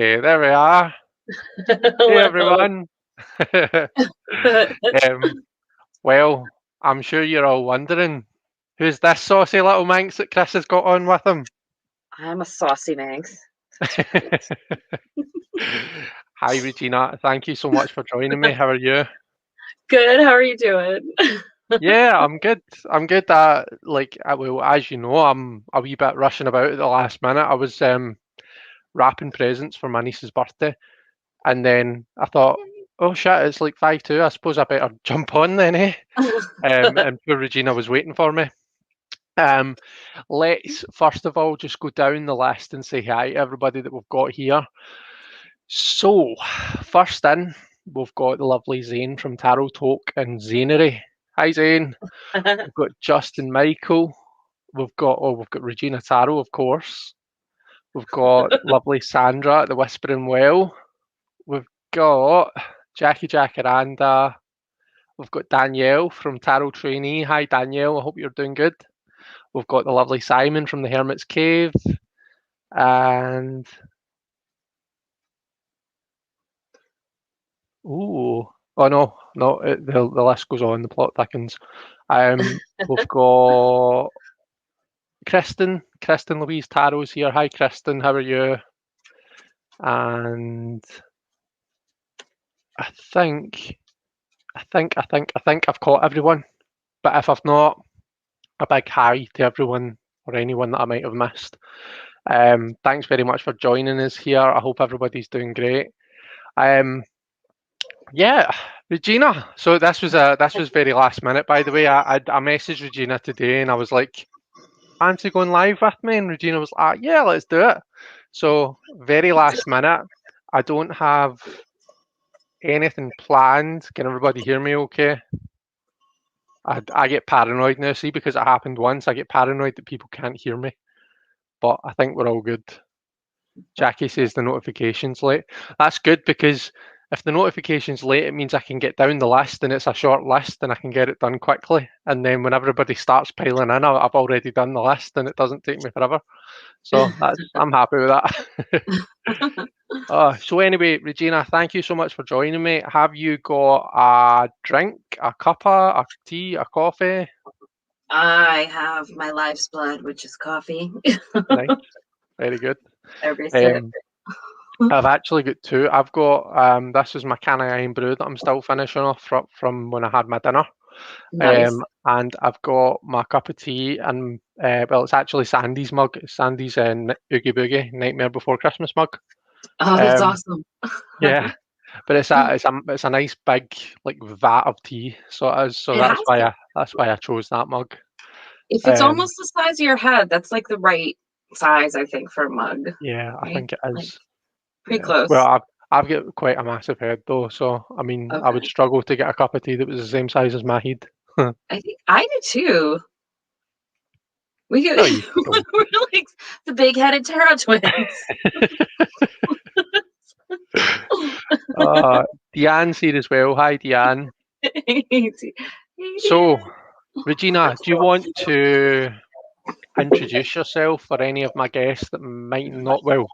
Okay, there we are. Hey Hello. everyone. um, well, I'm sure you're all wondering who's this saucy little minx that Chris has got on with him. I'm a saucy Manx. That's right. Hi Regina, thank you so much for joining me. How are you? Good. How are you doing? Yeah, I'm good. I'm good. Well, as you know, I'm a wee bit rushing about at the last minute. I was wrapping presents for my niece's birthday, and then I thought, oh shit, it's like 5:02. I suppose I better jump on then, eh? And poor Regina was waiting for me. Um, let's first of all just go down the list and say hi to everybody that we've got here. So, first in, we've got the lovely Zane from Tarot Talk and Zanery. Hi Zane. We've got Justin Michael. We've got Regina Tarot, of course. We've got lovely Sandra at the Whispering Well. We've got Jackie Jacaranda. We've got Danielle from Tarot Trainee. Hi Danielle, I hope you're doing good. We've got the lovely Simon from the Hermit's Cave. And oh no, the list goes on, the plot thickens. We've got Kristen Louise Tarot's here. Hi Kristen, how are you? And I think I've caught everyone. But if I've not, a big hi to everyone or anyone that I might have missed. Thanks very much for joining us here. I hope everybody's doing great. Yeah, Regina. So this was very last minute, by the way. I messaged Regina today and I was like, "Fancy going live with me?" And Regina was like, "Yeah, let's do it." So very last minute. I don't have anything planned. Can everybody hear me? Okay. I get paranoid now, see, because it happened once. I get paranoid that people can't hear me, but I think we're all good. Jackie says the notification's late. That's good because if the notification's late, it means I can get down the list and it's a short list and I can get it done quickly. And then when everybody starts piling in, I've already done the list and it doesn't take me forever. So I'm happy with that. So anyway, Regina, thank you so much for joining me. Have you got a drink, a cuppa, a tea, a coffee? I have my life's blood, which is coffee. Nice, very good. Every sip. Um, I've actually got two. I've got this is my can of iron brew that I'm still finishing off from when I had my dinner. Nice. And I've got my cup of tea and well, it's actually Sandy's mug. It's Sandy's Oogie Boogie Nightmare Before Christmas mug. Oh, that's Um, awesome. yeah, but it's a nice big like vat of tea. So it is. So It has to. that's why I chose that mug. If it's Um, almost the size of your head, that's like the right size, I think, for a mug. yeah, I Right? think it Like is. pretty Yeah. Well, close. I've got quite a massive head though, so I mean, I would Okay. struggle to get a cup of tea that was the same size as my head. I think I do too. We could No, you don't. we're like the big headed tarot twins. Deanne's here as well. Hi, Deanne. Hey, So, dear. Regina, do you want to introduce yourself for any of my guests that might not, well,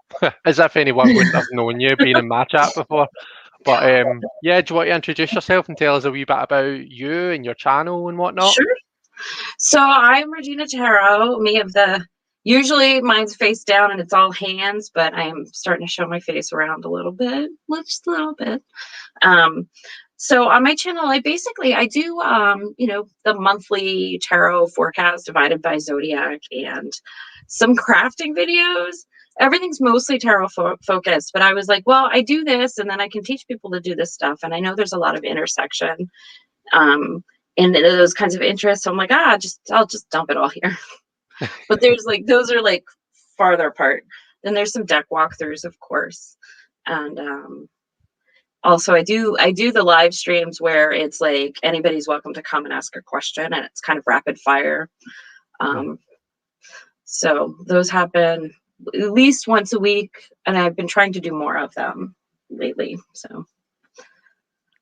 as if anyone wouldn't have known you being in my chat before. But yeah, do you want to introduce yourself and tell us a wee bit about you and your channel and whatnot? Sure. So I'm Regina Tarot. Me of the usually mine's face down and it's all hands, but I'm starting to show my face around a little bit, just a little bit. Um, so on my channel, I do the monthly tarot forecast divided by zodiac and some crafting videos. Everything's mostly tarot focused, but I was like, well, I do this and then I can teach people to do this stuff. And I know there's a lot of intersection in those kinds of interests. So I'm like, I'll just dump it all here. But there's like, those are like farther apart. Then there's some deck walkthroughs, of course. And also I do the live streams where it's like anybody's welcome to come and ask a question and it's kind of rapid fire. So those happen at least once a week and I've been trying to do more of them lately. So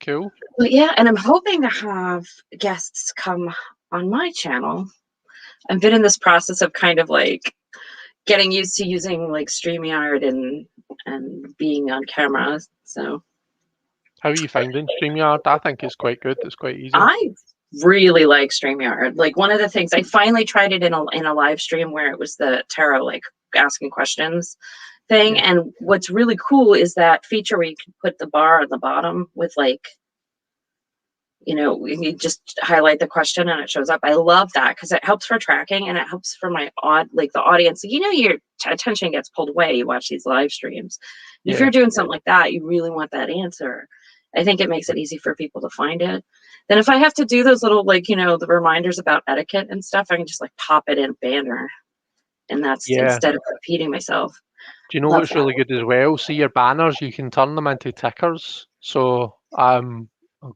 Cool. but yeah, and I'm hoping to have guests come on my channel. I've been in this process of kind of like getting used to using like StreamYard and being on camera. So How are you finding StreamYard? I think it's quite good. It's quite easy. I really like StreamYard. Like one of the things I finally tried it in a live stream where it was the tarot like asking questions thing. Yeah. And what's really cool is that feature where you can put the bar on the bottom with like, you just highlight the question and it shows up. I love that because it helps for tracking and it helps for the audience. Your attention gets pulled away. You watch these live streams. And if Yeah. you're doing something like that, you really want that answer. I think it makes it easy for people to find it. Then if I have to do those little the reminders about etiquette and stuff, I can just like pop it in Banter, and that's instead of repeating myself. Do you know Love what's that. really good as well? See your banners, you can turn them into tickers. So, oh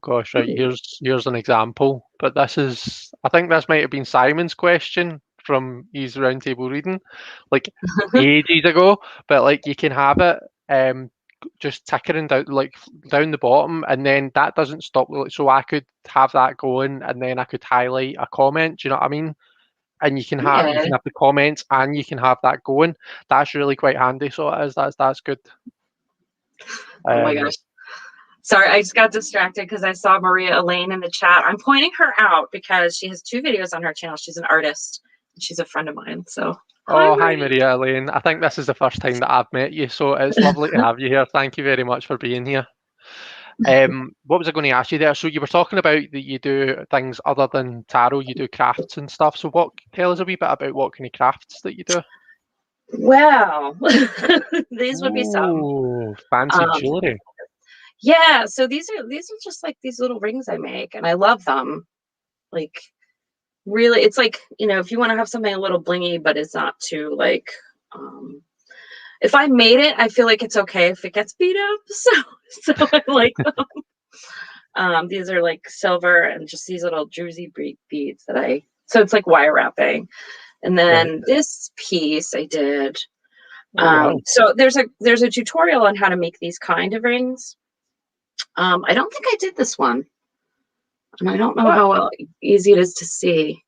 gosh, right, here's an example. But I think this might have been Simon's question from his roundtable reading, like ages ago. But like you can have it just tickering down down the bottom, and then that doesn't stop. So I could have that going, and then I could highlight a comment. Do you know what I mean? And you can have the comments and you can have that going. That's really quite handy. So it is. That's good. Oh my gosh. Sorry, I just got distracted because I saw Maria Elaine in the chat. I'm pointing her out because she has 2 videos on her channel. She's an artist. She's a friend of mine. So hi Maria Elaine. I think this is the first time that I've met you, so it's lovely to have you here. Thank you very much for being here. What was I going to ask you there? So you were talking about that you do things other than tarot, you do crafts and stuff. So tell us a wee bit about what kind of crafts that you do. Wow. These would be some fancy jewelry. Yeah, so these are just like these little rings I make, and I love them. Like really, it's like, if you want to have something a little blingy, but it's not too like if I made it, I feel like it's okay if it gets beat up. So I like them. These are like silver and just these little druzy beads so it's like wire wrapping. And then this piece I did. Wow. So there's a tutorial on how to make these kind of rings. I don't think I did this one, and I don't know how easy it is to see.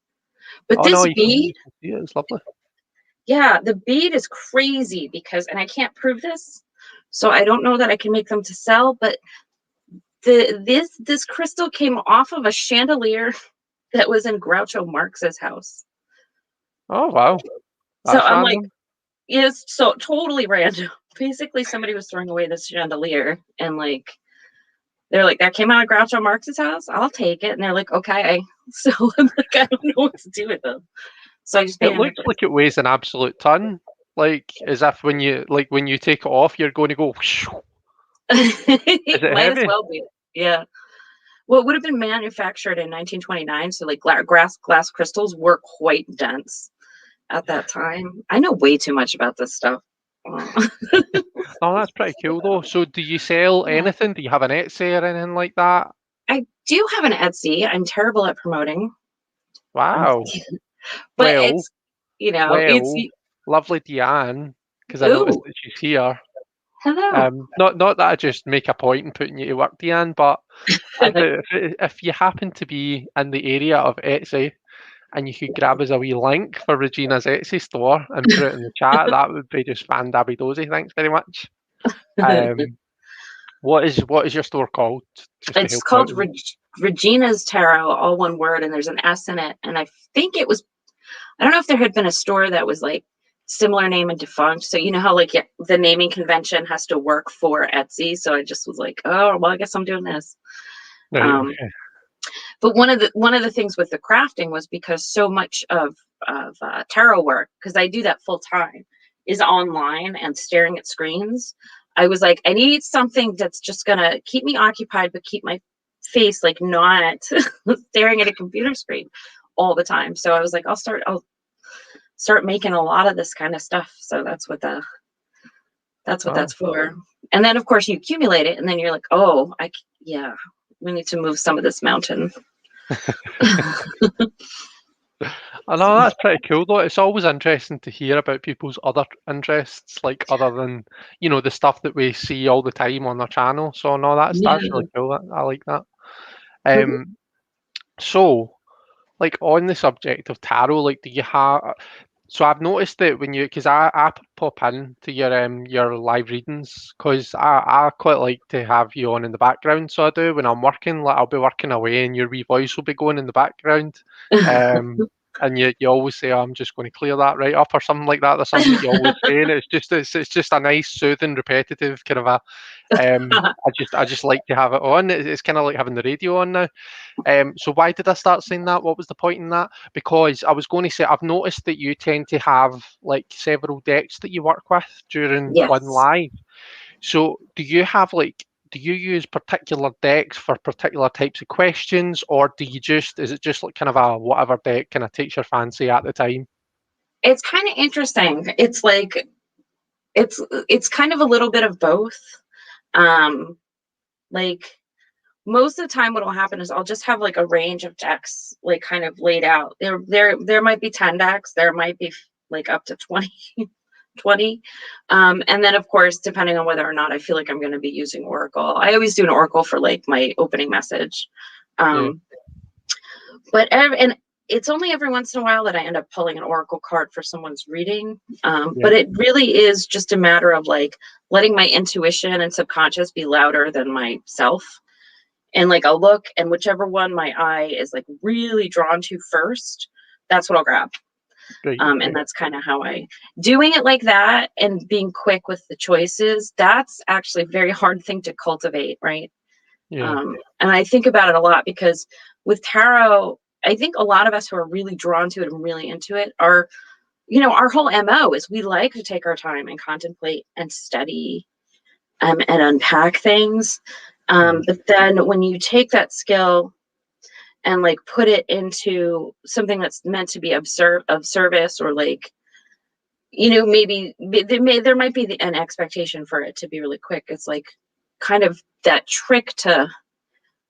But this bead, it's lovely. Yeah, the bead is crazy and I can't prove this, so I don't know that I can make them to sell. But this crystal came off of a chandelier that was in Groucho Marx's house. Oh wow! So I'm like, it's so totally random. Basically, somebody was throwing away this chandelier, and like, they're like, that came out of Groucho Marx's house. I'll take it. And they're like, okay. So I'm like, I don't know what to do with them. So I just it looks like it weighs an absolute ton. Like as if when you take it off, you're going to go. Is it might heavy? As well be. Yeah. Well, it would have been manufactured in 1929, so like glass crystals were quite dense at that time. I know way too much about this stuff. Oh, that's pretty cool though. So do you sell anything? Do you have an Etsy or anything like that? I do have an Etsy. I'm terrible at promoting. Wow. But it's, it's lovely Deanne, because I noticed that she's here. Hello. Not that I just make a point in putting you to work, Deanne, but if you happen to be in the area of Etsy and you could grab us a wee link for Regina's Etsy store and put it in the chat, that would be just fan-dabby-dozy. Thanks very much. What is your store called? It's called Regina's Tarot, all one word, and there's an S in it. And I think I don't know if there had been a store that was like similar name and defunct. So you know how like the naming convention has to work for Etsy. So I just was like, oh, well, I guess I'm doing this. Okay. But one of the things with the crafting was because so much of tarot work, because I do that full time, is online and staring at screens. I was like, I need something that's just gonna keep me occupied, but keep my face like not staring at a computer screen all the time. So I was like, I'll start making a lot of this kind of stuff. So that's what that's for. And then of course you accumulate it, and then you're like, oh, we need to move some of this mountain. I know, that's pretty cool though. It's always interesting to hear about people's other interests, like other than the stuff that we see all the time on their channel. So no, that's really cool. I like that. So, like on the subject of tarot, like do you have So I've noticed that when you, because I pop in to your live readings, because I quite like to have you on in the background. So I do when I'm working, like I'll be working away, and your wee voice will be going in the background. And you always say, oh, I'm just going to clear that right up or something like that. There's something that you always say, and it's just a nice, soothing, repetitive kind of a. I just like to have it on. It's kind of like having the radio on now. So why did I start saying that? What was the point in that? Because I was going to say I've noticed that you tend to have like several decks that you work with during one Yes. live. So do you have like do you use particular decks for particular types of questions, or do you just is it just like kind of a whatever deck kind of takes your fancy at the time? It's kind of interesting. It's like it's kind of a little bit of both. Um, like most of the time what will happen is I'll just have like a range of decks like kind of laid out. There might be 10 decks, there might be like up to 20. 20. And then of course, depending on whether or not I feel like I'm going to be using Oracle. I always do an Oracle for like my opening message. Yeah, Um, and it's only every once in a while that I end up pulling an Oracle card for someone's reading. yeah, But it really is just a matter of like letting my intuition and subconscious be louder than myself. And like I'll look, and whichever one my eye is like really drawn to first, that's what I'll grab. right, And okay, that's kind of how I doing it like that, and being quick with the choices. That's actually a very hard thing to cultivate, right? yeah, And I think about it a lot because with tarot, I think a lot of us who are really drawn to it and really into it are, our whole MO is we like to take our time and contemplate and study and unpack things. yeah, But then when you take that skill and like put it into something that's meant to be of service, or like, maybe there might be an expectation for it to be really quick. It's like kind of that trick to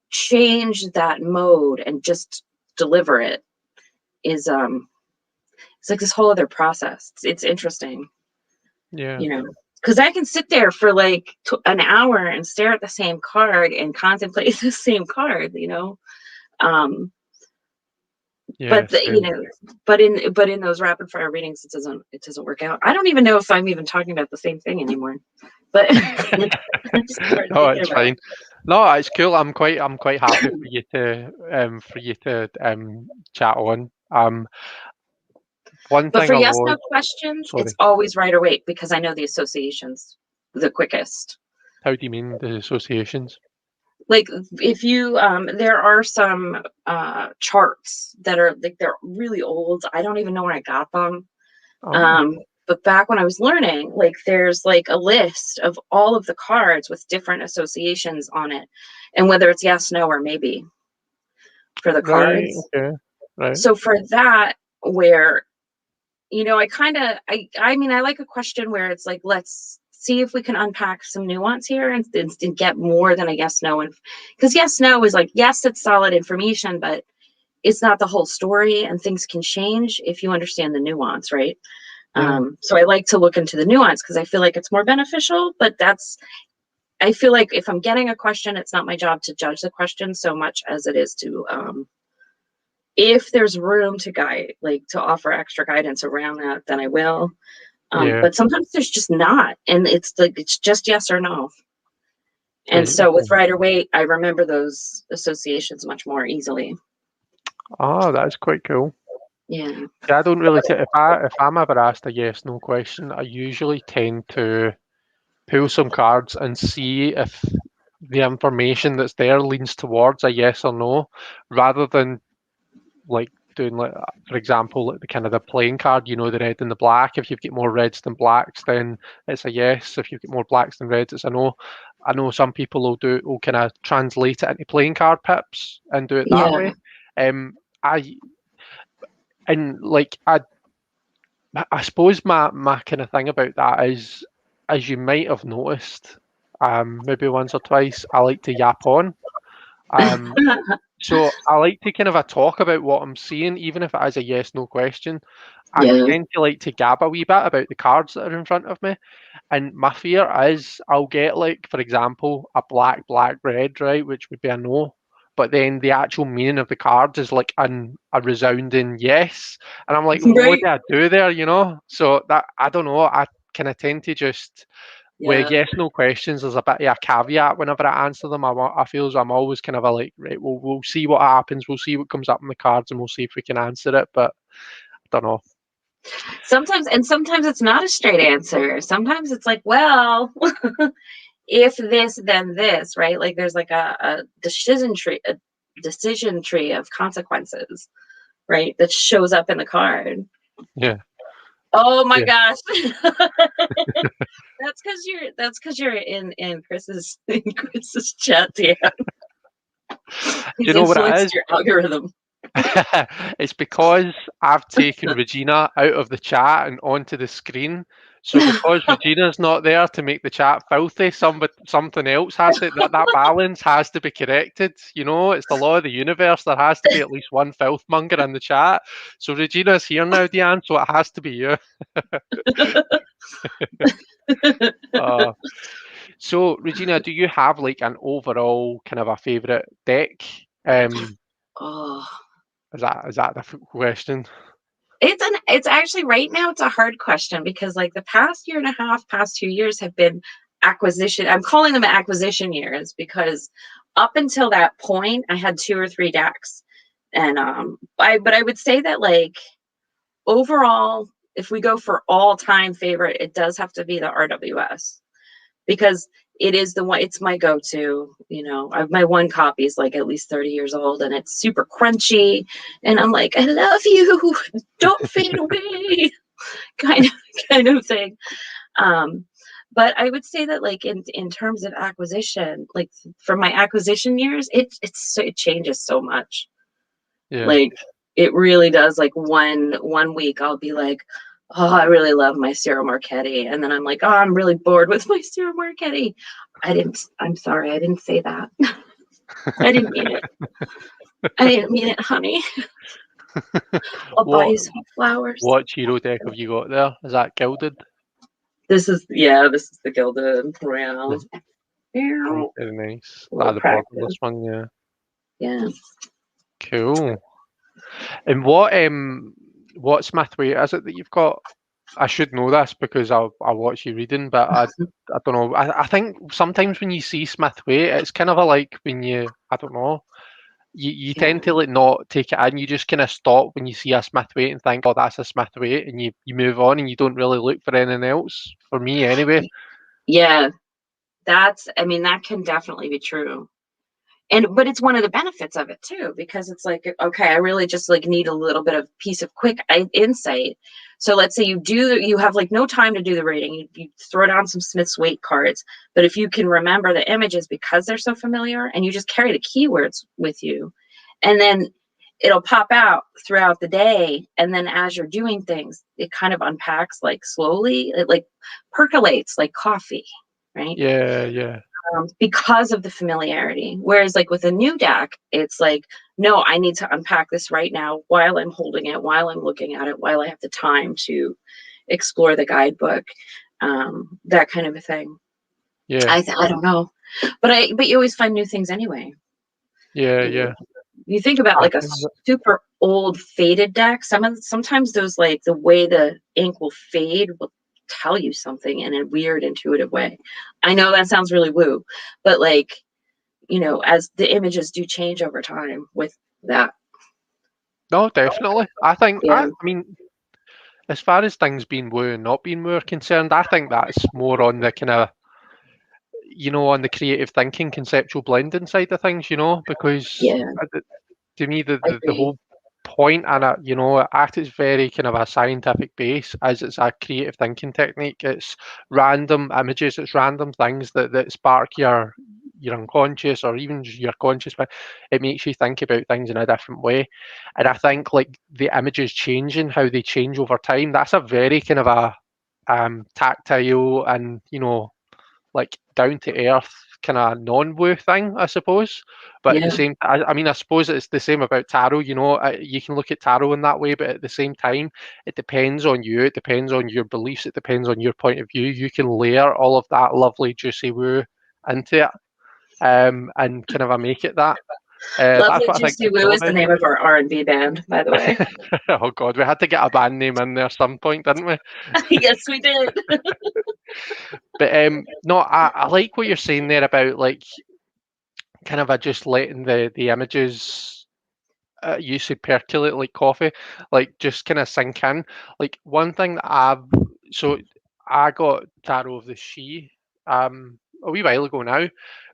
change that mode and just deliver it is it's like this whole other process. It's interesting, yeah, because I can sit there for like an hour and stare at the same card and contemplate the same card, um yeah. but Same. but in those rapid fire readings it doesn't work out. I don't even know if I'm even talking about the same thing anymore, but I just started No, thinking it's about fine. No, it's cool. I'm quite happy for you to chat on. One But thing for I yes was no questions, it's sorry. always Rider Waite because I know the associations the quickest. How do you mean the associations? Like if you there are some charts that are like they're really old. I don't even know where I got them. Oh, Um but back when I was learning, like there's like a list of all of the cards with different associations on it, and whether it's yes, no, or maybe for the right. cards. Okay. Right. So for that, where I mean, I like a question where it's like, let's see if we can unpack some nuance here and get more than a yes, no. And because yes, no is like, yes, it's solid information, but it's not the whole story, and things can change if you understand the nuance, right? Yeah. So I like to look into the nuance because I feel like it's more beneficial, but I feel like if I'm getting a question, it's not my job to judge the question so much as it is to, if there's room to guide, like to offer extra guidance around that, then I will. Yeah. But sometimes there's just not, and it's like it's just yes or no. And Right. so with Okay. Rider Waite, I remember those associations much more easily. Oh, that's quite cool. Yeah. Yeah, I don't really if I'm ever asked a yes no question, I usually tend to pull some cards and see if the information that's there leans towards a yes or no, rather than like doing like for example like the kind of the playing card, the red and the black. If you've got more reds than blacks, then it's a yes. If you've got more blacks than reds, it's a no. I know some people will kind of translate it into playing card pips and do it that Yeah. way. I and like I suppose my kind of thing about that is, as you might have noticed, maybe once or twice, I like to yap on. Um, so I like to kind of a talk about what I'm seeing, even if it is a yes no question. I Yeah. tend to like to gab a wee bit about the cards that are in front of me. And my fear is I'll get like, for example, a black, black, red, right, which would be a no, but then the actual meaning of the cards is like a resounding yes. And I'm like, Right. what do I do there, you know? So that, I don't know, I kind of tend to just, with Yeah. yes, no questions, there's a bit of a caveat whenever I answer them. I feel as I'm always kind of a like, right, we'll see what happens, we'll see what comes up in the cards, and we'll see if we can answer it. But I don't know. Sometimes it's not a straight answer. Sometimes it's like, well, if this, then this, right? Like there's like a decision tree of consequences, right? That shows up in the card. Yeah. Oh my Yeah. gosh. That's because you're in Chris's chat, Dan. Do you He's know what it influenced is? your algorithm. It's because I've taken Regina out of the chat and onto the screen. So because Regina's not there to make the chat filthy, something else has to, that balance has to be corrected. You know, it's the law of the universe. There has to be at least one filthmonger in the chat. So Regina's here now, Deanne, so it has to be you. Uh, so Regina, do you have like an overall kind of a favourite deck? Oh, Is that the question? it's actually right now it's a hard question because like the past year and a half, past 2 years have been acquisition. I'm calling them acquisition years because up until that point I had 2 or 3 decks. And but I would say that like overall, if we go for all time favorite, it does have to be the RWS because it is the one, it's my go-to. My one copy is like at least 30 years old and it's super crunchy and I'm like, I love you, don't fade away, kind of kind of thing. But I would say that like in terms of acquisition, like from my acquisition years, it changes so much. Yeah. Like it really does. Like one week I'll be like, oh, I really love my Ciro Marchetti. And then I'm like, oh, I'm really bored with my Ciro Marchetti. I'm sorry, I didn't say that. I didn't mean it. I didn't mean it, honey. I'll buy What you some flowers. what Hero deck have you got there? Is that gilded? This is the Gilded Royale. Oh, Yeah. very nice. A little The practice. borderless one, yeah. Yeah. Cool. And what Smithwaite is it that you've got? I should know this because I watch you reading, but I don't know. I think sometimes when you see Smithwaite, it's kind of a like when I don't know, you tend to like not take it in. You just kind of stop when you see a Smithwaite and think, oh, that's a Smithwaite, and you move on and you don't really look for anything else. For me, anyway. Yeah. That can definitely be true. But it's one of the benefits of it too, because it's like, okay, I really just like need a little bit of piece of quick insight. So let's say you have like no time to do the reading. You throw down some Smith's Waite cards, but if you can remember the images because they're so familiar and you just carry the keywords with you, and then it'll pop out throughout the day. And then as you're doing things, it kind of unpacks like slowly, it like percolates like coffee, right? Yeah, yeah. Because of the familiarity. Whereas like with a new deck, it's like, no, I need to unpack this right now while I'm holding it, while I'm looking at it, while I have the time to explore the guidebook, that kind of a thing. Yeah. I don't know, but you always find new things anyway. Yeah, yeah. You think about I like a think super old faded deck. Sometimes those like the way the ink will fade will tell you something in a weird intuitive way. I know that sounds really woo, but like, as the images do change over time with that. no, definitely. Yeah. I mean, as far as things being woo and not being woo are concerned, I think that's more on the kind of, on the creative thinking, conceptual blending side of things, because Yeah. to me, I the agree. whole point in it, at its very kind of a scientific base, as it's a creative thinking technique. It's random images, it's random things that spark your unconscious or even your conscious, but it makes you think about things in a different way. And I think like the images changing, how they change over time, that's a very kind of a tactile and like down to earth kind of non-woo thing, I suppose. But at the Yeah. same, I mean, I suppose it's the same about tarot. You can look at tarot in that way, but at the same time, it depends on you. It depends on your beliefs. It depends on your point of view. You can layer all of that lovely juicy woo into it, and kind of make it that. That's Lovely what I think Juicy it's Woo all is the about. name of our R&B band, by the way. Oh God, we had to get a band name in there at some point, didn't we? Yes, we did. But no, I like what you're saying there about like kind of just letting the images you should percolate like coffee, like just kind of sink in. Like one thing that so I got Tarot of the She a wee while ago now,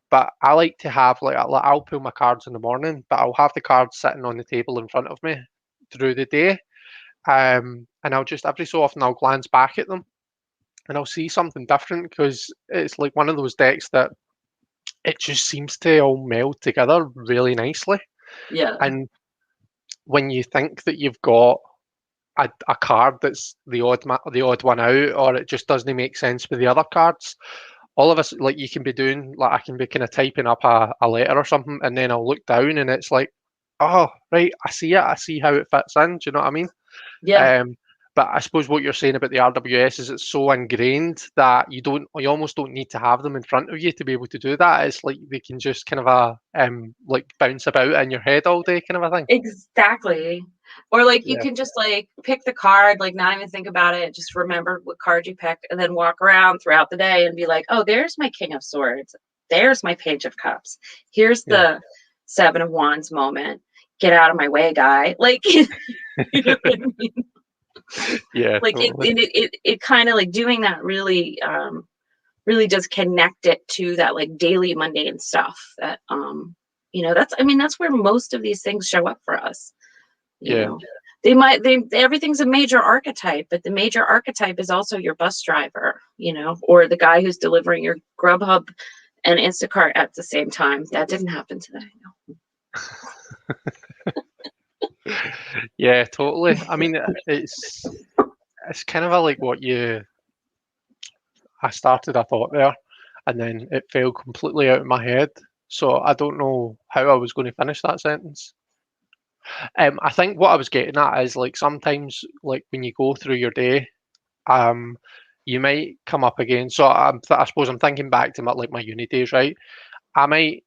but I like to have like I'll pull my cards in the morning, but I'll have the cards sitting on the table in front of me through the day, and I'll just every so often I'll glance back at them and I'll see something different because it's like one of those decks that it just seems to all meld together really nicely. Yeah. And when you think that you've got a card that's the odd one out, or it just doesn't make sense with the other cards, all of us like you can be doing like I can be kind of typing up a letter or something, and then I'll look down and it's like, oh right, I see it, I see how it fits in. Do you know what I mean? Yeah. But I suppose what you're saying about the RWS is it's so ingrained that you almost don't need to have them in front of you to be able to do that. It's like they can just kind of like bounce about in your head all day, kind of a thing. Exactly. Or like you Yeah, can just like pick the card, like not even think about it, just remember what card you pick, and then walk around throughout the day and be like, oh, there's my King of Swords. There's my Page of Cups. Here's yeah, the Seven of Wands moment. Get out of my way, guy. Like, you know what I mean? yeah, Like totally. it kind of like doing that really really does connect it to that like daily mundane stuff that that's, I mean, that's where most of these things show up for us. you Yeah, know they everything's a major archetype, but the major archetype is also your bus driver, or the guy who's delivering your Grubhub and Instacart at the same time. That didn't happen today. yeah, totally. I mean, it's kind of a, like what you I started a thought there, and then it fell completely out of my head. So I don't know how I was going to finish that sentence. I think what I was getting at is like sometimes, like when you go through your day, um, you might come up again. So I suppose I'm thinking back to my uni days, right? I might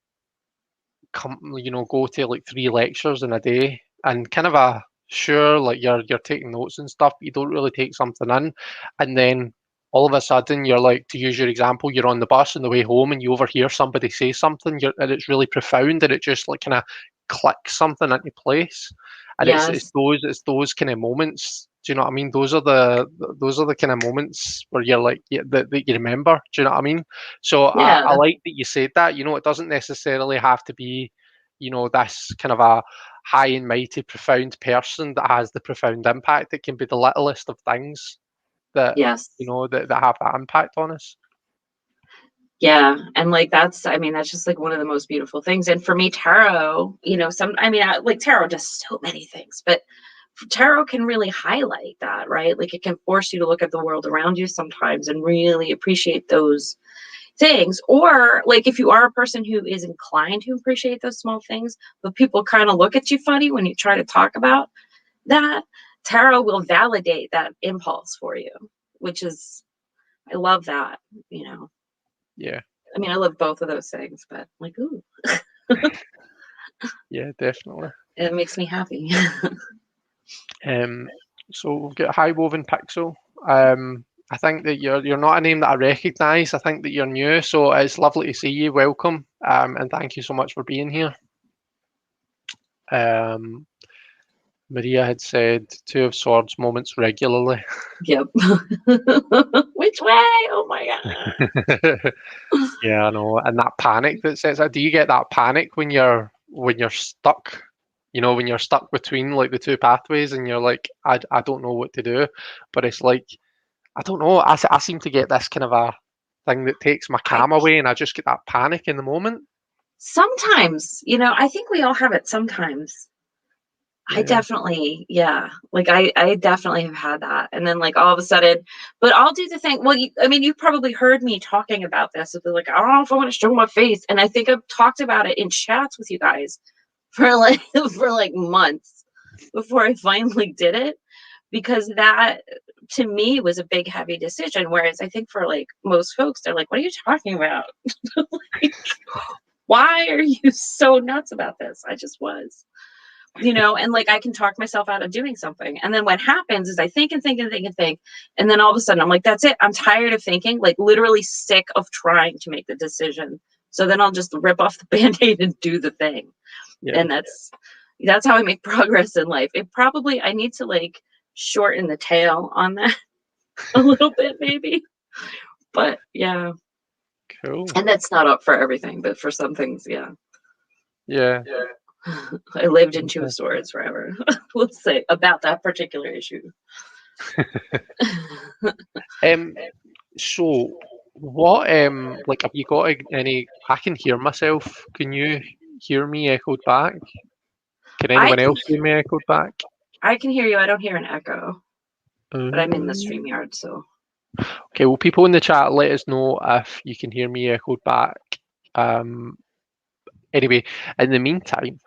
go to like 3 lectures in a day, and kind of sure, like you're taking notes and stuff, but you don't really take something in, and then all of a sudden you're like, to use your example, you're on the bus on the way home and you overhear somebody say something, and it's really profound, and it just like kind of clicks something into place, and it's Yes. those kind of moments. Do you know what I mean? Those are the kind of moments where you're like, yeah, that you remember. Do you know what I mean? So I Yeah. like that you said that. It doesn't necessarily have to be, this kind of a high and mighty, profound person that has the profound impact. It can be the littlest of things that, Yes. that have that impact on us. Yeah, and like I mean, that's just like one of the most beautiful things. And for me, tarot, like tarot does so many things, but tarot can really highlight that, right? Like it can force you to look at the world around you sometimes and really appreciate those things. Or like if you are a person who is inclined to appreciate those small things, but people kind of look at you funny when you try to talk about that, tarot will validate that impulse for you, which is, I love that, you know. Yeah, I mean, I love both of those things, but like, ooh, yeah, definitely. it makes me happy. Um, so we've got High Woven Pixel. I think that you're not a name that I recognise. I think that you're new, so it's lovely to see you. Welcome, and thank you so much for being here. Um, Maria had said Two of Swords moments regularly. Yep. Which way? Oh my god. Yeah, I know. And that panic that sets out. Do you get that panic when you're stuck? When you're stuck between like the two pathways and you're like, I don't know what to do. But it's like, I don't know. I seem to get this kind of a thing that takes my I calm away, and I just get that panic in the moment. sometimes, I think we all have it sometimes. I Yeah. definitely, yeah. Like I definitely have had that. And then like all of a sudden, but I'll do the thing. Well, I mean, you've probably heard me talking about this. It's like, I don't know if I want to show my face. And I think I've talked about it in chats with you guys for like for like months before I finally did it. Because that to me was a big heavy decision. Whereas I think for like most folks, they're like, what are you talking about? Like, Why are you so nuts about this? I just was, and like I can talk myself out of doing something. And then what happens is I think and think and think and think. And then all of a sudden I'm like, that's it. I'm tired of thinking, like literally sick of trying to make the decision. So then I'll just rip off the Band-Aid and do the thing. Yeah. And that's how I make progress in life. I need to like shorten the tail on that a little bit maybe. But yeah. Cool. And that's not up for everything, but for some things, yeah. Yeah. I lived in Two of Swords forever. Let's say about that particular issue. So what like have you got any? I can hear myself. Can you hear me echoed back? Can anyone else hear me echoed back? I can hear you. I don't hear an echo. But I'm in the StreamYard, so. Okay, well, people in the chat, let us know if you can hear me echoed back. Anyway, in the meantime,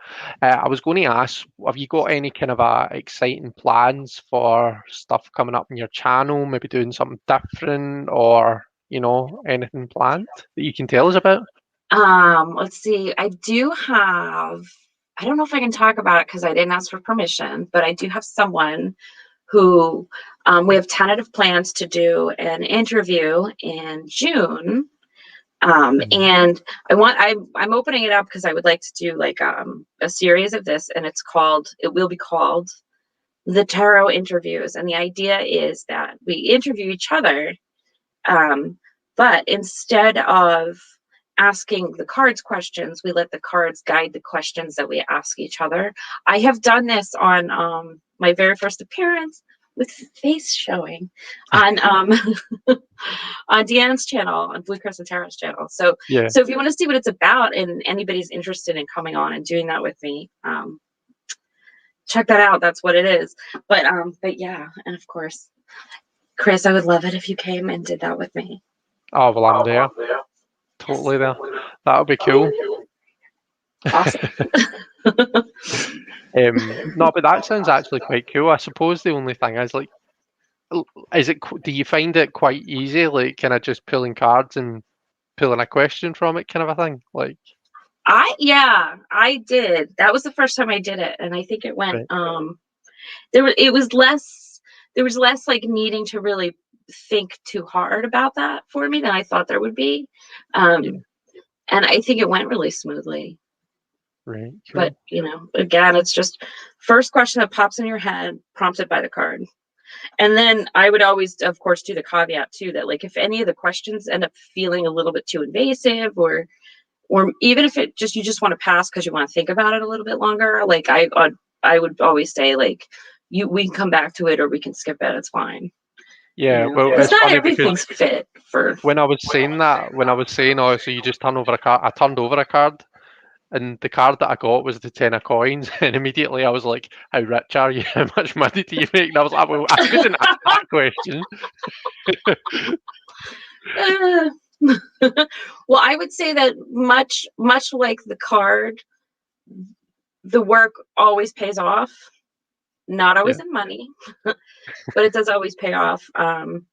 I was going to ask, have you got any kind of exciting plans for stuff coming up in your channel? Maybe doing something different, or anything planned that you can tell us about? Let's see. I do have. I don't know if I can talk about it because I didn't ask for permission, but I do have someone who we have tentative plans to do an interview in June. And I'm opening it up because I would like to do like a series of this, and it will be called the Tarot Interviews. And the idea is that we interview each other, but instead of asking the cards questions, we let the cards guide the questions that we ask each other. I have done this on my very first appearance with face showing on on Deanne's channel, on Blue Crescent Tarot's channel. So if you want to see what it's about and anybody's interested in coming on and doing that with me, check that out. That's what it is. But yeah, and of course, Chris, I would love it if you came and did that with me. Oh, well, I'm there. Totally there. That would be cool. Awesome. No, but that sounds actually quite cool. I suppose the only thing is, like, do you find it quite easy, like, kind of just pulling cards and pulling a question from it, kind of a thing? Like, I did. That was the first time I did it, and I think it went. Right. There was less like needing to really think too hard about that for me than I thought there would be, and I think it went really smoothly. Right. Cool. But again, it's just first question that pops in your head, prompted by the card. And then I would always, of course, do the caveat too, that like if any of the questions end up feeling a little bit too invasive, or even if you just want to pass because you want to think about it a little bit longer, like I would always say, like, we can come back to it or we can skip it. It's fine. Yeah, well, it's not everything's fit for. When I was saying, oh, so you just turn over a card, I turned over a card. And the card that I got was the 10 of coins, and immediately I was like, "How rich are you? How much money do you make?" And I was like, "Well, I couldn't ask that question." Well, I would say that much like the card, the work always pays off. Not always in money, but it does always pay off. And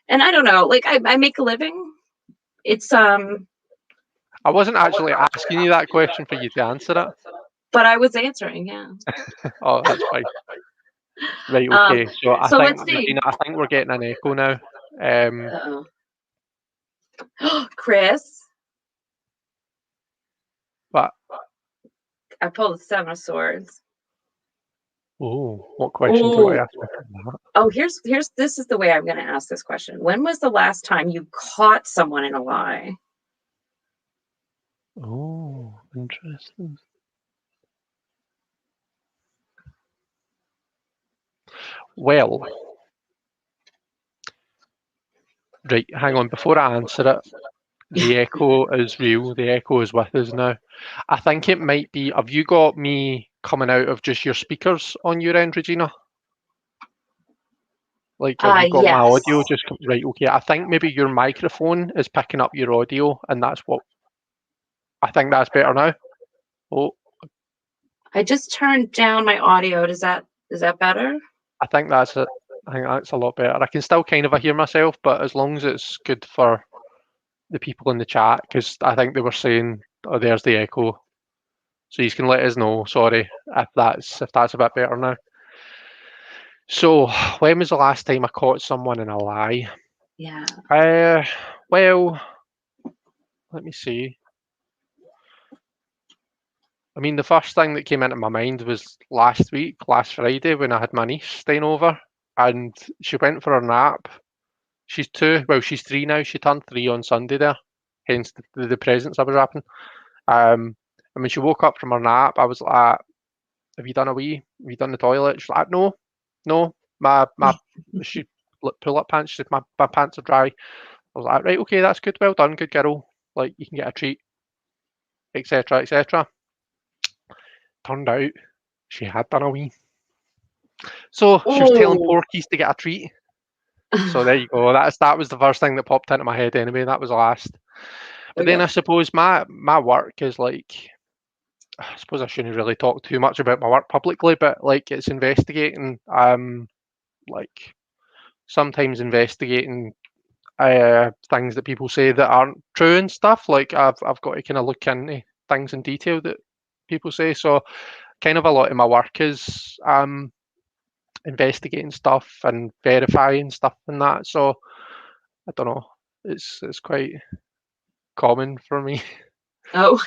I don't know, like I make a living. It's I wasn't actually asking you that question for you to answer it. But I was answering, yeah. Oh, that's fine. Right, okay. So I think, Regina, I think we're getting an echo now. Chris. What? I pulled the 7 of Swords. Oh, what question do I ask? Oh, here's this is the way I'm going to ask this question. When was the last time you caught someone in a lie? Oh, interesting. Well, right, hang on. Before I answer it, the echo is real. The echo is with us now. I think it might be, have you got me coming out of just your speakers on your end, Regina? Like, have you got my audio just right? Okay, I think maybe your microphone is picking up your audio, and that's what I think. That's better now. Oh, I just turned down my audio. Is that better? I think that's it. I think that's a lot better. I can still kind of hear myself, but as long as it's good for the people in the chat, because I think they were saying Oh, there's the echo. So you can let us know, sorry, if that's a bit better now. So, when was the last time I caught someone in a lie? Yeah. Well, let me see. I mean, the first thing that came into my mind was last Friday, when I had my niece staying over, and she went for her nap. She's 2, well, she's 3 now. She turned 3 on Sunday there, hence the presents I was wrapping. And when she woke up from her nap, I was like, "Have you done a wee? Have you done the toilet?" She's like, "No, no, my she pull up pants. She said, my pants are dry." I was like, "Right, okay, that's good. Well done, good girl. Like, you can get a treat, etc., etc." Turned out she had done a wee. So she was telling Oh. Porkies to get a treat. So there you go. That was the first thing that popped into my head anyway. That was the last. But then Okay. I suppose my work is like, I suppose I shouldn't really talk too much about my work publicly, but like, it's investigating, like sometimes investigating things that people say that aren't true and stuff. Like, I've got to kind of look into things in detail that people say. So kind of a lot of my work is investigating stuff and verifying stuff and that. So I don't know. It's quite common for me. Oh.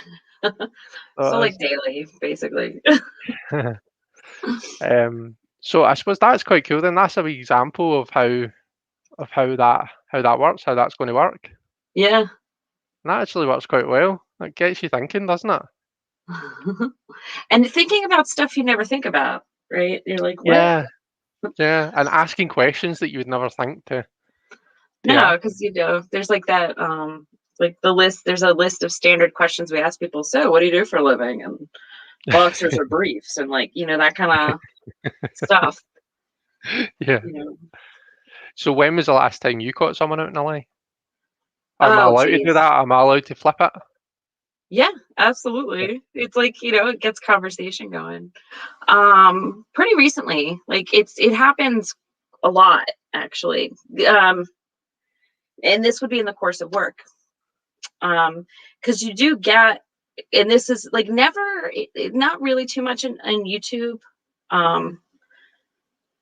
So So like daily, basically. so I suppose that's quite cool. Then that's a wee example of how that works, how that's going to work. Yeah. And that actually works quite well. It gets you thinking, doesn't it? And thinking about stuff you never think about, right? You're like, what? Yeah, yeah, and asking questions that you would never think to No, ask. because there's like that, like there's a list of standard questions we ask people. So what do you do for a living? And boxers or briefs and like, that kind of stuff, Yeah. you know. So when was the last time you caught someone out in a lie? Am I Oh, allowed to do geez. that? Am I allowed to flip it? Yeah, absolutely. It's like, it gets conversation going. Pretty recently, like it happens a lot actually. And this would be in the course of work. Because you do get, and this is like never, not really too much in YouTube. Um,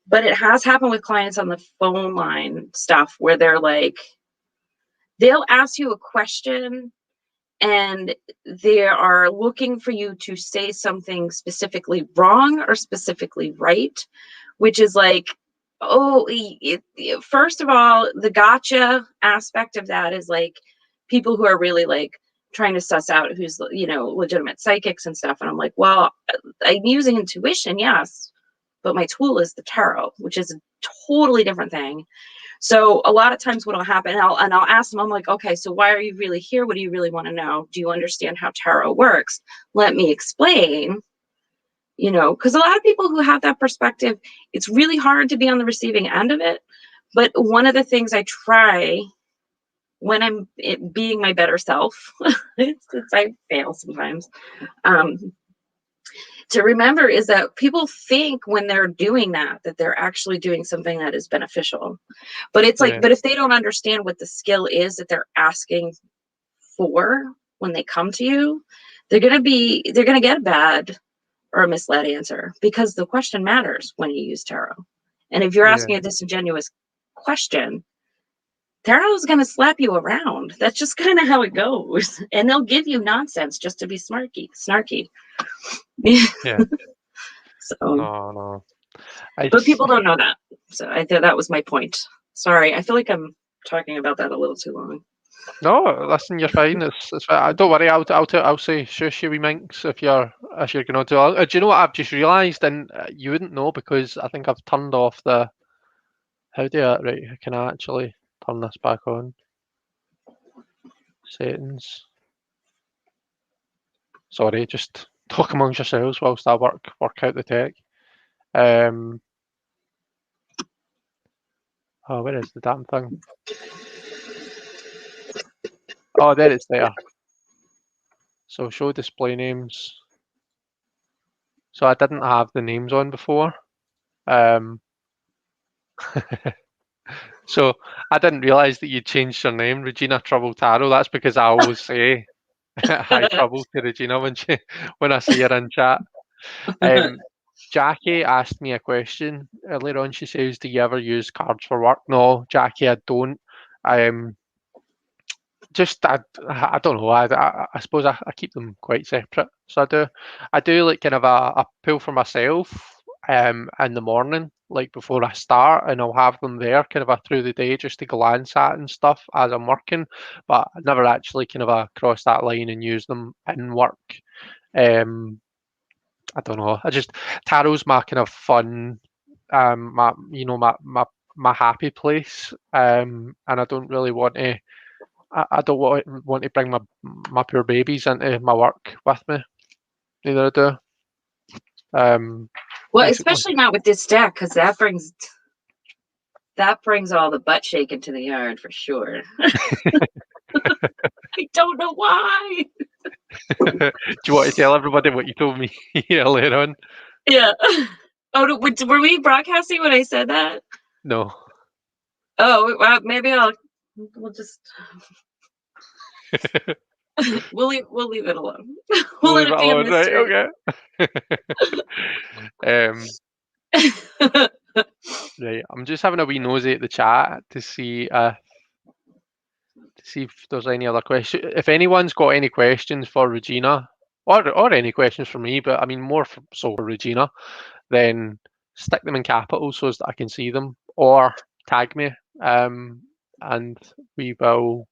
but it has happened with clients on the phone line stuff where they're like, they'll ask you a question and they are looking for you to say something specifically wrong or specifically right, which is like, oh, first of all, the gotcha aspect of that is like people who are really like trying to suss out who's, legitimate psychics and stuff. And I'm like, well, I'm using intuition, yes, but my tool is the tarot, which is a totally different thing. So a lot of times what'll happen, and I'll ask them, I'm like, okay, so why are you really here? What do you really want to know? Do you understand how tarot works? Let me explain, because a lot of people who have that perspective, it's really hard to be on the receiving end of it. But one of the things I try when I'm being my better self, I fail sometimes, to remember is that people think when they're doing that they're actually doing something that is beneficial. But it's like, Yeah, but if they don't understand what the skill is that they're asking for when they come to you, they're going to get a bad or a misled answer, because the question matters when you use tarot. And if you're yeah, asking a disingenuous question, tarot is going to slap you around. That's just kind of how it goes. And they'll give you nonsense just to be snarky. yeah. So, No, no. but It's people don't know that. So I think that was my point. Sorry, I feel like I'm talking about that a little too long. no. Listen, you're fine. It's fine. Don't worry. I'll say shush you, wee minx, if you're going to do. Do you know what I've just realised? And you wouldn't know because I think I've turned off the. How do I right? Can I actually turn this back on? Settings. Sorry, just talk amongst yourselves whilst I work out the tech. Um. Oh, where is the damn thing? Oh, there it's there. So show display names. So I didn't have the names on before. Um. So I didn't realise that you changed your name, Regina Trouble Tarot. That's because I always say high trouble to Regina when I see her in chat. Jackie asked me a question earlier on. She says, "Do you ever use cards for work?" No, Jackie, I don't. I don't know. I suppose I keep them quite separate. So I do like kind of a pull for myself in the morning, like before I start, and I'll have them there kind of through the day just to glance at and stuff as I'm working. But I never actually kind of cross that line and use them in work. Um, I don't know. Tarot's my kind of fun, my my happy place, and I don't really want to. I don't want to bring my poor babies into my work with me. Neither do. Well, Basically. especially not with this deck, because that brings all the butt shaking to the yard for sure. I don't know why. Do you want to tell everybody what you told me earlier on? Yeah. Oh, were we broadcasting when I said that? No. Oh, well, maybe we'll just we'll leave it alone. We'll let Leave it it be a alone, right? mystery. Okay. Right. I'm just having a wee nosy at the chat to see if there's any other questions. If anyone's got any questions for Regina, or any questions for me, but I mean more so for Regina, then stick them in capitals so as that I can see them, or tag me, and we will.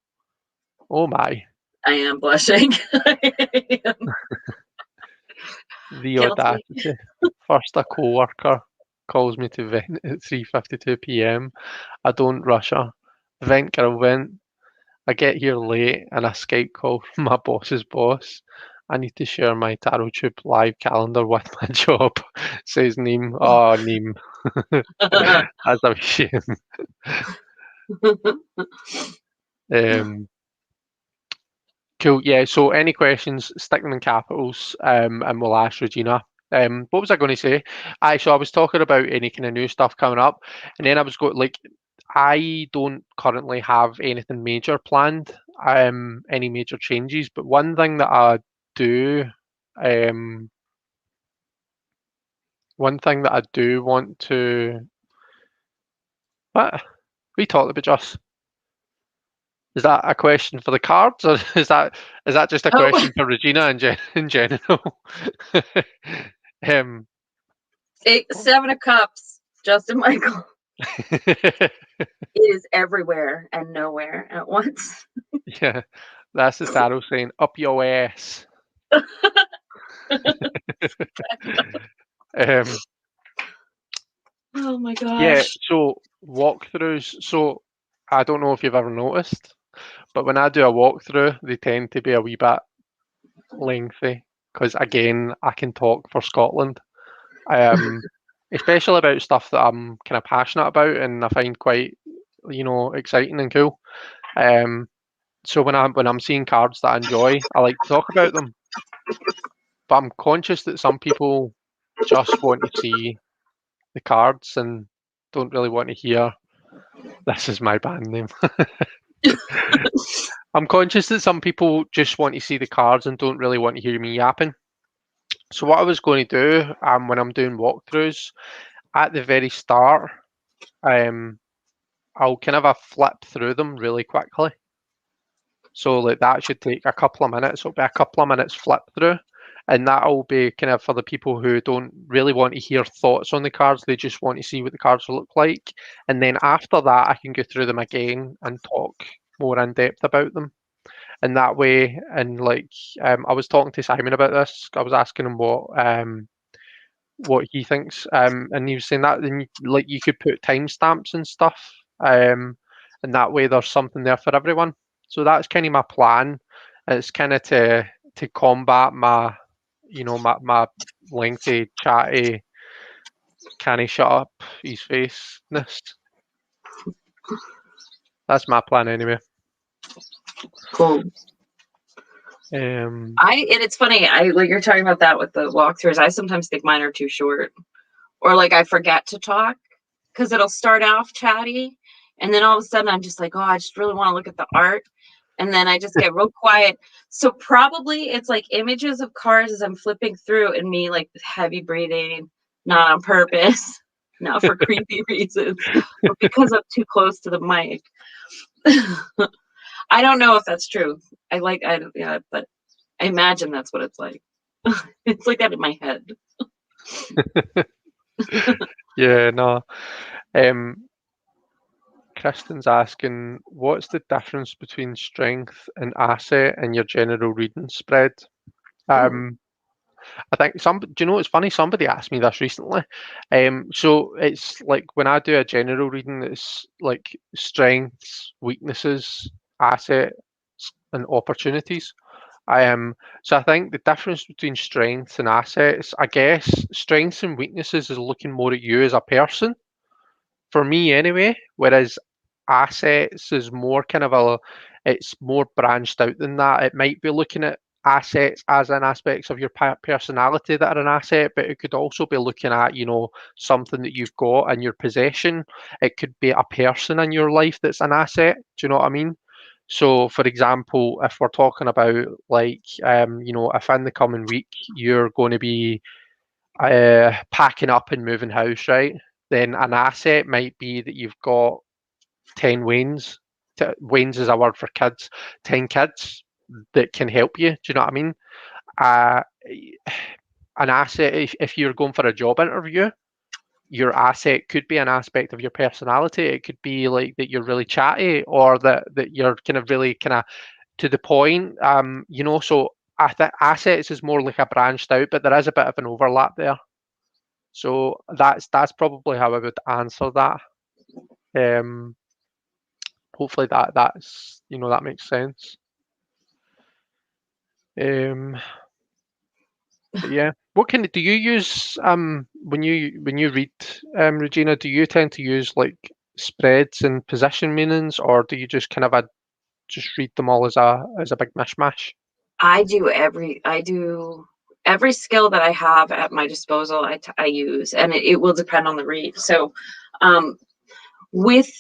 Oh my! I am blushing. I am The guilty. audacity! First, a co-worker calls me to vent at 3:52 p.m. I don't rush her. Vent, girl, vent. I get here late and a Skype call from my boss's boss. I need to share my Tarot Tube live calendar with my job. Says Neem. Oh, Neem. That's a shame. Cool. Yeah. So, any questions? Stick them in capitals, and we'll ask Regina. What was I going to say? So I was talking about any kind of new stuff coming up, and then I was going like, I don't currently have anything major planned, any major changes. But one thing that I do, um, want to, what we talked about just. Is that a question for the cards, or is that just a Oh, question for Regina in general? um, 7 of Cups. Justin Michael is everywhere and nowhere at once. yeah, that's the tarot saying up your ass. um, Oh my yeah, gosh. so walkthroughs. So I don't know if you've ever noticed, but when I do a walkthrough, they tend to be a wee bit lengthy because again, I can talk for Scotland. Especially about stuff that I'm kind of passionate about and I find quite, exciting and cool. So when I'm seeing cards that I enjoy, I like to talk about them. But I'm conscious that some people just want to see the cards and don't really want to hear. This is my band name. I'm conscious that some people just want to see the cards and don't really want to hear me yapping. So what I was going to do when I'm doing walkthroughs at the very start, I'll kind of flip through them really quickly. So like that should take a couple of minutes. It'll be a couple of minutes flip through. And that'll be kind of for the people who don't really want to hear thoughts on the cards. They just want to see what the cards look like. And then after that, I can go through them again and talk more in depth about them. And that way, and like I was talking to Simon about this. I was asking him what he thinks, and he was saying that then like you could put timestamps and stuff, and that way there's something there for everyone. So that's kind of my plan. And it's kind of to combat my, my lengthy, chatty, can he shut up his faceness. That's my plan anyway. Cool. And it's funny, like you're talking about that with the walkthroughs. I sometimes think mine are too short, or like I forget to talk because it'll start off chatty, and then all of a sudden I'm just like, oh, I just really want to look at the art. and then I just get real quiet. So probably it's like images of cards as I'm flipping through, and me like with heavy breathing, not on purpose, not for creepy reasons, but because I'm too close to the mic. I don't know if that's true. Yeah, but I imagine that's what it's like. It's like that in my head. Yeah, no. Kristen's asking, what's the difference between strength and asset in your general reading spread? Um, I think do you know what's funny? Somebody asked me this recently. So it's like when I do a general reading, it's like strengths, weaknesses, assets, and opportunities. So I think the difference between strengths and assets, I guess strengths and weaknesses is looking more at you as a person, for me anyway, whereas assets is more kind of it's more branched out than that. It might be looking at assets as an aspects of your personality that are an asset, but it could also be looking at, something that you've got in your possession. It could be a person in your life that's an asset. Do you know what I mean? So, for example, if we're talking about like, if in the coming week you're going to be packing up and moving house, right? Then an asset might be that you've got 10 Waynes. Waynes is a word for kids. 10 kids that can help you. Do you know what I mean? Uh, an asset, if you're going for a job interview, your asset could be an aspect of your personality. It could be like that you're really chatty, or that you're kind of really kind of to the point. So I think assets is more like a branched out, but there is a bit of an overlap there. So that's probably how I would answer that. Um, Hopefully that's that makes sense. But yeah, what kind of do you use when you read, Regina? Do you tend to use like spreads and position meanings, or do you just kind of just read them all as a big mishmash? I do every skill that I have at my disposal. I use, and it will depend on the read. So,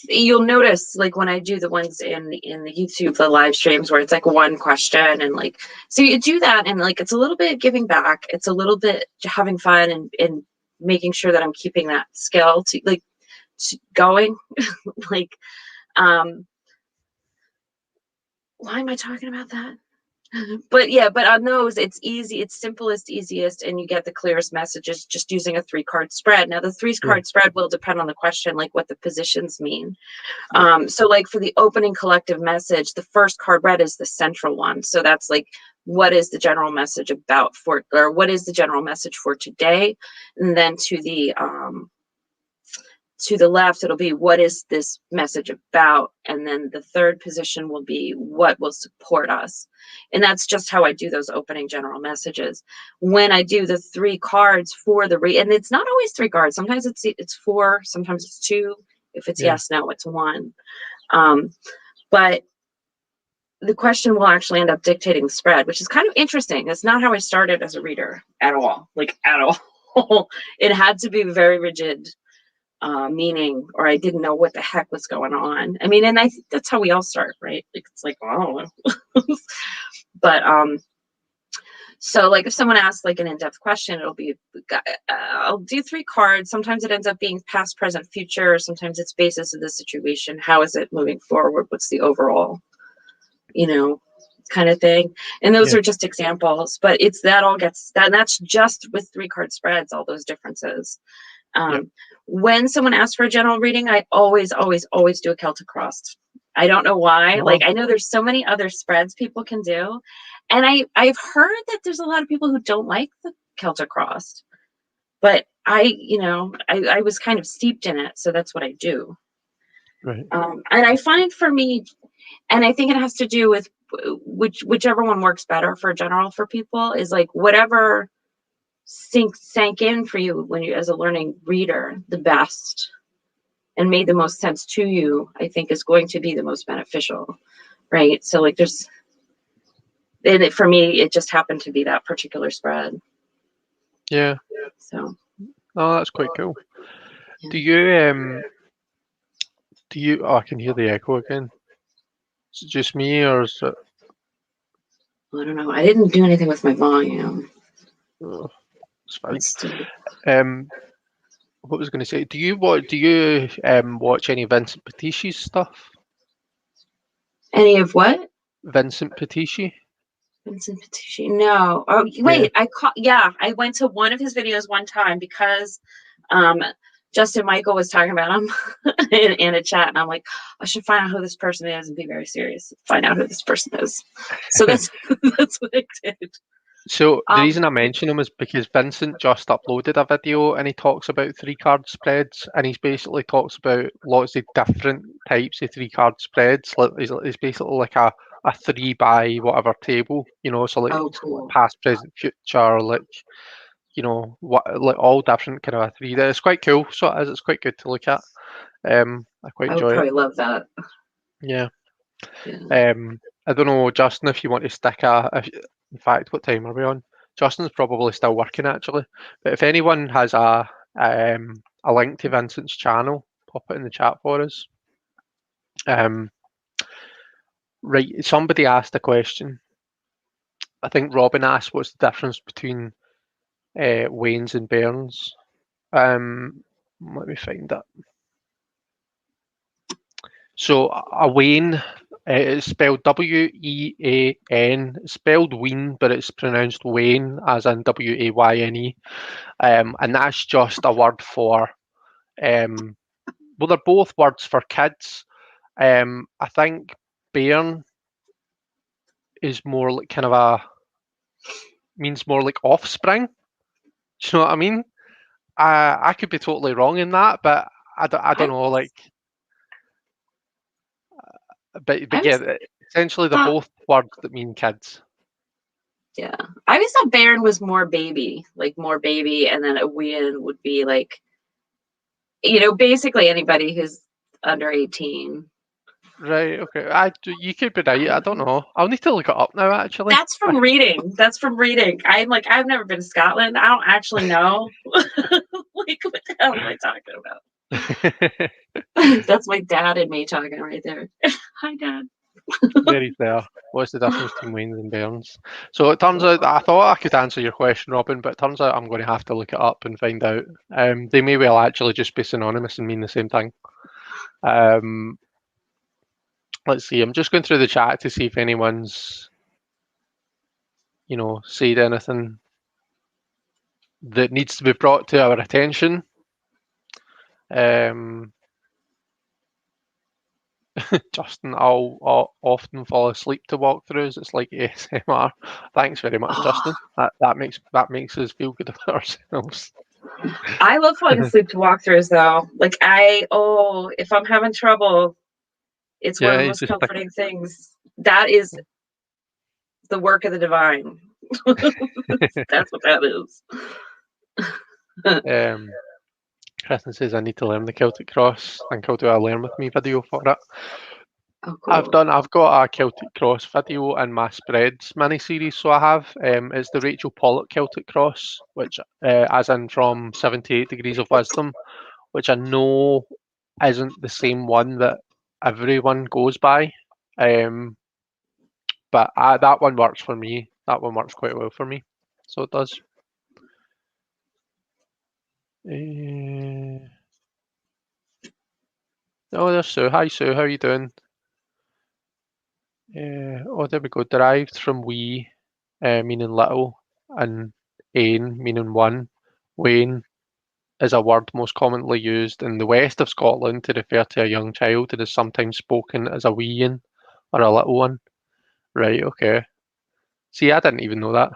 you'll notice like when I do the ones in the YouTube, the live streams where it's like one question, and like so you do that, and like it's a little bit giving back, it's a little bit having fun, and making sure that I'm keeping that skill going. Like, why am I talking about that? But yeah, but on those, it's easy, it's simplest, easiest, and you get the clearest messages just using a 3-card spread. Now, the 3-card spread will depend on the question, like what the positions mean. So like for the opening collective message, the first card read is the central one. So that's like, what is the general message about or what is the general message for today? And then to the left, it'll be, what is this message about? And then the third position will be, what will support us? And that's just how I do those opening general messages. When I do the 3 cards for the and it's not always 3 cards. Sometimes it's 4, sometimes it's 2. If it's yes, no, it's 1. But the question will actually end up dictating the spread, which is kind of interesting. That's not how I started as a reader at all, like at all. It had to be very rigid meaning, or I didn't know what the heck was going on. I mean, and I think that's how we all start, right? Like, it's like, oh, but so like if someone asks like an in-depth question, it'll be, I'll do 3 cards. Sometimes it ends up being past, present, future. Sometimes it's basis of the situation. How is it moving forward? What's the overall, kind of thing. And those are just examples, but that's just with 3-card spreads, all those differences. When someone asks for a general reading, I always do a Celtic Cross. I don't know why. Like, I know there's so many other spreads people can do. And I've heard that there's a lot of people who don't like the Celtic Cross. But I was kind of steeped in it. So that's what I do. Right. And I find for me, and I think it has to do with whichever one works better for general for people, is like whatever sank in for you when you as a learning reader the best and made the most sense to you, I think is going to be the most beneficial, right? So like for me, it just happened to be that particular spread. Yeah. So that's quite cool. Yeah. Do you I can hear the echo again. Is it just me, or is it? I don't know. I didn't do anything with my volume. Oh, it's fine. Let's do. What was I going to say? Do you watch any Vincent Petisci's stuff? Any of what? Vincent Petisci? Vincent Petisci. No. Oh, Yeah. wait. I went to one of his videos one time because Justin Michael was talking about him in a chat, and I'm like, I should find out who this person is and be very serious. Find out who this person is. So that's that's what I did. So the reason I mention him is because Vincent just uploaded a video and he talks about 3-card spreads, and he's basically talks about lots of different types of 3-card spreads. Like it's basically like a 3 by whatever table, so like Cool. past, present, future, like what, like all different kind of a 3. It's quite cool. So it is. It's quite good to look at. I quite I would enjoy it. probably love that. Yeah. Yeah. I don't know, Justin, if you want to stick in fact, what time are we on? Justin's probably still working actually. But if anyone has a link to Vincent's channel, pop it in the chat for us. Right, somebody asked a question. I think Robin asked, what's the difference between Waynes and Bairns? Let me find that. So a Wayne is spelled W-E-A-N. It's spelled Ween, but it's pronounced Wayne, as in W-A-Y-N-E. And that's just a word for, well, they're both words for kids. I think bairn is more like kind of means more like offspring. Do you know what I mean? I could be totally wrong in that, but I don't know, like, but yeah, essentially they're both words that mean kids. Yeah, I always thought Bairn was more baby, and then a Wien would be like, basically anybody who's under 18. Right. Okay. You could be right. I don't know. I'll need to look it up now. Actually, That's from reading. I'm like, I've never been to Scotland. I don't actually know. Like, what the hell am I talking about? That's my dad and me talking right there. Hi, Dad. Very fair. What's the difference between Waynes and Bairns? So it turns out I thought I could answer your question, Robin, but it turns out I'm going to have to look it up and find out. They may well actually just be synonymous and mean the same thing. Let's see. I'm just going through the chat to see if anyone's, said anything that needs to be brought to our attention. Justin, I'll often fall asleep to walkthroughs. It's like ASMR. Thanks very much, Justin. That makes us feel good about ourselves. I love falling asleep to walkthroughs, though. Like if I'm having trouble, it's one of the most comforting things. That is the work of the divine. That's what that is. Kristen says I need to learn the Celtic Cross. I think I'll do a Learn With Me video for it. Oh, cool. I've got a Celtic Cross video in my spreads mini series. So I have it's the Rachel Pollock Celtic Cross, which as in from 78 Degrees of Wisdom, which I know isn't the same one that everyone goes by. But that one works for me. That one works quite well for me. So it does. Oh, there's Sue. Hi, Sue. How are you doing? Oh, there we go. Derived from wee, meaning little, and ain, meaning one. Wayne is a word most commonly used in the west of Scotland to refer to a young child and is sometimes spoken as a weein or a little one. Right, okay. See, I didn't even know that.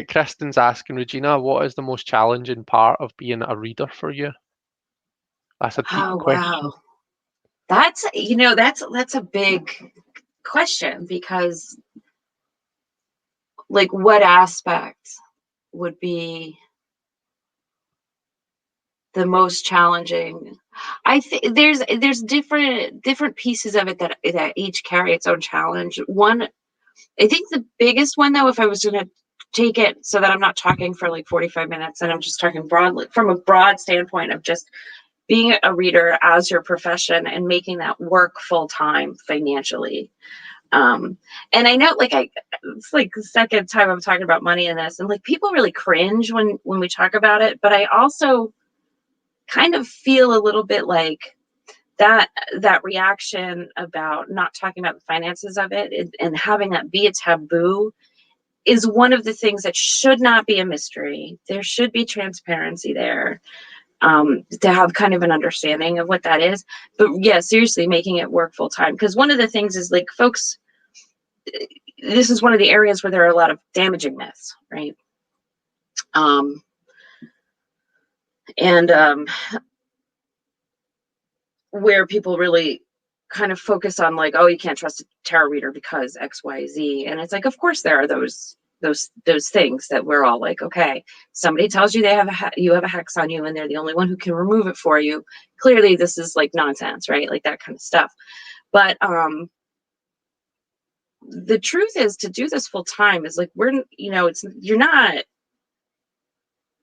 Kristen's asking, Regina, what is the most challenging part of being a reader for you? That's a deep question. Wow. That's a big question, because like what aspect would be the most challenging? I think there's different pieces of it that each carry its own challenge. One, I think the biggest one, though, if I was going to take it so that I'm not talking for like 45 minutes and I'm just talking broadly from a broad standpoint of just being a reader as your profession and making that work full time financially. And I know, like, it's like the second time I'm talking about money in this, and like people really cringe when we talk about it, but I also kind of feel a little bit like that reaction about not talking about the finances of it and having that be a taboo is one of the things that should not be a mystery. There should be transparency there, to have kind of an understanding of what that is. But yeah, seriously, making it work full time. Because one of the things is, like, folks, this is one of the areas where there are a lot of damaging myths, right? And where people really kind of focus on, like, oh, you can't trust a tarot reader because X, Y, Z. And it's like, of course there are those things that we're all like, okay, somebody tells you you have a hex on you and they're the only one who can remove it for you. Clearly this is like nonsense, right? Like that kind of stuff. But the truth is, to do this full time is like, you're not,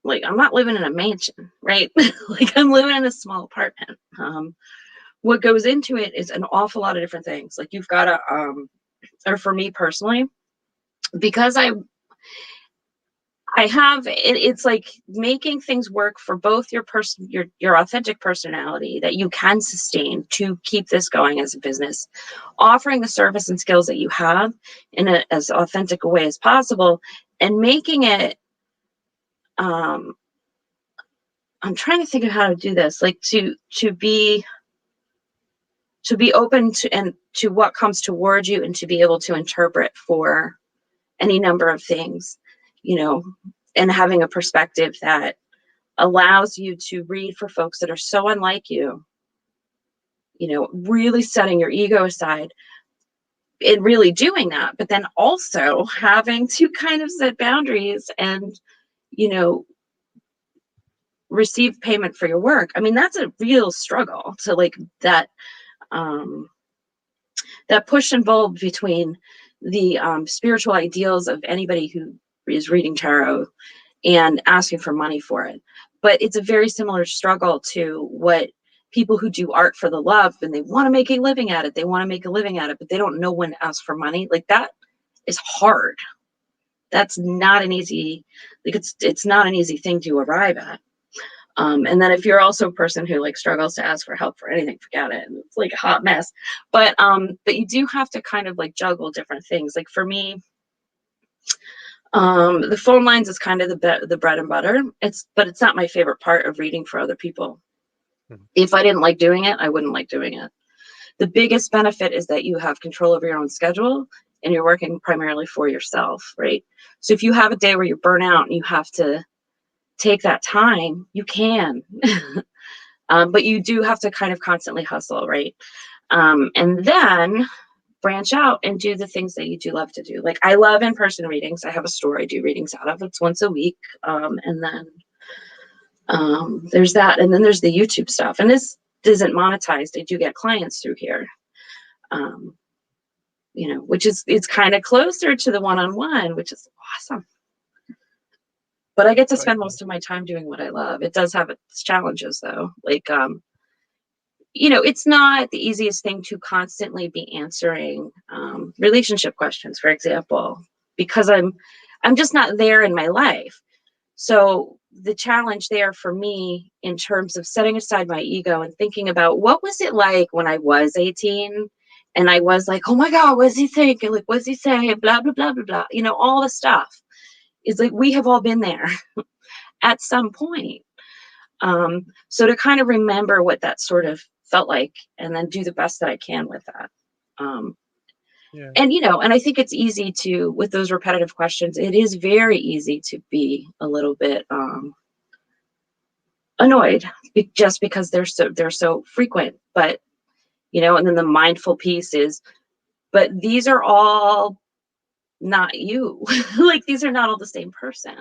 like, I'm not living in a mansion, right? Like, I'm living in a small apartment. What goes into it is an awful lot of different things. Like, you've got to, or for me personally, because I have, it's like making things work for both your authentic personality that you can sustain to keep this going as a business, offering the service and skills that you have in as authentic a way as possible, and making it, I'm trying to think of how to do this, like to be open to what comes towards you, and to be able to interpret for any number of things, and having a perspective that allows you to read for folks that are so unlike you, really setting your ego aside and really doing that, but then also having to kind of set boundaries and, receive payment for your work. I mean, that's a real struggle to, like, that push and pull between the spiritual ideals of anybody who is reading tarot and asking for money for it. But it's a very similar struggle to what people who do art for the love, and they want to make a living at it. They want to make a living at it, but they don't know when to ask for money. Like, that is hard. That's not an easy, like, it's not an easy thing to arrive at. And then if you're also a person who, like, struggles to ask for help for anything, forget it. It's like a hot mess. But you do have to kind of, like, juggle different things. Like, for me, the phone lines is kind of the bread and butter. But it's not my favorite part of reading for other people. Mm-hmm. If I didn't like doing it, I wouldn't like doing it. The biggest benefit is that you have control over your own schedule and you're working primarily for yourself, right? So if you have a day where you burn out and you have to take that time, you can. But you do have to kind of constantly hustle, right? And then branch out and do the things that you do love to do. Like, I love in-person readings. I have a store I do readings out of. It's once a week. And then there's that. And then there's the YouTube stuff. And this isn't monetized. I do get clients through here, which is, it's kind of closer to the one-on-one, which is awesome. But I get to spend most of my time doing what I love. It does have its challenges, though. Like, it's not the easiest thing to constantly be answering relationship questions, for example, because I'm just not there in my life. So the challenge there for me, in terms of setting aside my ego and thinking about what was it like when I was 18 and I was like, oh my God, what does he think? And like, what does he say? Blah, blah, blah, blah, blah. All the stuff is like, we have all been there at some point. So to kind of remember what that sort of felt like, and then do the best that I can with that. Yeah. And, and I think it's easy to, with those repetitive questions, it is very easy to be a little bit annoyed just because they're so frequent. But, and then the mindful piece is, but these are all not you. Like, these are not all the same person.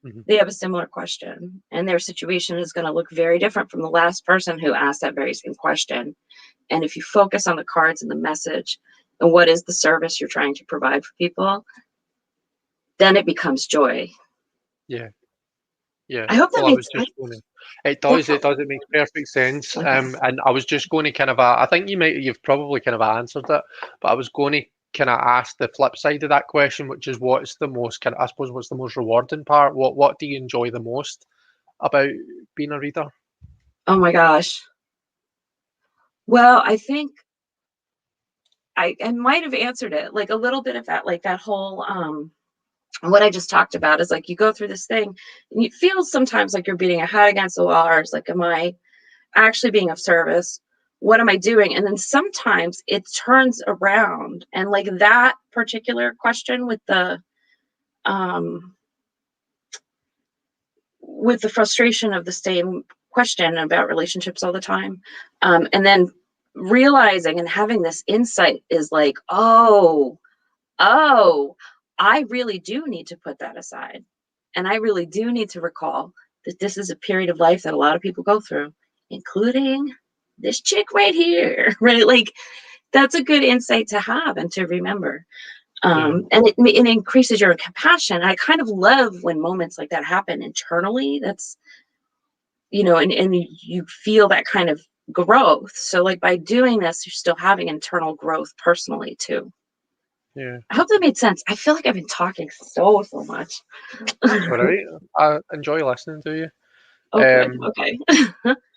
Mm-hmm. They have a similar question, and their situation is going to look very different from the last person who asked that very same question. And if you focus on the cards and the message and what is the service you're trying to provide for people, then it becomes joy. Yeah. Yeah. I hope that Well, I was makes just going to. It yeah. does. It does. It makes perfect sense. Okay. And I was just going to kind of. I think you've probably kind of answered it, but I was going to kind of ask the flip side of that question, which is what's the most kind of. I suppose what's the most rewarding part? What do you enjoy the most about being a reader? Oh my gosh. Well, I think I might have answered it, like a little bit of that, like that whole what I just talked about is like you go through this thing and you feel sometimes like you're beating a head against the wall, or it's like, am I actually being of service? What am I doing? And then sometimes it turns around, and like that particular question um with the frustration of the same question about relationships all the time, and then realizing and having this insight is like, oh, I really do need to put that aside. And I really do need to recall that this is a period of life that a lot of people go through, including this chick right here, right? Like, that's a good insight to have and to remember. Yeah. And it increases your compassion. I kind of love when moments like that happen internally. That's, and you feel that kind of growth. So, like, by doing this, you're still having internal growth personally, too. Yeah. I hope that made sense. I feel like I've been talking so much. That's all right. I enjoy listening to you. Oh, good. Um, Okay.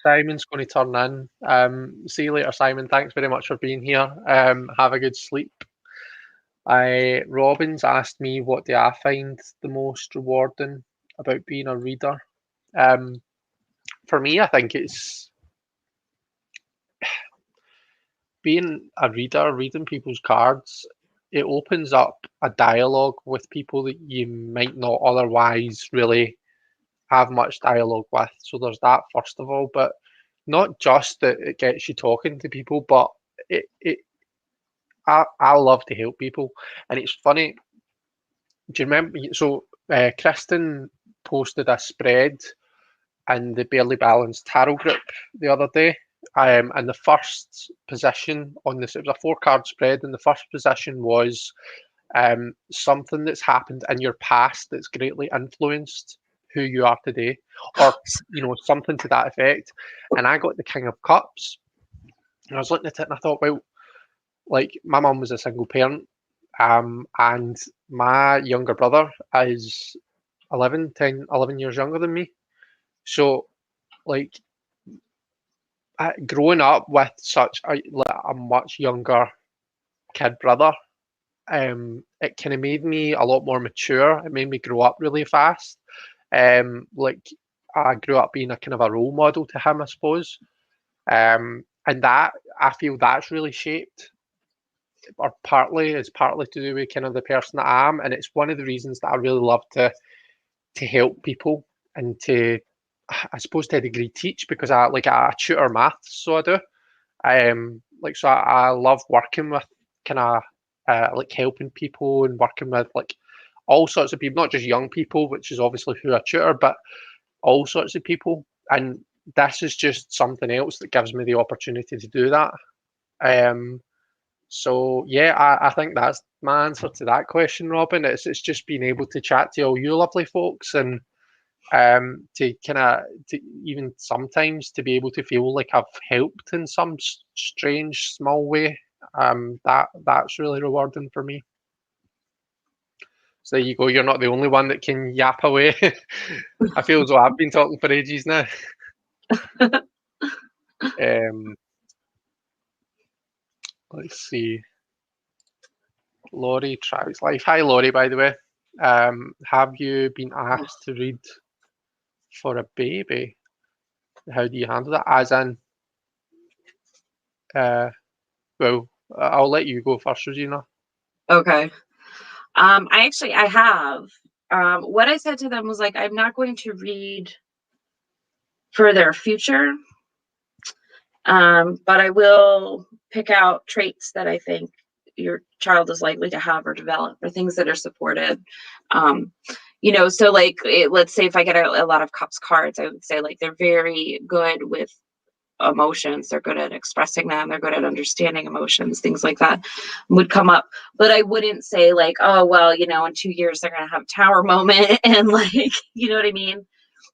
Simon's going to turn in. See you later, Simon. Thanks very much for being here. Have a good sleep. Robin's asked me what do I find the most rewarding about being a reader. Um, for me, I think it's being a reader, reading people's cards. It opens up a dialogue with people that you might not otherwise really have much dialogue with. So there's that first of all, but not just that it gets you talking to people, but it I love to help people, and it's funny. Do you remember? So Kristen posted a spread in the Barely Balanced Tarot group the other day. And the first position on this, it was a 4 card spread, and the first position was something that's happened in your past that's greatly influenced who you are today, or something to that effect. And I got the King of Cups, and I was looking at it, and I thought, well, like my mum was a single parent, and my younger brother is 11 years younger than me. So, like, growing up with such a much younger kid brother, it kind of made me a lot more mature. It made me grow up really fast. Like, I grew up being a kind of a role model to him, I suppose. And that I feel that's really shaped, or partly to do with kind of the person that I am, and it's one of the reasons that I really love to help people and to, I suppose, to a degree teach, because I tutor maths, so I do. So I love working with kind of like helping people and working with like all sorts of people, not just young people, which is obviously who I tutor, but all sorts of people. And this is just something else that gives me the opportunity to do that. Um, so yeah, I think that's my answer to that question, Robin. It's just being able to chat to all you lovely folks, and to kind of to even sometimes to be able to feel like I've helped in some strange small way. That's really rewarding for me. So there you go. You're not the only one that can yap away. I feel as though I've been talking for ages now. Um, let's see. Laurie Travis Life. Hi, Laurie. By the way, have you been asked to read for a baby? How do you handle that? As in, well, I'll let you go first, Regina. Okay. I have. What I said to them was like, I'm not going to read for their future, but I will pick out traits that I think your child is likely to have or develop, or things that are supported. So like, let's say if I get a lot of cups cards, I would say like they're very good with emotions. They're good at expressing them. They're good at understanding emotions. Things like that would come up. But I wouldn't say like, oh, well, in 2 years they're going to have a tower moment and like, you know what I mean?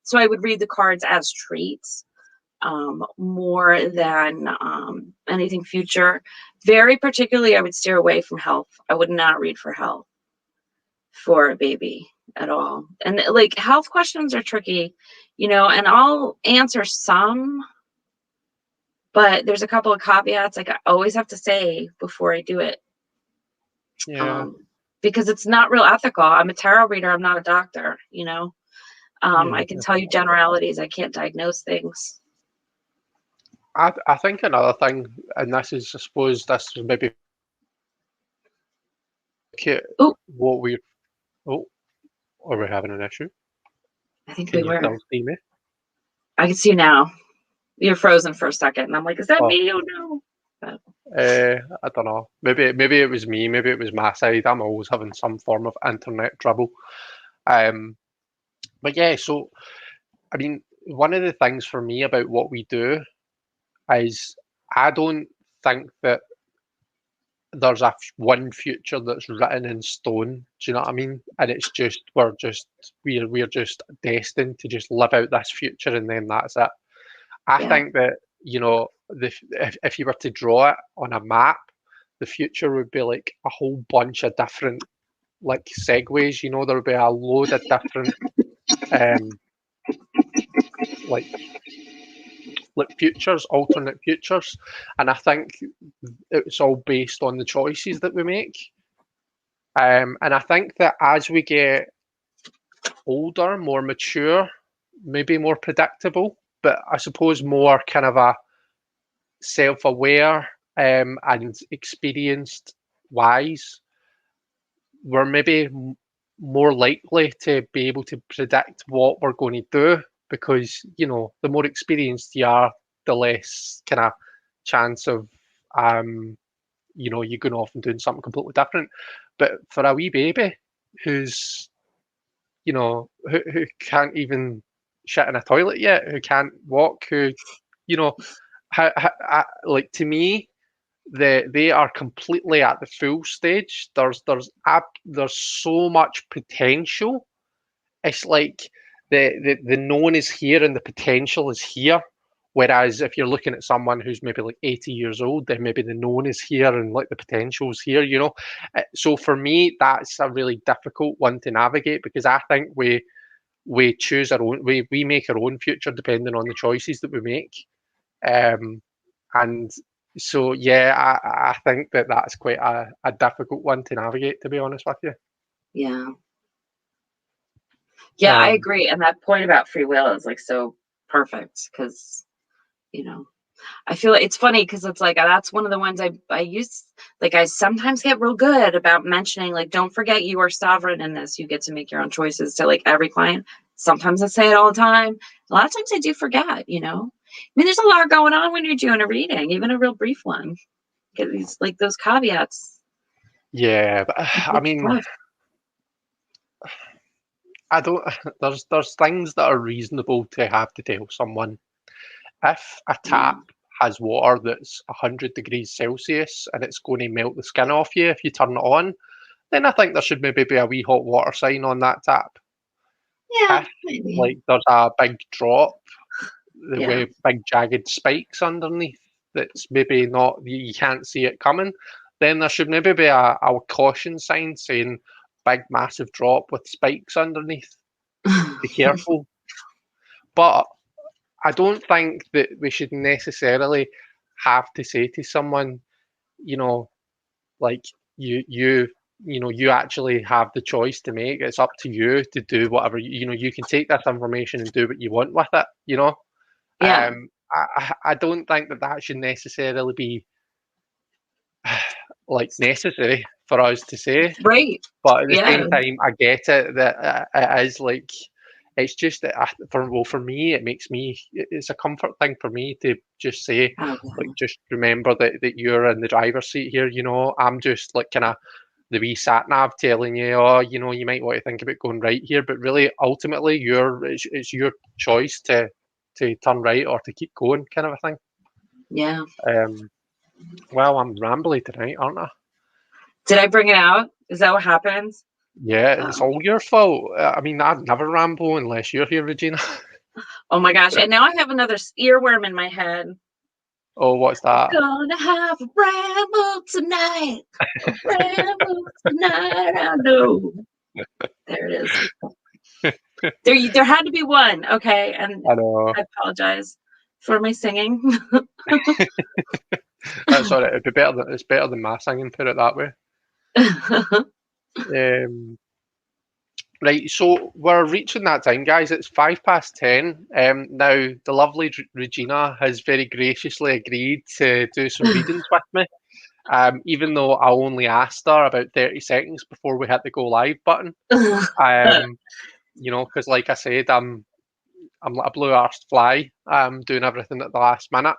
So I would read the cards as treats, more than anything future. Very particularly, I would steer away from health. I would not read for health for a baby at all. And like health questions are tricky, and I'll answer some, but there's a couple of caveats like I always have to say before I do it. Yeah. Because it's not real ethical. I'm a tarot reader. I'm not a doctor, I can tell you generalities. I can't diagnose things. I think another thing, and this is, I suppose, this is maybe what we. Oh, are we having an issue? I think Can we you were. still see me? I can see you now. You're frozen for a second, and I'm like, is that Oh. me? Oh no. But I don't know. Maybe it was me. Maybe it was my side. I'm always having some form of internet trouble. But yeah. So I mean, one of the things for me about what we do is I don't think that there's one future that's written in stone. Do you know what I mean? And it's just we're just destined to just live out this future, and then that's it. I think that if you were to draw it on a map, the future would be like a whole bunch of different like segues. There would be a load of different like futures, alternate futures, and I think it's all based on the choices that we make. And I think that as we get older, more mature, maybe more predictable, but I suppose more kind of a self-aware and experienced wise, we're maybe more likely to be able to predict what we're going to do because the more experienced you are, the less kind of chance of you going off and doing something completely different. But for a wee baby who's who can't even shit in a toilet yet, who can't walk, who like to me, they are completely at the full stage. There's so much potential. It's like the known is here and the potential is here. Whereas if you're looking at someone who's maybe like 80 years old, then maybe the known is here and like the potential is here. So for me, that's a really difficult one to navigate because I think we choose our own, we make our own future depending on the choices that we make. And so, yeah, I think that's quite a difficult one to navigate, to be honest with you. Yeah. Yeah, I agree. And that point about free will is like so perfect because, I feel like it's funny because it's like that's one of the ones I use. Like I sometimes get real good about mentioning, like, don't forget you are sovereign in this. You get to make your own choices to like every client. Sometimes I say it all the time. A lot of times I do forget, I mean, there's a lot going on when you're doing a reading, even a real brief one. Get these like those caveats. Yeah, but I mean, I don't. There's things that are reasonable to have to tell someone. If a tap has water that's 100 degrees Celsius and it's going to melt the skin off you if you turn it on, then I think there should maybe be a wee hot water sign on that tap. Yeah, If maybe. like there's a big drop with big jagged spikes underneath that's maybe not, you can't see it coming, then there should maybe be a caution sign saying big massive drop with spikes underneath. Be careful. But I don't think that we should necessarily have to say to someone, like you actually have the choice to make. It's up to you to do whatever you can take this information and do what you want with it. Yeah. I don't think that should necessarily be like necessary for us to say. Right. But at the Yeah. same time, I get it that it is like it's just that for me, it's a comfort thing for me to just say like just remember that you're in the driver's seat here. I'm just like kind of the wee sat nav telling you, oh, you might want to think about going right here, but really ultimately it's your choice to turn right or to keep going, kind of a thing. Yeah. Well, I'm rambly tonight, aren't I? Did I bring it out? Is that what happens? Yeah, it's all your fault. I mean, I'd never ramble unless you're here, Regina. Oh my gosh. And now I have another earworm in my head. Oh, what's that? Gonna have a ramble tonight. A ramble tonight, I know. There it is. There had to be one, okay? And I know. I apologize for my singing. That's all right. It's better than my singing, put it that way. Right, so we're reaching that time, guys. It's 10:05. Now, the lovely Regina has very graciously agreed to do some readings with me. Even though I only asked her about 30 seconds before we hit the go live button. You know, because like I said, I'm like a blue-arsed fly, doing everything at the last minute.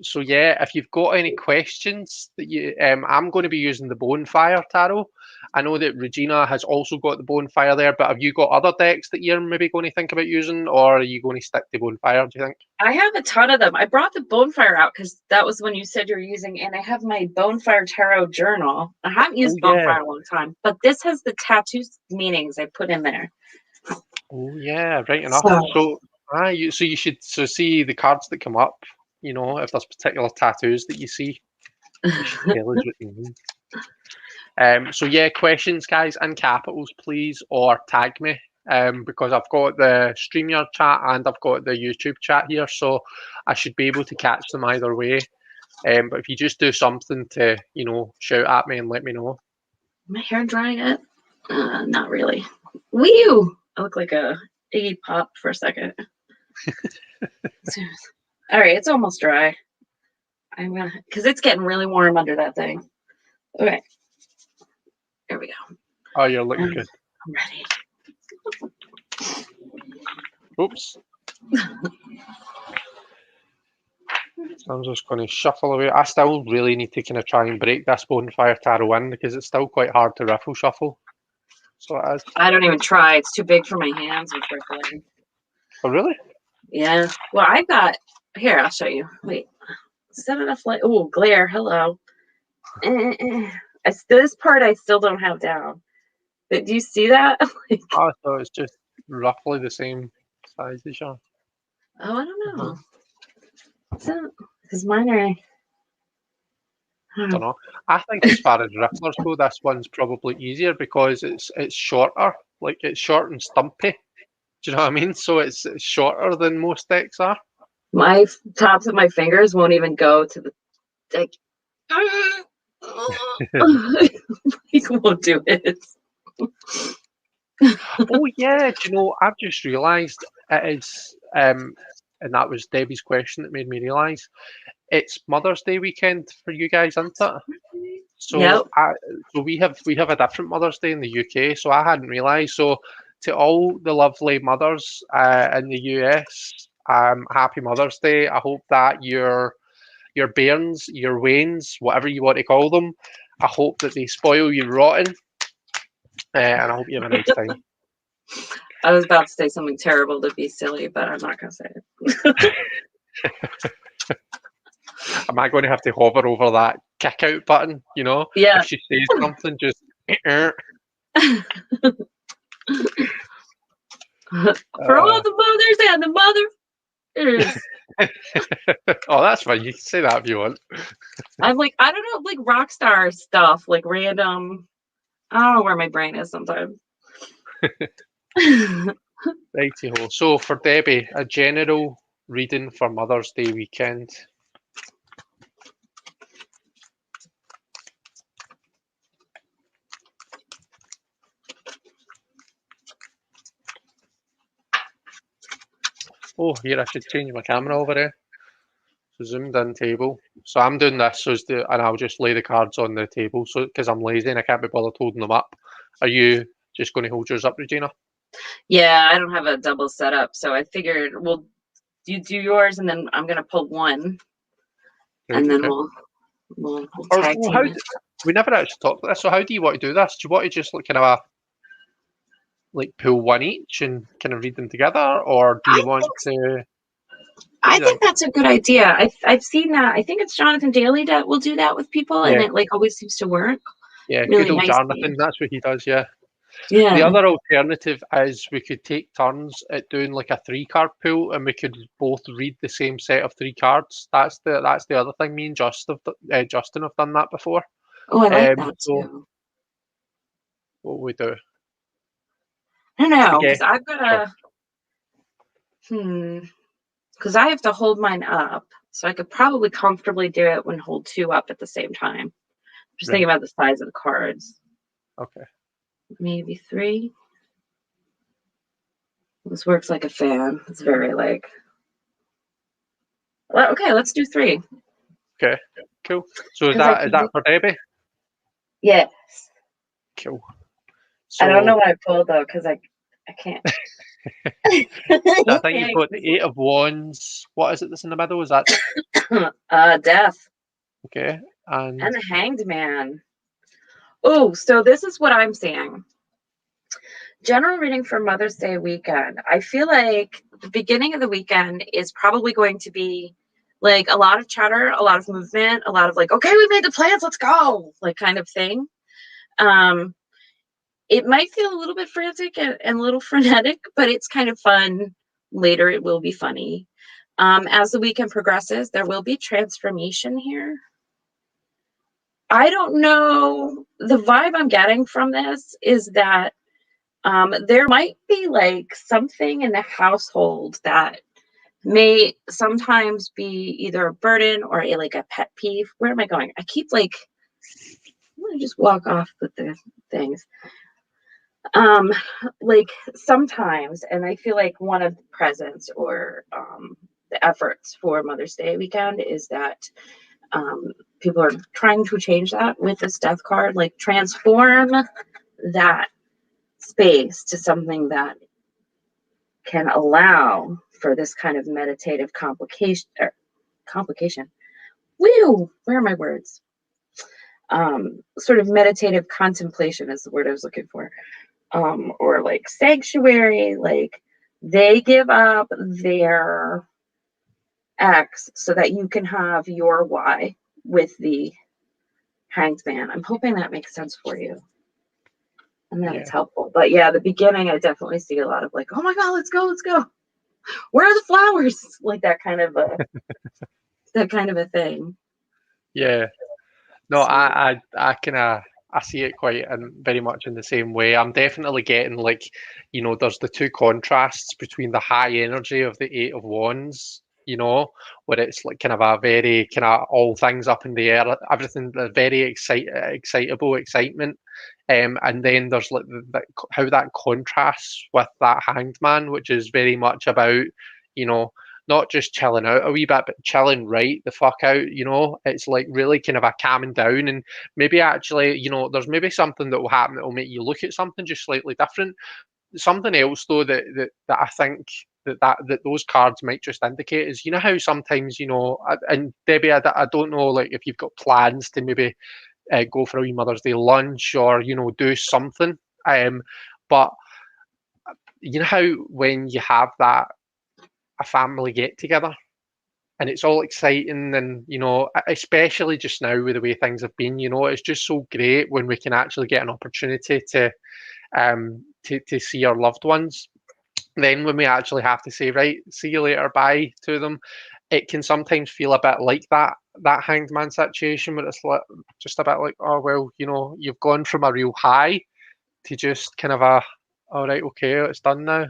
So yeah, if you've got any questions that you, I'm going to be using the Bonefire Tarot. I know that Regina has also got the Bonefire there, but have you got other decks that you're maybe going to think about using, or are you going to stick to Bonefire, do you think? I have a ton of them. I brought the Bonefire out because that was when you said you're using, and I have my Bonefire Tarot journal. I haven't used Bonefire in a long time, but this has the tattoo meanings I put in there. Oh yeah, right enough. So you should see the cards that come up. You know, if there's particular tattoos that you see, you should tell us what you mean. So yeah, questions, guys, in capitals, please, or tag me, because I've got the StreamYard chat and I've got the YouTube chat here, so I should be able to catch them either way. But if you just do something to, you know, shout at me and let me know. My hair drying yet? Not really. Wee! I look like a Iggy Pop for a second. All right, it's almost dry. I'm gonna, because it's getting really warm under that thing. Okay, there we go. Oh, you're looking good. I'm ready. Oops. So I'm just going to shuffle away. I still really need to kind of try and break this Bonefire Tarot in because it's still quite hard to riffle shuffle. So it is. I don't even try. It's too big for my hands with riffling. Oh, really? Yeah. Well, I got, here, I'll show you. Wait. Set enough light. Oh, glare. Hello. This part I still don't have down. But do you see that? Like, Oh, so it's just roughly the same size as yours. Oh, I don't know. Because mine are. I don't know. I think as far as rifflers go, this one's probably easier because it's shorter. Like it's short and stumpy. Do you know what I mean? So it's shorter than most decks are. My tops of my fingers won't even go to the like. You won't do it. Oh yeah, do you know? I've just realised it is, and that was Debbie's question that made me realise it's Mother's Day weekend for you guys, isn't it? So, Yep. So we have a different Mother's Day in the UK. So I hadn't realised. So to all the lovely mothers in the US, happy Mother's Day. I hope that your bairns, your wains, whatever you want to call them, I hope that they spoil you rotten, and I hope you have a nice time. I was about to say something terrible to be silly, but I'm not going to say it. Am I going to have to hover over that kick out button? You know, Yeah. if she says something, just. For all the mothers and the mothers. Oh, that's fine. You can say that if you want. I'm like, I don't know, like rock star stuff, like random. I don't know where my brain is sometimes. Righty-ho. So for Debbie, a general reading for Mother's Day weekend. Oh, here, I should change my camera over there. So zoomed in table. So I'm doing this, and I'll just lay the cards on the table. So because I'm lazy and I can't be bothered holding them up. Are you just going to hold yours up, Regina? Yeah, I don't have a double setup, so I figured, well, you do yours, and then I'm gonna pull one, Right, and then okay. we'll tag team it. We never actually talked about this. So how do you want to do this? Do you want to just kind of like pull one each and kind of read them together, or do you want to? I think that's a good idea. I've seen that. I think it's Jonathan Daly that will do that with people, and it like always seems to work. Yeah, really good old nice. Jonathan. That's what he does. Yeah. Yeah. The other alternative is we could take turns at doing like a 3-card pool, and we could both read the same set of 3 cards. That's the other thing. Me and Justin have done that before. Oh, I like that So too. what we do? I don't know, Yeah, because I've got because I have to hold mine up, so I could probably comfortably do it when hold 2 up at the same time. Just right. thinking about the size of the cards. Okay. Maybe 3. This works like a fan. It's very like. Well, okay, let's do 3. Okay. Cool. So is 'Cause I that could do. for Debbie? Yes. Cool. I don't know So what I pulled though, because I can't. I think you've got the 8 of Wands. What is it that's in the middle? Is that Death okay? And and the Hanged Man. Oh, so this is what I'm seeing. General reading for Mother's Day weekend. I feel like the beginning of the weekend is probably going to be like a lot of chatter, a lot of movement, a lot of like, okay, we made the plans, let's go, like kind of thing. It might feel a little bit frantic and a little frenetic, but it's kind of fun. Later, it will be funny. As the weekend progresses, there will be transformation here. I don't know. The vibe I'm getting from this is that there might be like something in the household that may sometimes be either a burden or like a pet peeve. Where am I going? I keep like, I'm gonna just walk off with the things. Like sometimes, and I feel like one of the presents or the efforts for Mother's Day weekend is that people are trying to change that with this death card, like transform that space to something that can allow for this kind of meditative complication. Woo! Where are my words? Sort of meditative contemplation is the word I was looking for. Or like sanctuary, like they give up their X so that you can have your Y with the Hanged Man. I'm hoping that makes sense for you and that it's helpful. But yeah, the beginning, I definitely see a lot of like, oh my God, let's go, let's go. Where are the flowers? Like that kind of a thing. yeah. No, So, I kind of I see it quite and very much in the same way. I'm definitely getting like, there's the 2 contrasts between the high energy of the 8 of Wands, where it's like kind of a very kind of all things up in the air, everything very excitable excitement. And then there's like how that contrasts with that Hanged Man, which is very much about, you know, not just chilling out a wee bit, but chilling right the fuck out. It's like really kind of a calming down, and maybe actually, there's maybe something that will happen that will make you look at something just slightly different. Something else though that I think that those cards might just indicate is, how sometimes, and Debbie, I don't know, like if you've got plans to maybe go for a wee Mother's Day lunch or do something, but you know how when you have that a family get together and it's all exciting, and especially just now with the way things have been, it's just so great when we can actually get an opportunity to see our loved ones. Then when we actually have to say, right, see you later, bye to them, it can sometimes feel a bit like that Hanged Man situation where it's like just a bit like, oh well, you've gone from a real high to just kind of a, all right, okay, it's done now,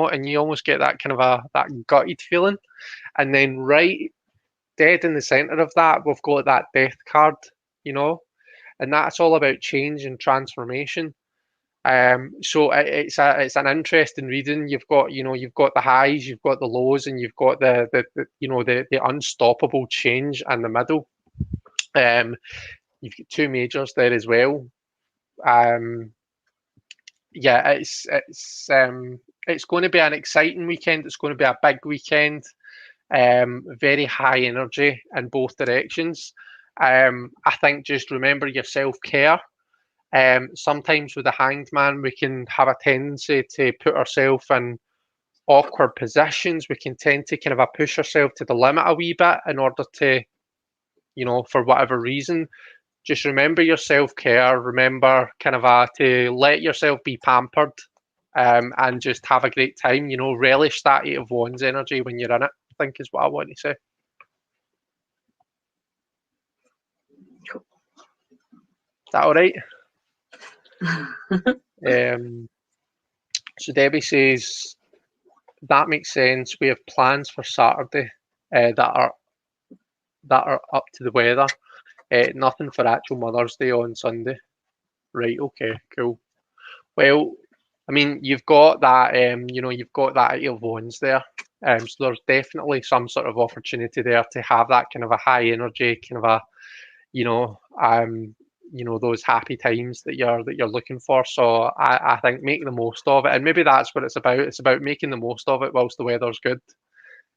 and you almost get that kind of that gutted feeling. And then right dead in the center of that, we've got that death card, and that's all about change and transformation. So it's an interesting reading. You've got the highs, you've got the lows, and you've got the unstoppable change in the middle. You've got 2 majors there as well. Yeah, it's going to be an exciting weekend. It's going to be a big weekend. Very high energy in both directions. I think just remember your self-care. Sometimes with the Hanged Man, we can have a tendency to put ourselves in awkward positions. We can tend to kind of push ourselves to the limit a wee bit in order to, for whatever reason, just remember your self-care. Remember kind of to let yourself be pampered, and just have a great time. You know, relish that Eight of Wands energy when you're in it, I think is what I want to say. Cool. Is that all right? So Debbie says, that makes sense. We have plans for Saturday that are up to the weather. Nothing for actual Mother's Day on Sunday. Right, okay, cool. Well, I mean, you've got that, you've got that Eight of Wands there. So there's definitely some sort of opportunity there to have that kind of a high energy, kind of a, those happy times that you're looking for. So I think make the most of it, and maybe that's what it's about. It's about making the most of it whilst the weather's good,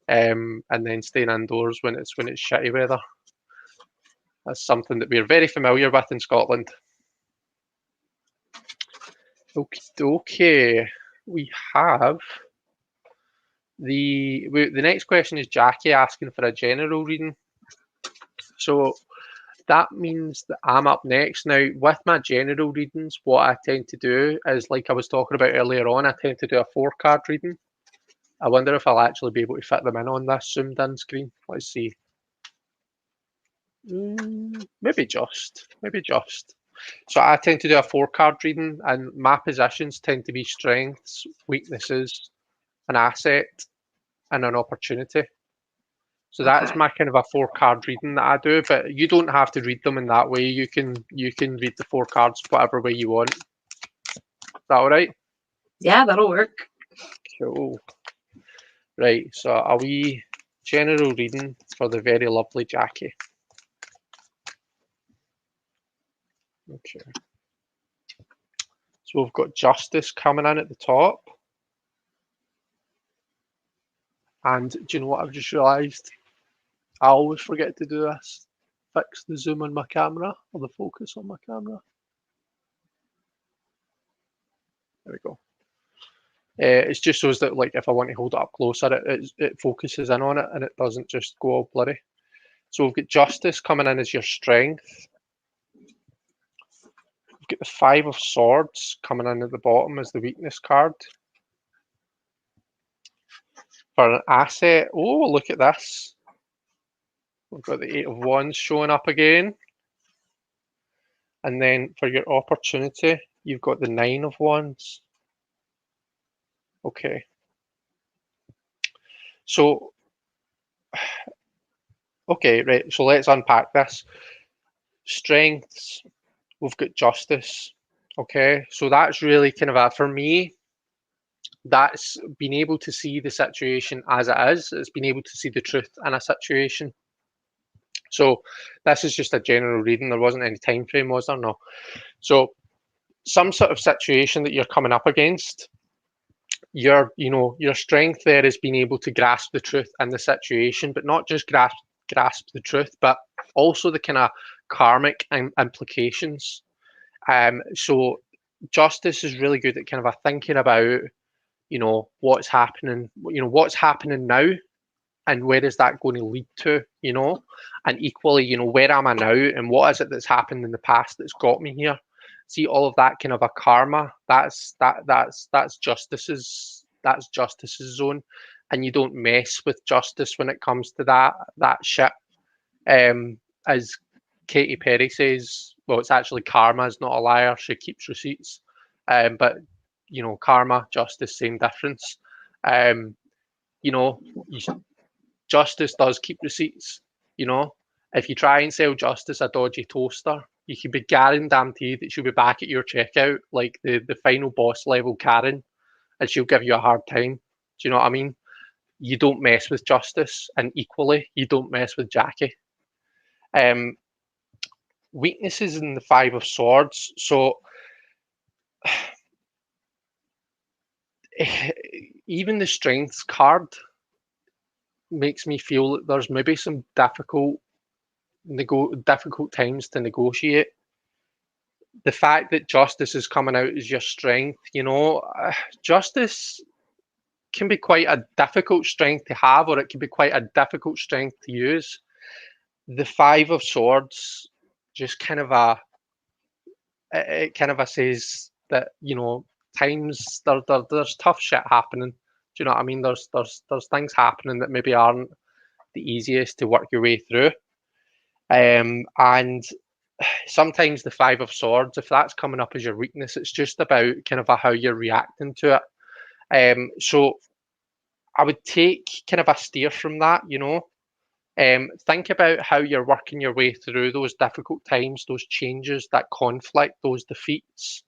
and then staying indoors when it's shitty weather. That's something that we're very familiar with in Scotland. Okay, we have the next question is Jackie asking for a general reading. So that means that I'm up next. Now, with my general readings, what I tend to do is, like I was talking about earlier on, I tend to do a 4-card reading. I wonder if I'll actually be able to fit them in on this zoomed in screen. Let's see. Maybe just. So I tend to do a 4-card reading, and my positions tend to be strengths, weaknesses, an asset, and an opportunity. So that's my kind of a 4-card reading that I do, but you don't have to read them in that way. You can read the 4 cards whatever way you want. Is that all right? Yeah, that'll work. Cool. Right, so a wee general reading for the very lovely Jackie. Okay. So we've got Justice coming in at the top. And do you know what I've just realised? I always forget to do this. Fix the zoom on my camera, or the focus on my camera. There we go. It's just so that, like, if I want to hold it up closer, it focuses in on it and it doesn't just go all blurry. So we've got Justice coming in as your strength. We've got the 5 of Swords coming in at the bottom as the weakness card. For an asset, oh, look at this. We've got the 8 of Wands showing up again. And then for your opportunity, you've got the 9 of Wands. Okay. So, okay, right. So let's unpack this. Strengths, we've got Justice. Okay. So that's really kind of for me, that's being able to see the situation as it is. It's being able to see the truth in a situation. So this is just a general reading. There wasn't any time frame, was there? No. So some sort of situation that you're coming up against, your strength there is being able to grasp the truth in the situation, but not just grasp the truth, but also the kind of karmic implications. So Justice is really good at kind of thinking about, what's happening now, and where is that going to lead to, and equally, where am I now, and what is it that's happened in the past that's got me here. See, all of that kind of a karma, that's Justice's zone, and you don't mess with Justice when it comes to that shit. As Katy Perry says, well, it's actually karma is not a liar, she keeps receipts. But karma, justice, same difference. Justice does keep receipts. If you try and sell Justice a dodgy toaster, you can be guaranteed that she'll be back at your checkout, like the final boss level Karen, and she'll give you a hard time. Do you know what I mean? You don't mess with Justice, and equally, you don't mess with Jackie. Weaknesses in the 5 of Swords. So even the Strengths card makes me feel that there's maybe some difficult times to negotiate. The fact that Justice is coming out as your strength, Justice can be quite a difficult strength to have, or it can be quite a difficult strength to use. The 5 of Swords just kind of says that, you know, times there's tough shit happening. Do you know what I mean? There's things happening that maybe aren't the easiest to work your way through. And sometimes the Five of Swords, if that's coming up as your weakness, it's just about kind of how you're reacting to it. So I would take kind of a steer from that, you know. Think about how you're working your way through those difficult times, those changes, that conflict, those defeats,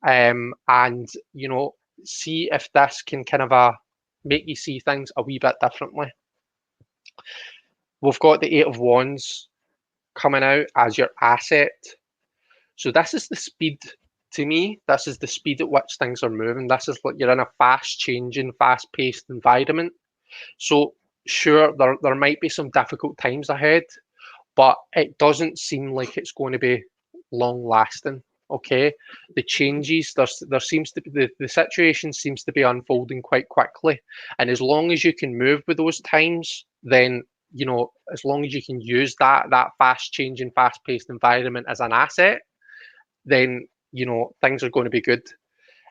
and, you know, see if this can kind of make you see things a wee bit differently. We've got the Eight of Wands coming out as your asset. So this is the speed. To me, this is the speed at which things are moving. This is like you're in a fast changing, fast paced environment. So sure, there might be some difficult times ahead, but it doesn't seem like it's going to be long lasting. Okay, the changes, there seems to be the situation seems to be unfolding quite quickly, and as long as you can move with those times, then, you know, as long as you can use that fast changing, fast paced environment as an asset, then, you know, things are going to be good.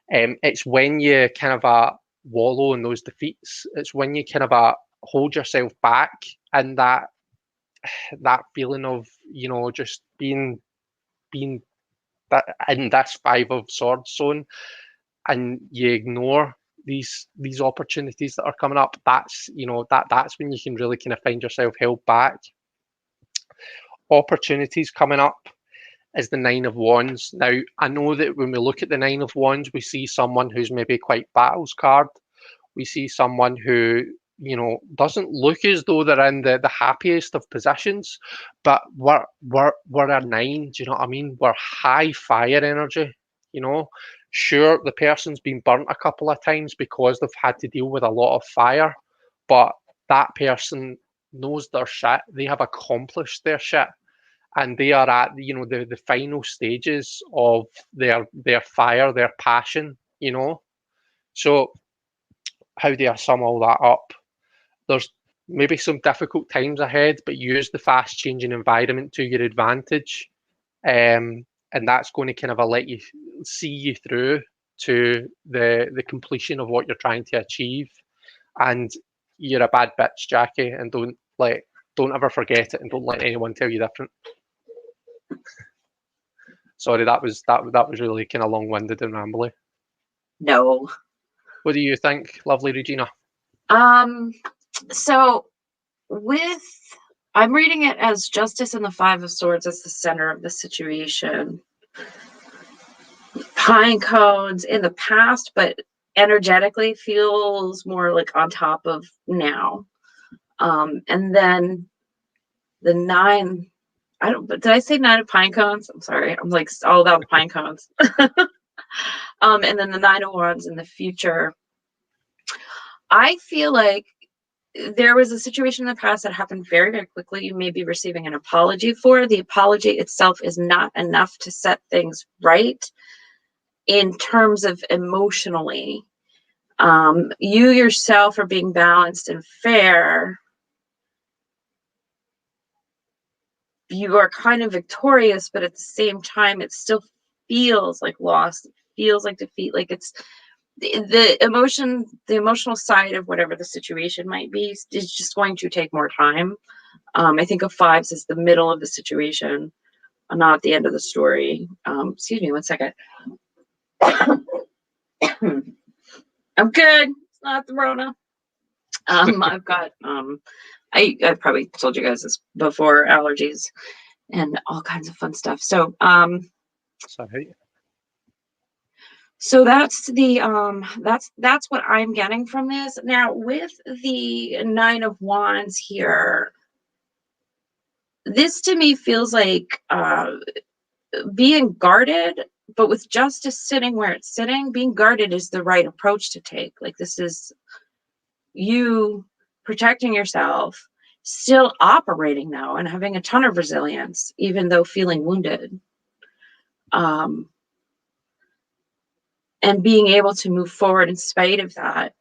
It's when you kind of wallow in those defeats. It's when you kind of hold yourself back, and that feeling of, you know, just being that in this Five of Swords zone, and you ignore these opportunities that are coming up. That's, you know, that's when you can really kind of find yourself held back. Opportunities coming up is the Nine of Wands. Now, I know that when we look at the Nine of Wands, we see someone who's maybe quite battle scarred. We see someone who, you know, doesn't look as though they're in the happiest of positions, but we're a nine. Do you know what I mean? We're high fire energy. You know, sure, the person's been burnt a couple of times because they've had to deal with a lot of fire, but that person knows their shit. They have accomplished their shit, and they are at, you know, the final stages of their fire, their passion. You know, so how do I sum all that up? There's maybe some difficult times ahead, but use the fast changing environment to your advantage. And that's going to kind of let you see you through to the completion of what you're trying to achieve. And you're a bad bitch, Jackie, and don't ever forget it, and don't let anyone tell you different. Sorry, that was really kind of long-winded and rambly. No. What do you think, lovely Regina? So I'm reading it as Justice and the Five of Swords as the center of the situation. Pine cones in the past, but energetically feels more like on top of now. And then the nine, did I say nine of pine cones? I'm sorry. I'm like all about the pine cones. And then the Nine of Wands in the future. I feel like there was a situation in the past that happened very, very quickly. You may be receiving an apology for. The apology itself is not enough to set things right in terms of emotionally. You yourself are being balanced and fair. You are kind of victorious, but at the same time, it still feels like loss. It feels like defeat. Like it's the emotional side of whatever the situation might be is just going to take more time. I think of fives as the middle of the situation, not at the end of the story. Excuse me, 1 second. I'm good. It's not the Rona. I've got I probably told you guys this before, allergies and all kinds of fun stuff. So Sorry. So that's the that's what I'm getting from this. Now with the Nine of Wands here, this to me feels like being guarded, but with justice sitting where it's sitting, being guarded is the right approach to take. Like this is you protecting yourself, still operating though, and having a ton of resilience, even though feeling wounded. And being able to move forward in spite of that,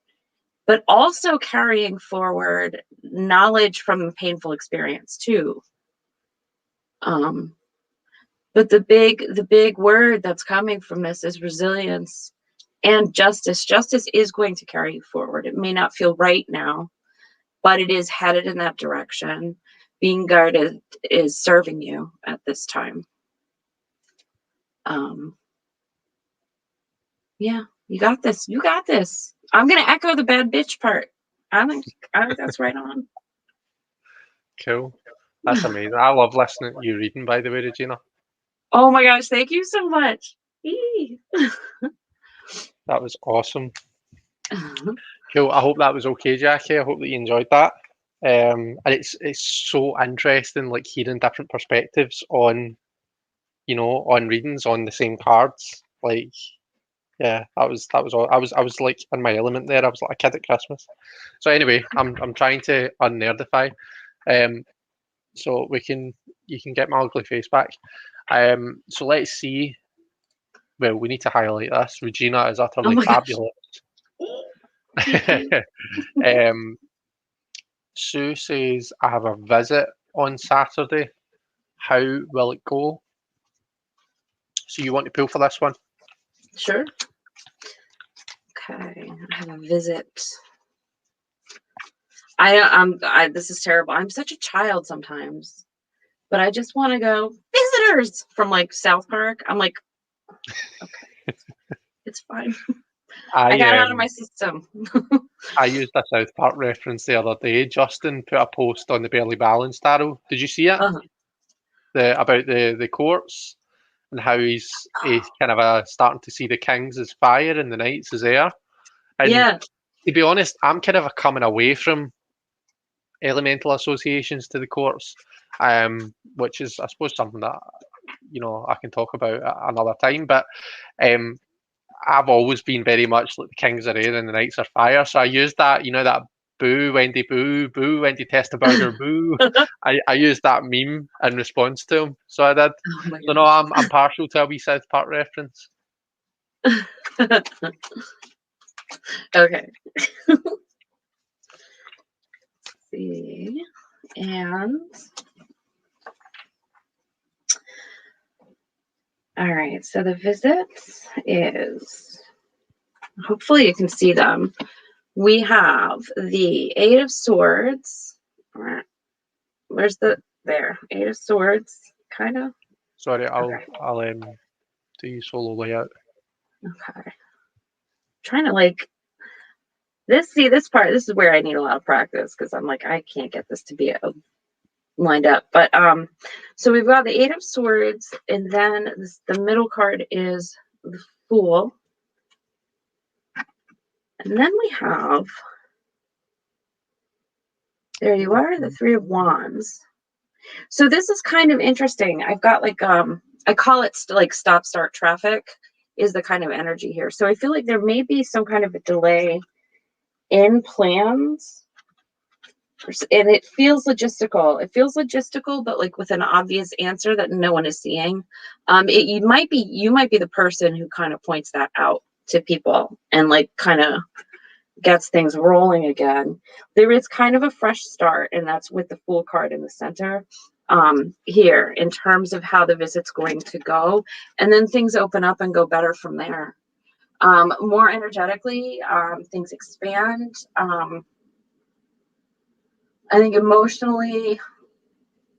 but also carrying forward knowledge from a painful experience too. But the big word that's coming from this is resilience and justice. Justice is going to carry you forward. It may not feel right now, but it is headed in that direction. Being guarded is serving you at this time. Yeah, you got this. You got this. I'm gonna echo the bad bitch part. I think that's right on. Cool. That's amazing. I love listening to you reading, by the way, Regina. Oh my gosh, thank you so much. That was awesome. Cool. I hope that was okay, Jackie. I hope that you enjoyed that. And it's so interesting, like hearing different perspectives on, on readings on the same cards. Like, yeah, that was all. I was like in my element there. I was like a kid at Christmas. So anyway, I'm trying to unnerdify. So you can get my ugly face back. So let's see. Well, we need to highlight this. Regina is utterly fabulous. Sue says, I have a visit on Saturday. How will it go? So you want to pull for this one? Sure. Okay, I have a visit. This is terrible. I'm such a child sometimes, but I just want to go visitors from like South Park. I'm like, okay, it's fine. I got it out of my system. I used a South Park reference the other day. Justin put a post on the Barely Balanced Tarot. Did you see it? About the courts and how he's kind of starting to see the kings as fire and the knights as air. And to be honest, I'm kind of coming away from elemental associations to the courts, which is, I suppose, something that I can talk about at another time. But I've always been very much like the kings are air and the knights are fire. So I used that, that boo, Wendy, boo, boo, Wendy, test a burger, boo. I used that meme in response to him. So I did. So no, I'm partial to a wee South Park reference. Okay. See. And all right, so the visits is, hopefully you can see them. We have the Eight of Swords. Where's there? Eight of Swords, kind of. Sorry, I'll do you solo layout. Okay. Trying to this part. This is where I need a lot of practice because I'm like, I can't get this to be lined up. But so we've got the Eight of Swords, and then the middle card is the Fool, and then we have, there you are, the Three of Wands. So this is kind of interesting. I've got I call it like stop start traffic is the kind of energy here. So I feel like there may be some kind of a delay in plans, and it feels logistical. It feels logistical, but like with an obvious answer that no one is seeing. You might be the person who kind of points that out to people and like kind of gets things rolling again. There is kind of a fresh start, and that's with the Fool card in the center here in terms of how the visit's going to go, and then things open up and go better from there. More energetically, things expand. I think emotionally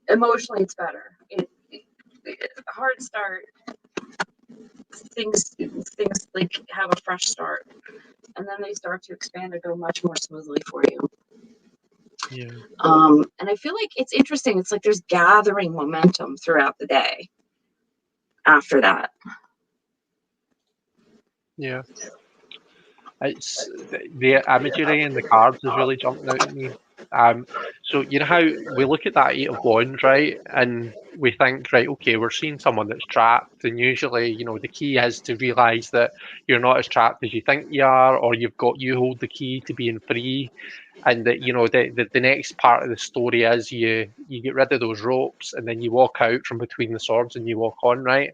it's better. Hard start. Things like have a fresh start, and then they start to expand and go much more smoothly for you. Yeah. And I feel like it's interesting. It's like there's gathering momentum throughout the day after that. Yeah. It's the imagery in the cards is really jumping out at me. So you know how we look at that Eight of Wands, right, and we think, right, okay, we're seeing someone that's trapped, and usually, the key is to realise that you're not as trapped as you think you are, or you hold the key to being free, and that the next part of the story is you get rid of those ropes, and then you walk out from between the swords and you walk on, right.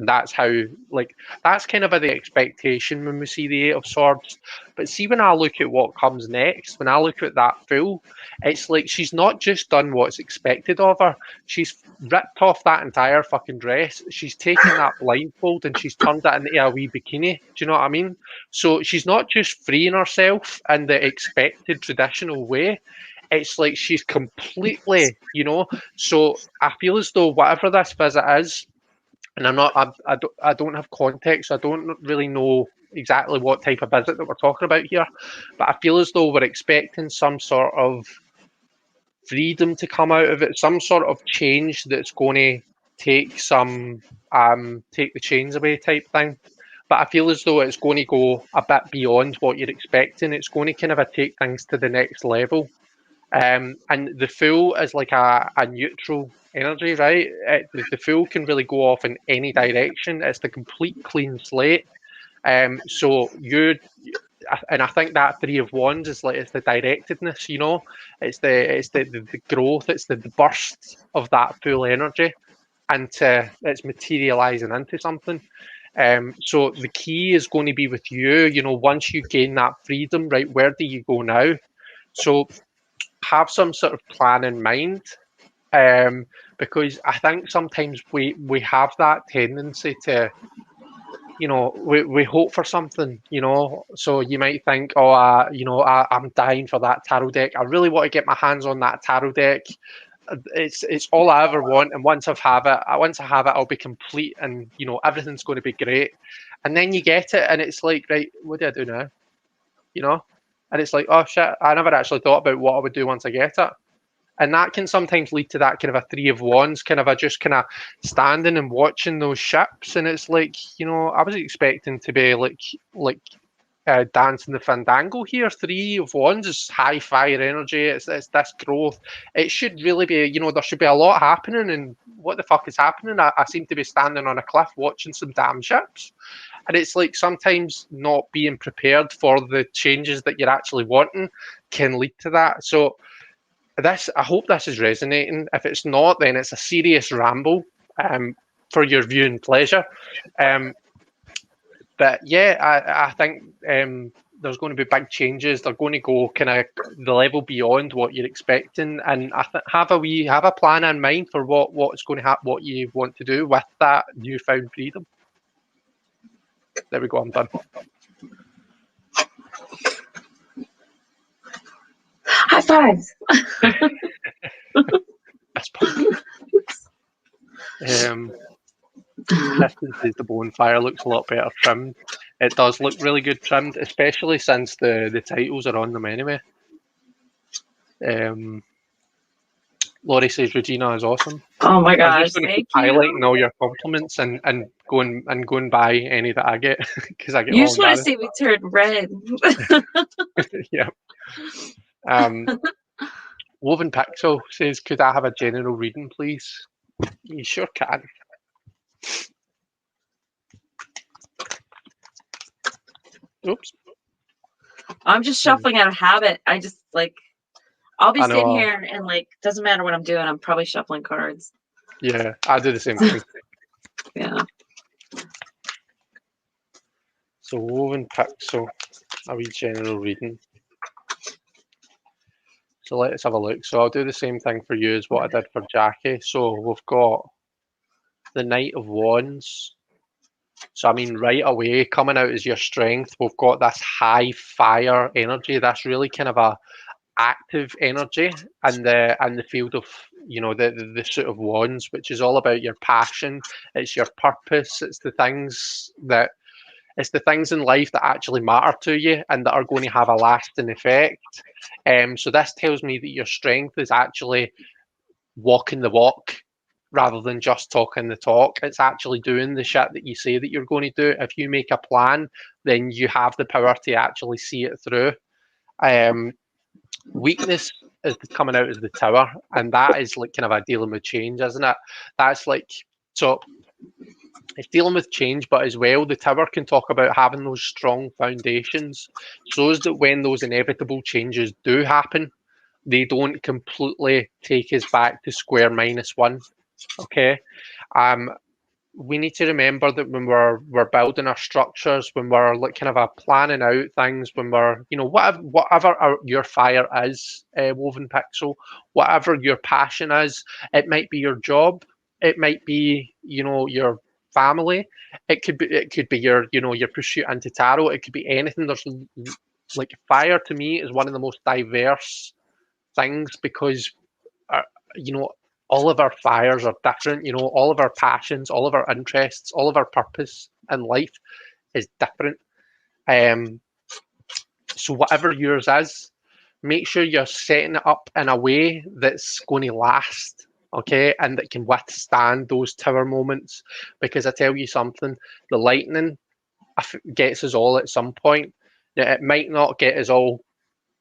And that's how, like, that's kind of the expectation when we see the Eight of Swords. But see, when I look at what comes next, when I look at that Fool, it's like she's not just done what's expected of her. She's ripped off that entire fucking dress. She's taken that blindfold and she's turned it into a wee bikini. Do you know what I mean? So she's not just freeing herself in the expected traditional way. It's like she's completely, So I feel as though whatever this visit is, and I don't have context. I don't really know exactly what type of visit that we're talking about here, but I feel as though we're expecting some sort of freedom to come out of it, some sort of change that's going to take take the chains away type thing. But I feel as though it's going to go a bit beyond what you're expecting. It's going to kind of take things to the next level. And the Fool is like a neutral energy, right? The Fool can really go off in any direction. It's the complete clean slate. So and I think that Three of Wands is like, it's the directedness, it's the growth, it's the burst of that full energy, and it's materializing into something. So the key is going to be with you. Once you gain that freedom, right? Where do you go now? So have some sort of plan in mind, because I think sometimes we have that tendency to, we hope for something, so you might think, oh, I'm dying for that tarot deck. I really want to get my hands on that tarot deck. It's all I ever want, and once I have it, I'll be complete, and everything's going to be great. And then you get it, and it's like, right, what do I do now? And it's like, oh shit, I never actually thought about what I would do once I get it. And that can sometimes lead to that kind of a Three of Wands, kind of just kind of standing and watching those ships. And it's like, I was expecting to be like dancing the fandango here. Three of Wands is high fire energy. It's this growth. It should really be, there should be a lot happening. And what the fuck is happening? I seem to be standing on a cliff watching some damn ships. And it's like sometimes not being prepared for the changes that you're actually wanting can lead to that. So I hope this is resonating. If it's not, then it's a serious ramble for your viewing pleasure. But yeah, I think there's going to be big changes. They're going to go kind of the level beyond what you're expecting, and have a plan in mind for what's going to happen, what you want to do with that newfound freedom. There we go. I'm done. High fives. That's punk. Kristen says the Bonefire looks a lot better trimmed. It does look really good trimmed, especially since the titles are on them anyway. Laurie says Regina is awesome. Oh my gosh! I'm just going to keep highlighting all your compliments and going by any that I get, because I get. You just want to see me turn red. Yeah. Woven Pixel says, "Could I have a general reading, please?" You sure can. Oops. I'm just shuffling out of habit. I just I'll be sitting here and doesn't matter what I'm doing. I'm probably shuffling cards. Yeah, I do the same thing. Yeah. So Woven Pixel, a wee general reading. So let's have a look. So I'll do the same thing for you as what I did for Jackie. So we've got the Knight of Wands. So I mean, right away, coming out as your strength, we've got this high fire energy. That's really kind of a active energy, and the field of the suit of wands, which is all about your passion. It's your purpose. It's the things in life that actually matter to you and that are going to have a lasting effect. So this tells me that your strength is actually walking the walk rather than just talking the talk. It's actually doing the shit that you say that you're going to do. If you make a plan, then you have the power to actually see it through. Weakness is coming out as the Tower, and that is like kind of a dealing with change, isn't it? That's so it's dealing with change, but as well, the Tower can talk about having those strong foundations so that when those inevitable changes do happen, they don't completely take us back to square -1. Okay. we need to remember that when we're building our structures, when we're like kind of planning out things, when we're, you know, whatever your fire is, Woven Pixel, whatever your passion is, it might be your job, it might be, you know, your family, it could be your, you know, your pursuit into tarot, it could be anything. There's like fire to me is one of the most diverse things because uh, you know, all of our fires are different. You know, all of our passions, all of our interests, all of our purpose in life is different. Um, so whatever yours is, make sure you're setting it up in a way that's going to last, okay, and that can withstand those tower moments. Because I tell you something, the lightning gets us all at some point. Now, it might not get us all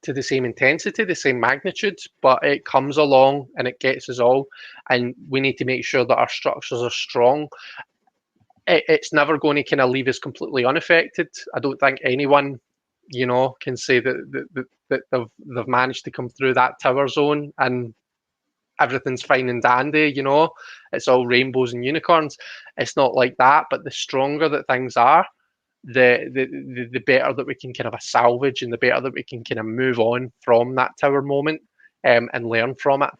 to the same intensity, the same magnitude, but it comes along and it gets us all. And we need to make sure that our structures are strong. It's never going to kind of leave us completely unaffected. I don't think anyone, you know, can say that they've managed to come through that tower zone and everything's fine and dandy, you know, it's all rainbows and unicorns. It's not like that, but the stronger that things are, the better that we can kind of salvage and the better that we can kind of move on from that tower moment and learn from it.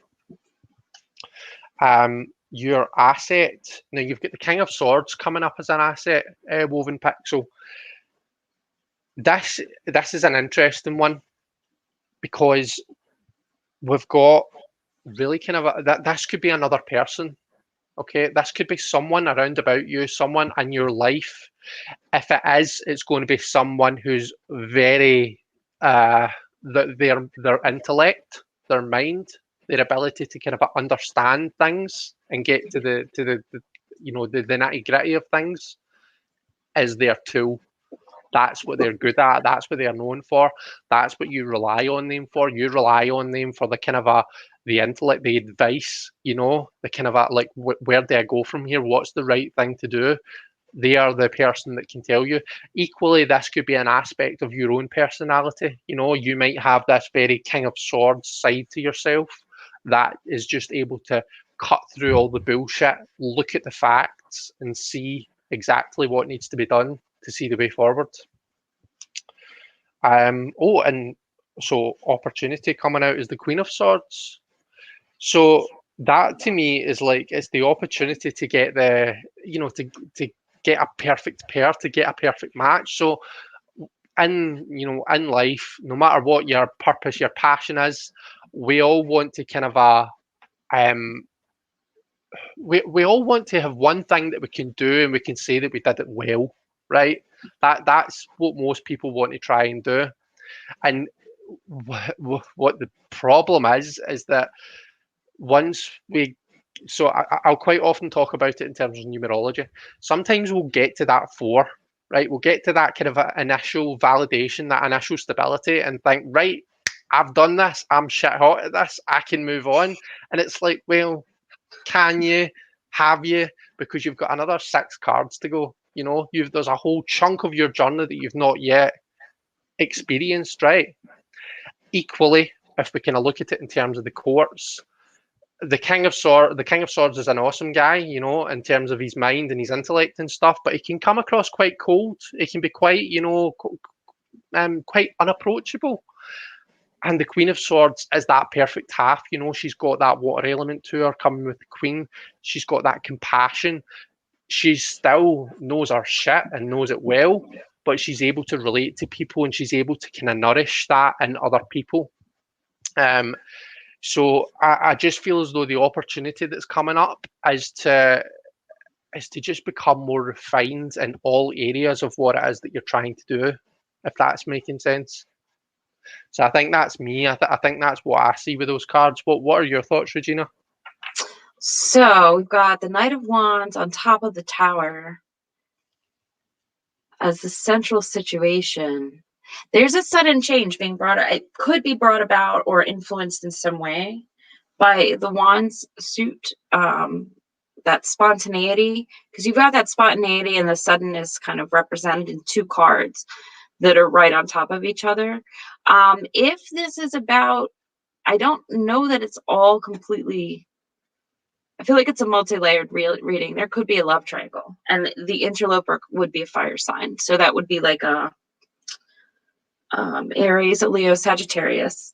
Your asset, now you've got the King of Swords coming up as an asset, Woven Pixel. This is an interesting one because we've got really kind of that this could be another person. Okay, this could be someone around about you, someone in your life. If it is, it's going to be someone who's very their intellect, their mind, their ability to kind of understand things and get to the you know the nitty gritty of things is their tool. That's what they're good at. That's what they're known for. That's what you rely on them for. You rely on them for the kind of the intellect, the advice. You know, the kind of like where do I go from here? What's the right thing to do? They are the person that can tell you. Equally, this could be an aspect of your own personality. You know, you might have this very King of Swords side to yourself that is just able to cut through all the bullshit, look at the facts, and see exactly what needs to be done to see the way forward. Oh, and so opportunity coming out is the Queen of Swords. So that to me is like it's the opportunity to get the, you know, to get a perfect pair, to get a perfect match. So in, you know, in life, no matter what your purpose, your passion is, we all want to kind of um we all want to have one thing that we can do and we can say that we did it well, right? That's what most people want to try and do. And what the problem is that once we, so I'll quite often talk about it in terms of numerology. Sometimes we'll get to that four, right? We'll get to that kind of initial validation, that initial stability, and think, right, I've done this, I'm shit hot at this, I can move on. And it's like, well, can you? Have you? Because you've got another 6 cards to go. You know, there's a whole chunk of your journey that you've not yet experienced, right? Equally, if we kind of look at it in terms of the courts, the King of Swords is an awesome guy, you know, in terms of his mind and his intellect and stuff, but he can come across quite cold. He can be quite, you know, quite unapproachable. And the Queen of Swords is that perfect half, you know. She's got that water element to her coming with the Queen. She's got that compassion. She still knows her shit and knows it well, but she's able to relate to people and she's able to kind of nourish that in other people. So I just feel as though the opportunity that's coming up is to just become more refined in all areas of what it is that you're trying to do, if that's making sense. So I think that's me. I think that's what I see with those cards. What are your thoughts, Regina? So we've got the Knight of Wands on top of the Tower as the central situation. There's a sudden change being brought. It could be brought about or influenced in some way by the Wands suit. That spontaneity, because you've got that spontaneity and the suddenness kind of represented in 2 cards that are right on top of each other. If this is about, I don't know that it's all completely I feel like it's a multi-layered reading. There could be a love triangle, and the interloper would be a fire sign. So that would be like a Aries, a Leo, Sagittarius.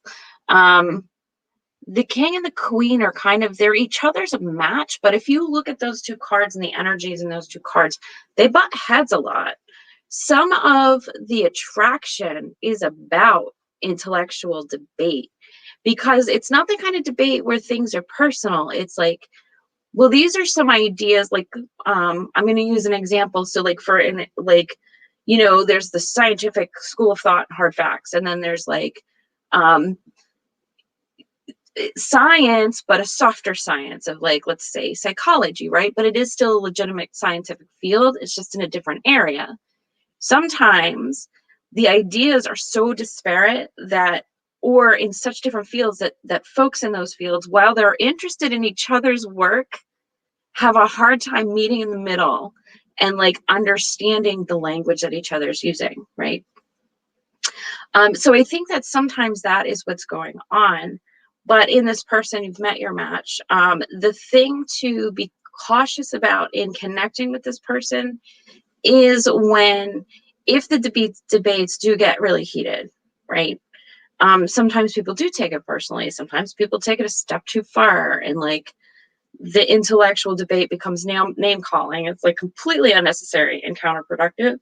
The king and the queen are kind of, they're each other's a match, but if you look at those two cards and the energies in those two cards, they butt heads a lot. Some of the attraction is about intellectual debate, because it's not the kind of debate where things are personal. It's like, well, these are some ideas, like I'm going to use an example. So like there's the scientific school of thought, hard facts, and then there's like science, but a softer science of, like, let's say psychology, right? But it is still a legitimate scientific field. It's just in a different area. Sometimes the ideas are so disparate or in such different fields that folks in those fields, while they're interested in each other's work, have a hard time meeting in the middle and like understanding the language that each other's using, right? So I think that sometimes that is what's going on. But in this person, you've met your match. The thing to be cautious about in connecting with this person is if the debates do get really heated, right? Sometimes people do take it personally. Sometimes people take it a step too far, and like the intellectual debate becomes name calling. It's like completely unnecessary and counterproductive.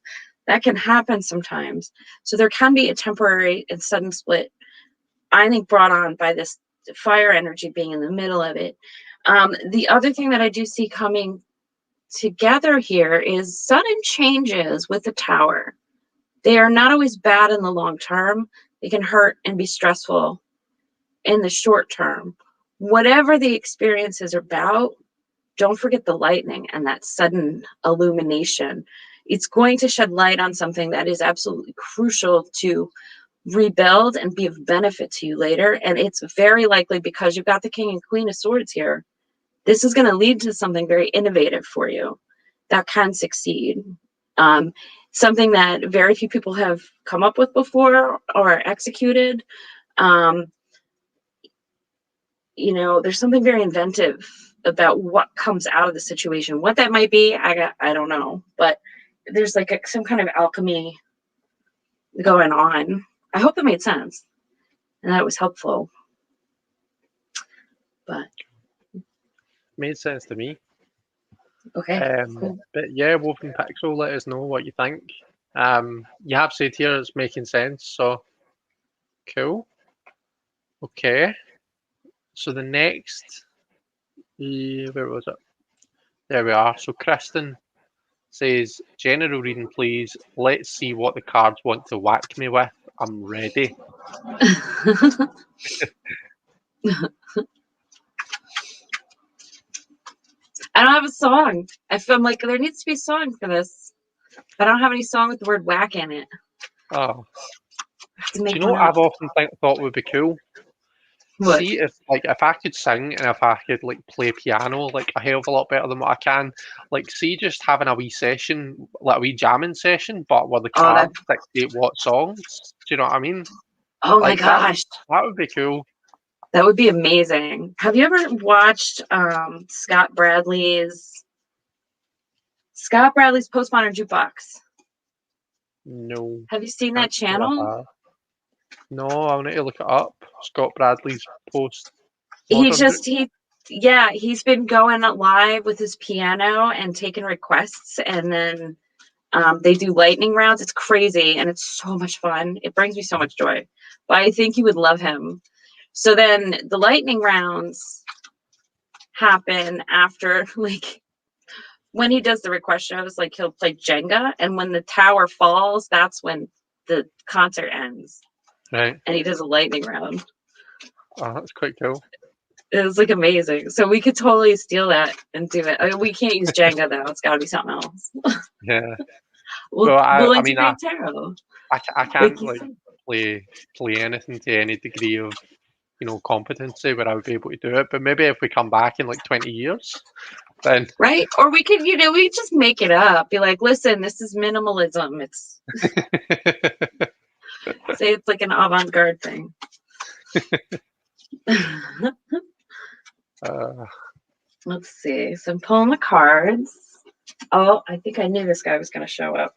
That can happen sometimes. So there can be a temporary and sudden split, I think, brought on by this fire energy being in the middle of it. The other thing that I do see coming together here is sudden changes with the tower. They are not always bad in the long term. They can hurt and be stressful in the short term. Whatever the experience is about, don't forget the lightning and that sudden illumination. It's going to shed light on something that is absolutely crucial to rebuild and be of benefit to you later. And it's very likely, because you've got the king and queen of swords here, this is going to lead to something very innovative for you that can succeed. Something that very few people have come up with before or executed. There's something very inventive about what comes out of the situation. What that might be, I don't know. But there's like some kind of alchemy going on. I hope that made sense and that it was helpful. But Made sense to me. Okay, cool. But yeah, Woven Pixel, let us know what you think. You have said here it's making sense, so cool. Okay. So the next, where was it? There we are. So Kristen says, general reading, please. Let's see what the cards want to whack me with. I'm ready. I don't have a song. I'm like, there needs to be a song for this. But I don't have any song with the word whack in it. Oh. Do you know what I've often thought would be cool? What? See if I could sing and if I could like play piano like a hell of a lot better than what I can. Like, see, just having a wee session, like a wee jamming session, but where the cards dictate what songs. Do you know what I mean? Oh like, my gosh. That would be cool. That would be amazing. Have you ever watched Scott Bradley's Postmodern Jukebox? No. Have you seen that channel? No, I'll need to look it up. Scott Bradley's post. He's been going live with his piano and taking requests, and then they do lightning rounds. It's crazy and it's so much fun. It brings me so much joy. But I think you would love him. So then the lightning rounds happen after, like, when he does the request shows, like he'll play Jenga, and when the tower falls, that's when the concert ends. Right. And he does a lightning round. Oh, that's quite cool. It was like amazing. So we could totally steal that and do it. I mean, we can't use Jenga though. It's got to be something else. Yeah. We'll integrate tarot. I can't play anything to any degree of competency where I would be able to do it. But maybe if we come back in like 20 years, then right. Or we could we just make it up. Be like, listen, this is minimalism. It's say it's like an avant-garde thing. Let's see. So I'm pulling the cards. Oh, I think I knew this guy was going to show up.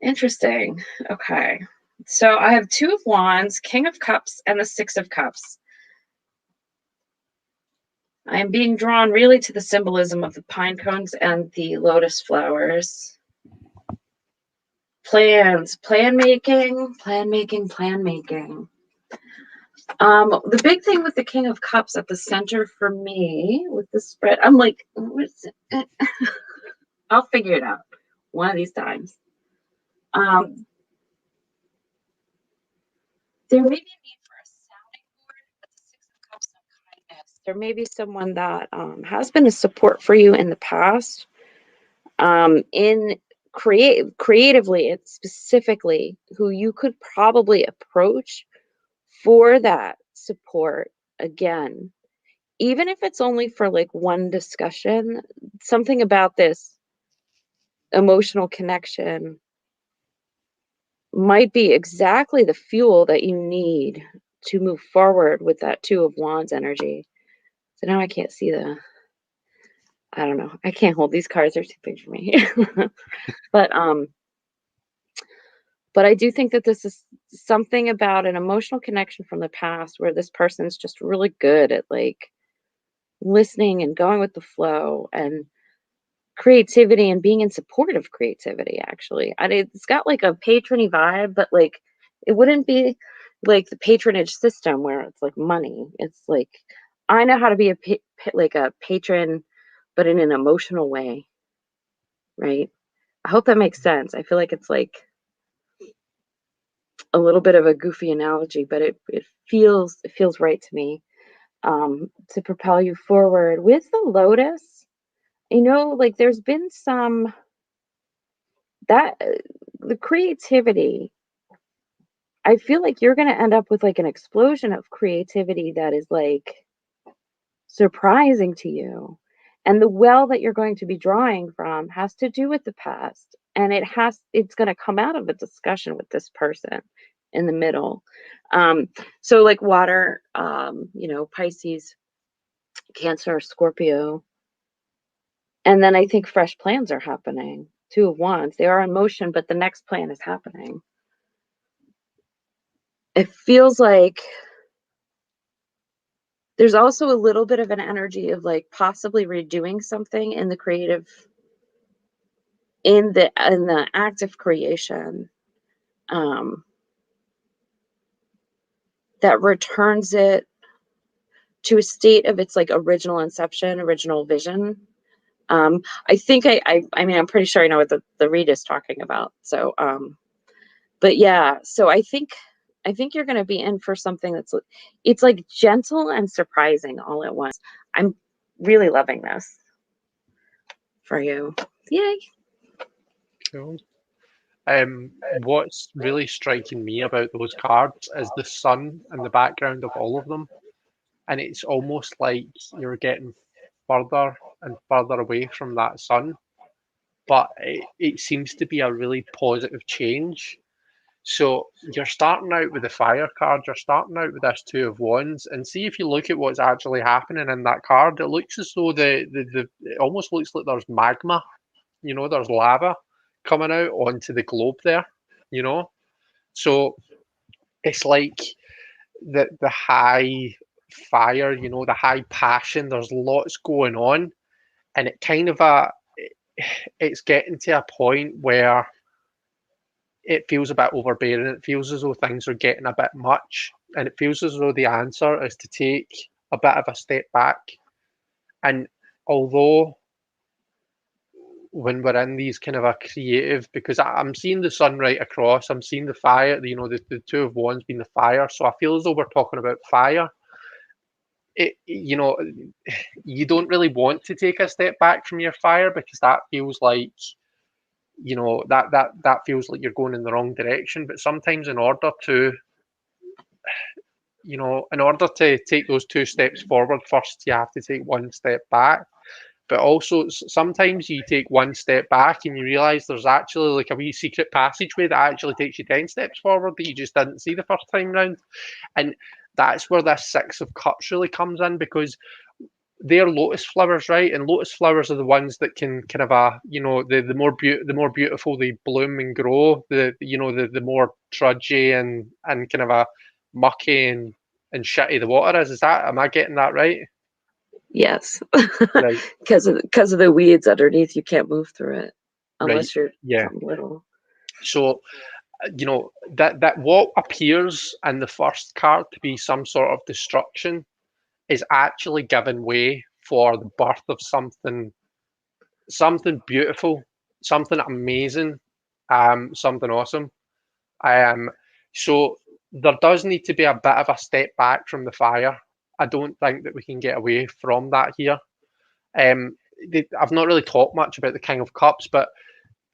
Interesting. Okay. So I have 2 of Wands, King of Cups, and the 6 of Cups. I am being drawn really to the symbolism of the pine cones and the lotus flowers. Plans, plan making. The big thing with the King of Cups at the center for me with the spread, I'm like, what's it? I'll figure it out one of these times. There may be a need for a sounding board with the 6 of Cups and kindness. There may be someone that has been a support for you in the past. In creatively, it's specifically who you could probably approach for that support again, even if it's only for like one discussion. Something about this emotional connection might be exactly the fuel that you need to move forward with that 2 of Wands energy. So now I can't see I don't know. I can't hold these cards. They're too big for me. But I do think that this is something about an emotional connection from the past where this person's just really good at like listening and going with the flow and creativity and being in support of creativity, actually. And it's got like a patrony vibe, but like it wouldn't be like the patronage system where it's like money. It's like I know how to be like a patron, but in an emotional way, right? I hope that makes sense. I feel like it's like a little bit of a goofy analogy, but it feels right to me, to propel you forward with the lotus. Like there's been some that the creativity. I feel like you're going to end up with like an explosion of creativity that is like surprising to you. And the well that you're going to be drawing from has to do with the past. And it's going to come out of a discussion with this person in the middle. So like water, Pisces, Cancer, Scorpio. And then I think fresh plans are happening. 2 of Wands. They are in motion, but the next plan is happening. It feels like there's also a little bit of an energy of like possibly redoing something in the creative, in the act of creation, that returns it to a state of its like original inception, original vision. I think I mean I'm pretty sure I know what the read is talking about. So but yeah, so I think you're going to be in for something it's like gentle and surprising all at once. I'm really loving this for you. Yay. Cool. What's really striking me about those cards is the sun in the background of all of them, and it's almost like you're getting further and further away from that sun, but it seems to be a really positive change. So you're starting out with the fire card, you're starting out with this 2 of Wands, and see if you look at what's actually happening in that card, it looks as though it almost looks like there's magma, there's lava coming out onto the globe there, you know. So it's like the high fire, the high passion, there's lots going on, and it kind of it's getting to a point where it feels a bit overbearing. It feels as though things are getting a bit much, and it feels as though the answer is to take a bit of a step back. And although when we're in these kind of a creative, because I'm seeing the sun right across, I'm seeing the fire, the 2 of Wands being the fire, so I feel as though we're talking about fire. You don't really want to take a step back from your fire because that feels like that feels like you're going in the wrong direction. But sometimes in order to take those 2 steps forward, first you have to take 1 step back. But also sometimes you take 1 step back and you realize there's actually like a wee secret passageway that actually takes you 10 steps forward that you just didn't see the first time round. And that's where this Six of Cups really comes in, because they're lotus flowers, right? And lotus flowers are the ones that can kind of the more beautiful they bloom and grow, the more trudgy and kind of a mucky and shitty the water is. Am I getting that right? Yes. Right. Because of the weeds underneath, you can't move through it unless Right. you're Yeah. something little. So, that what appears in the first card to be some sort of destruction is actually giving way for the birth of something beautiful, something amazing, something awesome. So there does need to be a bit of a step back from the fire. I don't think that we can get away from that here. I've not really talked much about the King of Cups, but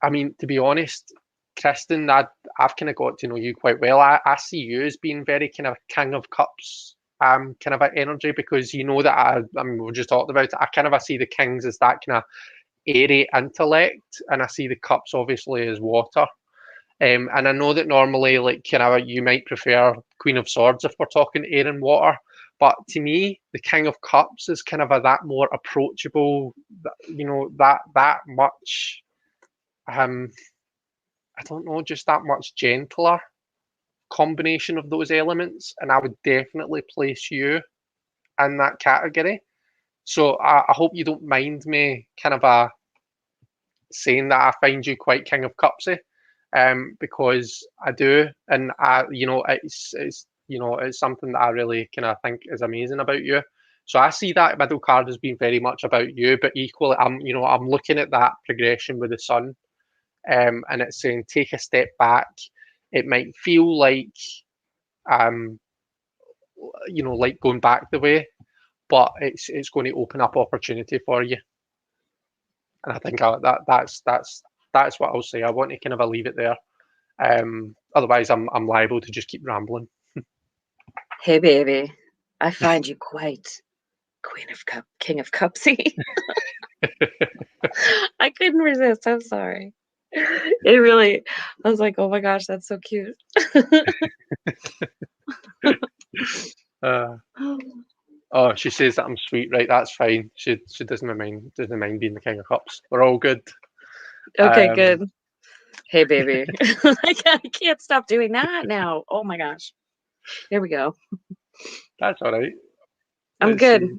I mean, to be honest, Kristen, I've kind of got to know you quite well. I see you as being very kind of King of Cups kind of energy, because you know that I mean, we just talked about it. I see the kings as that kind of airy intellect, and I see the cups obviously as water. And I know that normally, like, kind of, you might prefer Queen of Swords if we're talking air and water, but to me, the King of Cups is kind of that more approachable, that much, I don't know, just that much gentler combination of those elements, and I would definitely place you in that category. So I hope you don't mind me kind of saying that I find you quite King of Cupsy, because I do, and it's something that I really kind of think is amazing about you. So I see that middle card as being very much about you, but equally, I'm looking at that progression with the sun, and it's saying take a step back. It might feel like, um, like going back the way, but it's going to open up opportunity for you. And I think that's what I'll say. I want to kind of leave it there. Otherwise, I'm liable to just keep rambling. Hey, baby, I find you quite King of Cupsy. I couldn't resist. I'm sorry. It really, I was like, oh my gosh, that's so cute. Oh, she says that I'm sweet, right? That's fine. She doesn't mind being the King of Cups. We're all good. Okay, good. Hey, baby. I can't stop doing that now. Oh my gosh. Here we go. That's all right. I'm Let's good. see.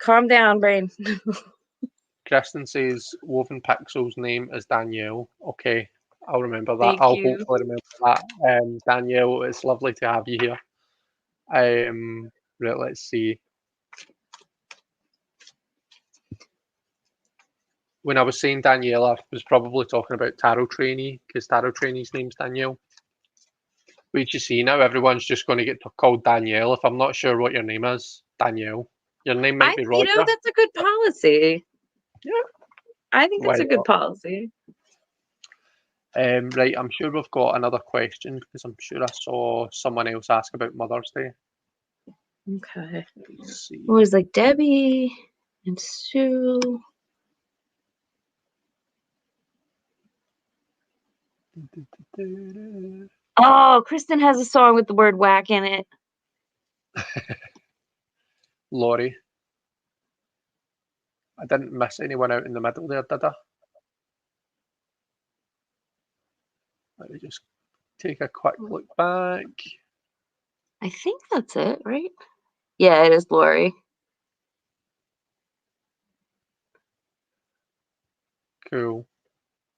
Calm down, brain. Kristen says Woven Pixel's name is Danielle. Okay, I'll remember that. Thank I'll you. hopefully remember that. Danielle, it's lovely to have you here. Right, let's see. When I was saying Danielle, I was probably talking about Tarot Trainee, because Tarot Trainee's name's Danielle. Wait, you see, now everyone's just going to get called Danielle. If I'm not sure what your name is, Danielle. Your name might be Roger. That's a good policy. Yeah. I think that's a good policy. Right, I'm sure we've got another question, because I'm sure I saw someone else ask about Mother's Day. Okay. Let's see. It was like Debbie and Sue. Oh, Kristen has a song with the word whack in it. Laurie. I didn't miss anyone out in the middle there, did I? Let me just take a quick look back. I think that's it, right? Yeah, it is Lori. Cool.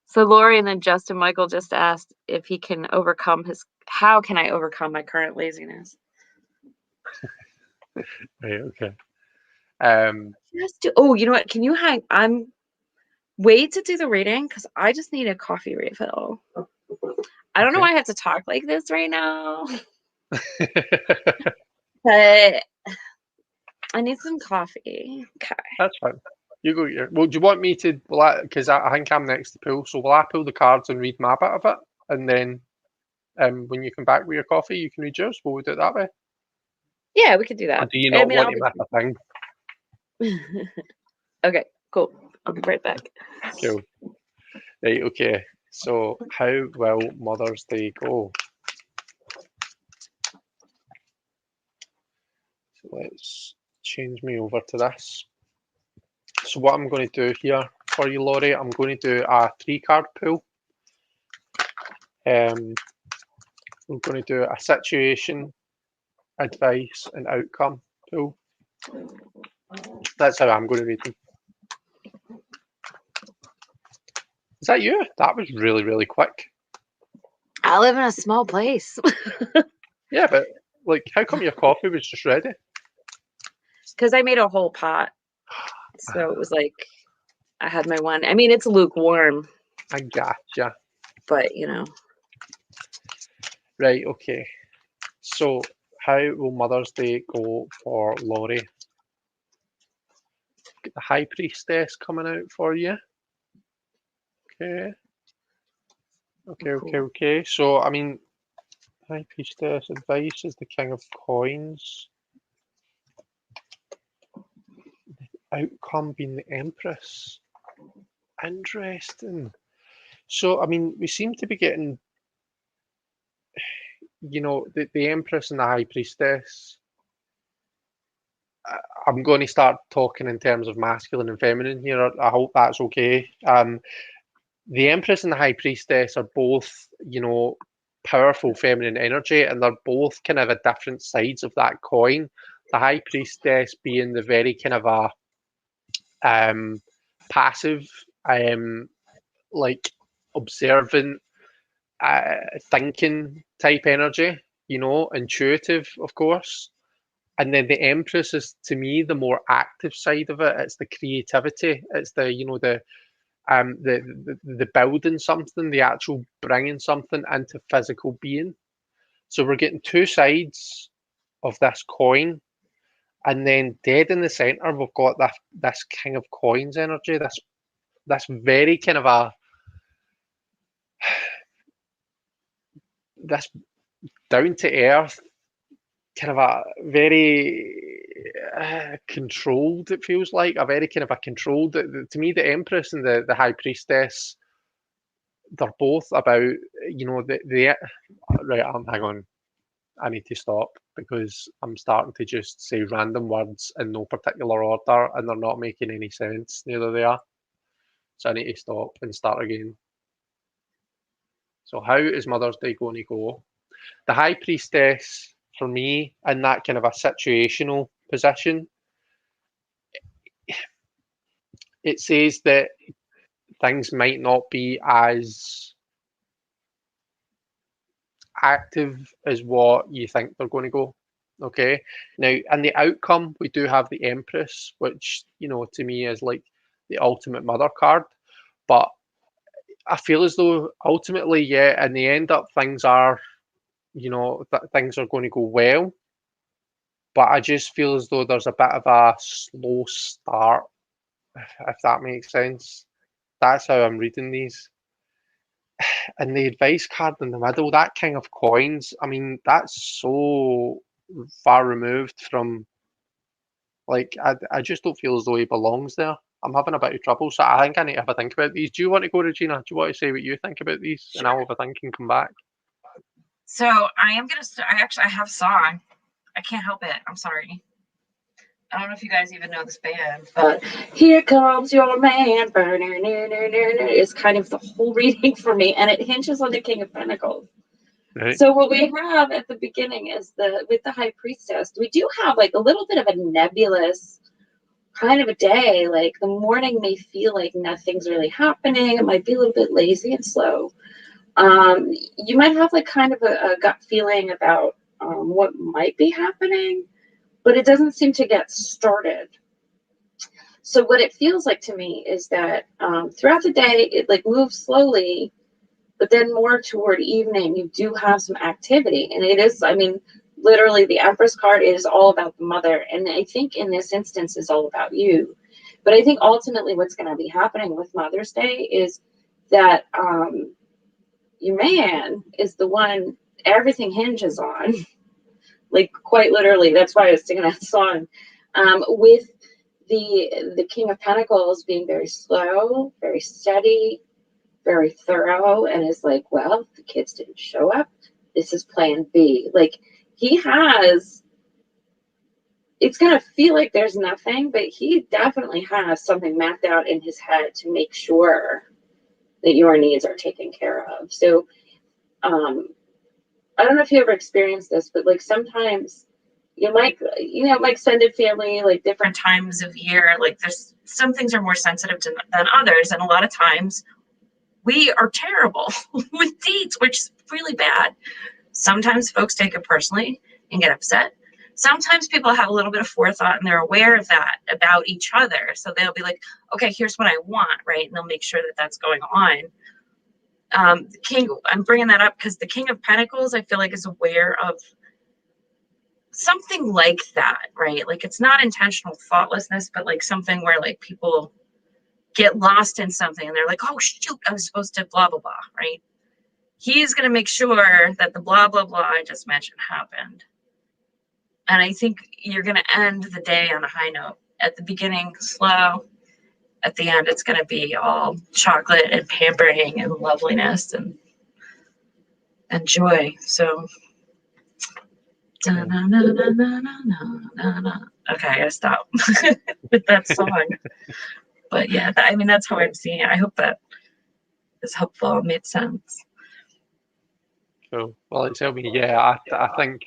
So Lori and then Justin Michael just asked if he can overcome how can I overcome my current laziness? Right, okay. Oh, you know what? Can you hang? Wait to do the reading because I just need a coffee refill. I don't know why I have to talk like this right now. But I need some coffee. Okay. That's fine. You go here. Well, do you want me to? Because I think I'm next to pull. So will I pull the cards and read my bit of it, and then when you come back with your coffee, you can read yours. Will we do it that way? Yeah, we could do that. Or do you not want to miss a thing? Okay, cool. I'll be right back. Cool. Right. Okay. So how will Mother's Day go? let's change me over to this. So what I'm going to do here for you, Laurie, I'm going to do a 3-card pull. I'm going to do a situation, advice, and outcome pull. That's how I'm going to read them. Is that you? That was really, really quick. I live in a small place. Yeah, but like, how come your coffee was just ready? Because I made a whole pot. So it was like, I had my one. I mean, it's lukewarm. I gotcha. But, you know. Right, okay. So, how will Mother's Day go for Laurie? Get the High Priestess coming out for you. Okay. Okay. So, I mean, High Priestess advice is the King of Coins. Outcome being the Empress. Interesting. So, I mean, we seem to be getting, you know, the Empress and the High Priestess. I'm going to start talking in terms of masculine and feminine here. I hope that's okay. The Empress and the High Priestess are both, you know, powerful feminine energy, and they're both kind of at different sides of that coin. The High Priestess being the very kind of a passive, like observant, thinking type energy, you know, intuitive, of course. And then the Empress is, to me, the more active side of it. It's the creativity. It's the, you know, the building something, the actual bringing something into physical being. So we're getting two sides of this coin, and then dead in the center, we've got this King of Coins energy. This very kind of this down to earth, kind of a very controlled. It feels like a very kind of a controlled. To me, the Empress and the High Priestess, they're both about, you know, the right. Hang on, I need to stop because I'm starting to just say random words in no particular order, and they're not making any sense. Neither they are. So I need to stop and start again. So how is Mother's Day going to go? The High Priestess, for me, in that kind of a situational position, it says that things might not be as active as what you think they're going to go. Okay. Now, in the outcome, we do have the Empress, which, you know, to me is like the ultimate mother card. But I feel as though ultimately, yeah, in the end up, things are, you know, things are going to go well. But I just feel as though there's a bit of a slow start, if that makes sense. That's how I'm reading these. And the advice card in the middle, that King of Coins, I mean, that's so far removed from, like, I just don't feel as though he belongs there. I'm having a bit of trouble, so I think I need to have a think about these. Do you want to go, Regina? Do you want to say what you think about these? Sure. And I'll have a think and come back. So I am going to, I have a song. I can't help it. I'm sorry. I don't know if you guys even know this band, but Here Comes Your Man, is kind of the whole reading for me, and it hinges on the King of Pentacles. Right. So what we have at the beginning is with the High Priestess, we do have like a little bit of a nebulous kind of a day. Like the morning may feel like nothing's really happening. It might be a little bit lazy and slow. You might have like kind of a gut feeling about what might be happening, but it doesn't seem to get started. So what it feels like to me is that throughout the day, it like moves slowly, but then more toward evening, you do have some activity. And it is, I mean, literally the Empress card is all about the mother. And I think in this instance is all about you. But I think ultimately what's going to be happening with Mother's Day is that your man is the one everything hinges on. Like quite literally, that's why I was singing that song. With the King of Pentacles being very slow, very steady, very thorough, and is like, well, the kids didn't show up. This is plan B. Like he has it's going to feel like there's nothing, but he definitely has something mapped out in his head to make sure that your needs are taken care of. So, I don't know if you ever experienced this, but like sometimes you might, like extended family, like different times of year, like there's some things are more sensitive than others. And a lot of times we are terrible with dates, which is really bad. Sometimes folks take it personally and get upset. Sometimes people have a little bit of forethought and they're aware of that about each other. So they'll be like, okay, here's what I want, right? And they'll make sure that that's going on. The king, I'm bringing that up because the King of Pentacles, I feel like, is aware of something like that, right? Like it's not intentional thoughtlessness, but like something where like people get lost in something and they're like, oh shoot, I was supposed to blah, blah, blah, right? He's going to make sure that the blah, blah, blah I just mentioned happened. And I think you're going to end the day on a high note. At the beginning, slow. At the end, it's going to be all chocolate and pampering and loveliness and joy. So, okay, I gotta stop with that song. But yeah, I mean, that's how I'm seeing it. I hope that is helpful. It made sense. Cool. Well, it's helped me. Yeah, I think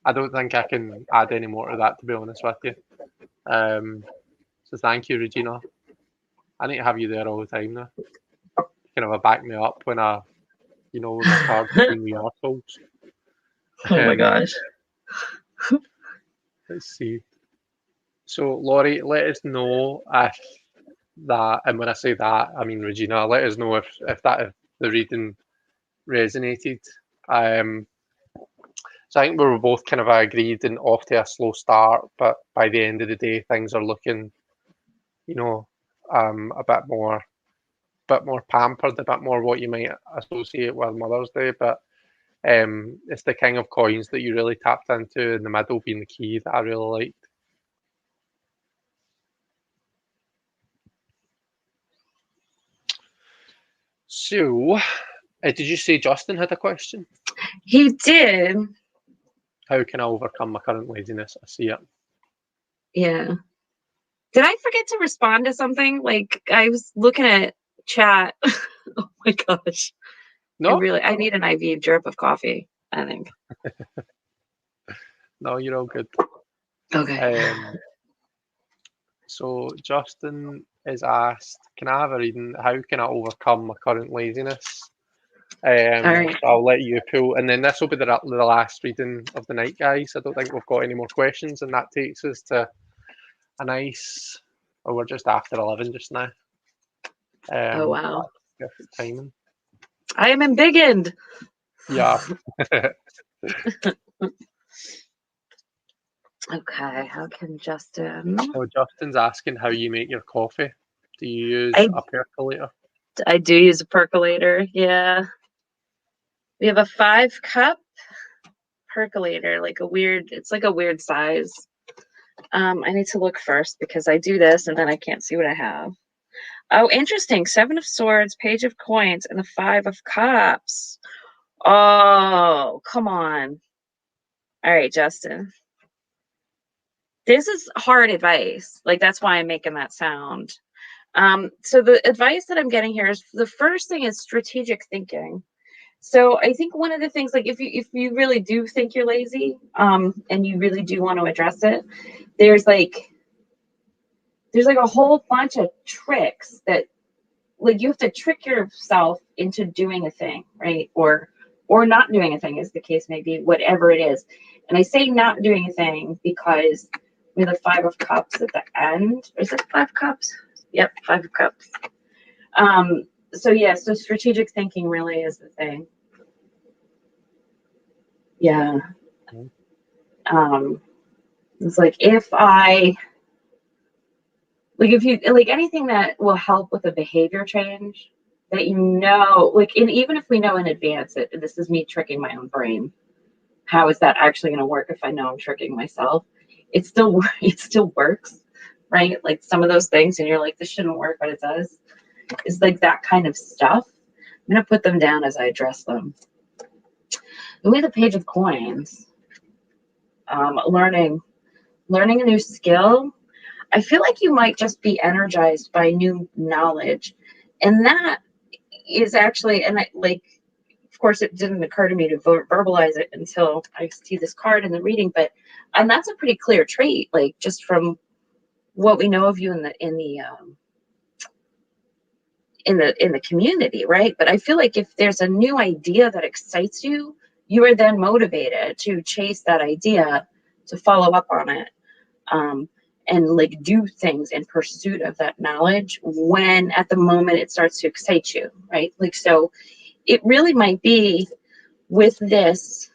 I don't think I can add any more to that, to be honest with you. So thank you, Regina. I need to have you there all the time now. Kind of back me up when when the cards between the arseholes. Oh my gosh. Let's see. So, Laurie, let us know if that, and when I say that, I mean Regina, let us know if the reading resonated. So I think we were both kind of agreed and off to a slow start, but by the end of the day, things are looking, a bit more pampered, a bit more what you might associate with Mother's Day. But it's the King of Coins that you really tapped into, in the middle being the key that I really liked. So, did you say Justin had a question? He did. How can I overcome my current laziness? I see it. Yeah. Did I forget to respond to something? Like I was looking at chat. Oh my gosh. No? I need an IV drip of coffee, I think. No, you're all good. Okay. So Justin is asked, can I have a reading? How can I overcome my current laziness? All right. So I'll let you pull, and then this will be the last reading of the night, guys. I don't think we've got any more questions, and that takes us to a nice. Oh, we're just after 11 just now. Oh wow! Perfect timing. I am embiggened. Yeah. Okay, how can Justin? Oh, Justin's asking how you make your coffee. Do you use a percolator? I do use a percolator. Yeah. We have a 5-cup percolator, it's like a weird size. I need to look first because I do this and then I can't see what I have. Oh, interesting. 7 of Swords, Page of Coins, and the 5 of Cups. Oh, come on. All right, Justin. This is hard advice. Like, that's why I'm making that sound. So the advice that I'm getting here is, the first thing is strategic thinking. So I think one of the things, like if you really do think you're lazy, and you really do want to address it, there's like a whole bunch of tricks that, like, you have to trick yourself into doing a thing, right? Or not doing a thing, as the case may be, whatever it is. And I say not doing a thing because we have the 5 of Cups at the end. Is it 5 Cups? Yep, 5 of Cups. So yeah, so strategic thinking really is the thing. Yeah. It's like, if you like anything that will help with a behavior change that and even if we know in advance that this is me tricking my own brain, how is that actually going to work if I know I'm tricking myself? It still works, right? Like some of those things, and you're like, this shouldn't work, but it does. It's like that kind of stuff. I'm going to put them down as I address them. And we have the Page of Coins. Learning. learning a new skill, I feel like you might just be energized by new knowledge. And that is actually, and like, of course, it didn't occur to me to verbalize it until I see this card in the reading, but, and that's a pretty clear trait, like just from what we know of you in the community, right? But I feel like if there's a new idea that excites you, you are then motivated to chase that idea, to follow up on it, and like do things in pursuit of that knowledge when at the moment it starts to excite you, right? Like, so it really might be with this,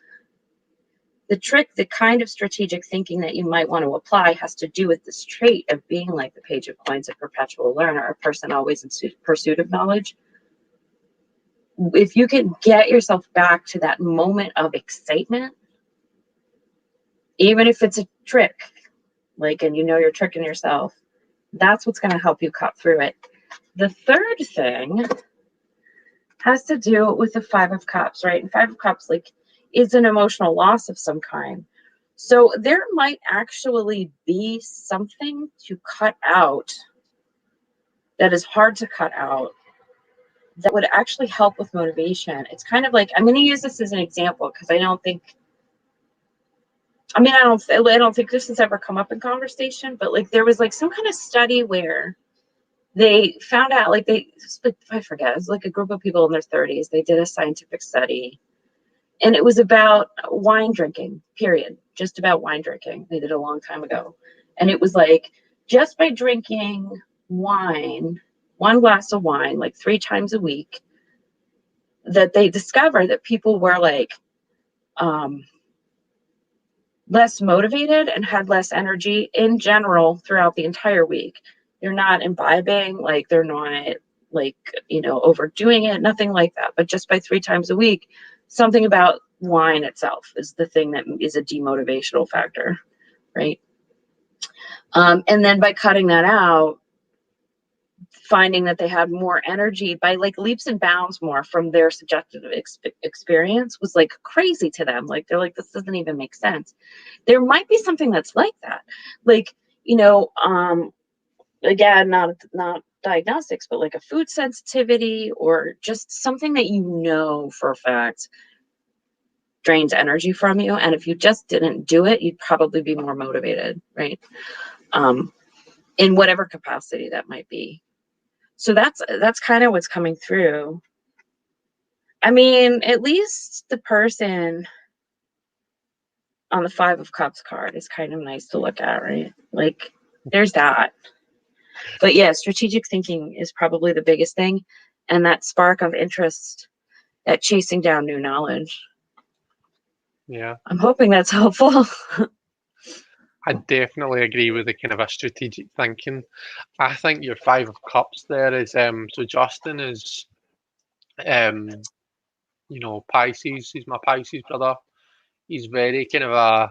the trick, the kind of strategic thinking that you might want to apply has to do with this trait of being like the Page of Coins, a perpetual learner, a person always in pursuit of knowledge. If you can get yourself back to that moment of excitement, even if it's a trick, like, and you know you're tricking yourself, that's what's going to help you cut through it. The third thing has to do with the Five of Cups, right? And Five of Cups, like, is an emotional loss of some kind. So there might actually be something to cut out that is hard to cut out that would actually help with motivation. It's kind of like, I'm going to use this as an example because I don't think this has ever come up in conversation, but like there was like some kind of study where they found out, like I forget, it was like a group of people in their 30s. They did a scientific study and it was about wine drinking, period. Just about wine drinking. They did a long time ago. And it was like, just by drinking wine, one glass of wine, like 3 times a week, that they discovered that people were like, less motivated and had less energy in general throughout the entire week. They're not imbibing, like they're not like, overdoing it, nothing like that. But just by 3 times a week, something about wine itself is the thing that is a demotivational factor, right? And then by cutting that out, finding that they had more energy by like leaps and bounds more from their subjective experience was like crazy to them. Like they're like, this doesn't even make sense. There might be something that's like that, like, again, not diagnostics, but like a food sensitivity or just something that for a fact drains energy from you, and if you just didn't do it, you'd probably be more motivated, right? In whatever capacity that might be. So that's kind of what's coming through. I mean, at least the person on the Five of Cups card is kind of nice to look at, right? Like, there's that. But yeah, strategic thinking is probably the biggest thing. And that spark of interest at chasing down new knowledge. Yeah. I'm hoping that's helpful. I definitely agree with the kind of a strategic thinking. I think your Five of Cups there is so Justin is Pisces. He's my Pisces brother. He's very kind of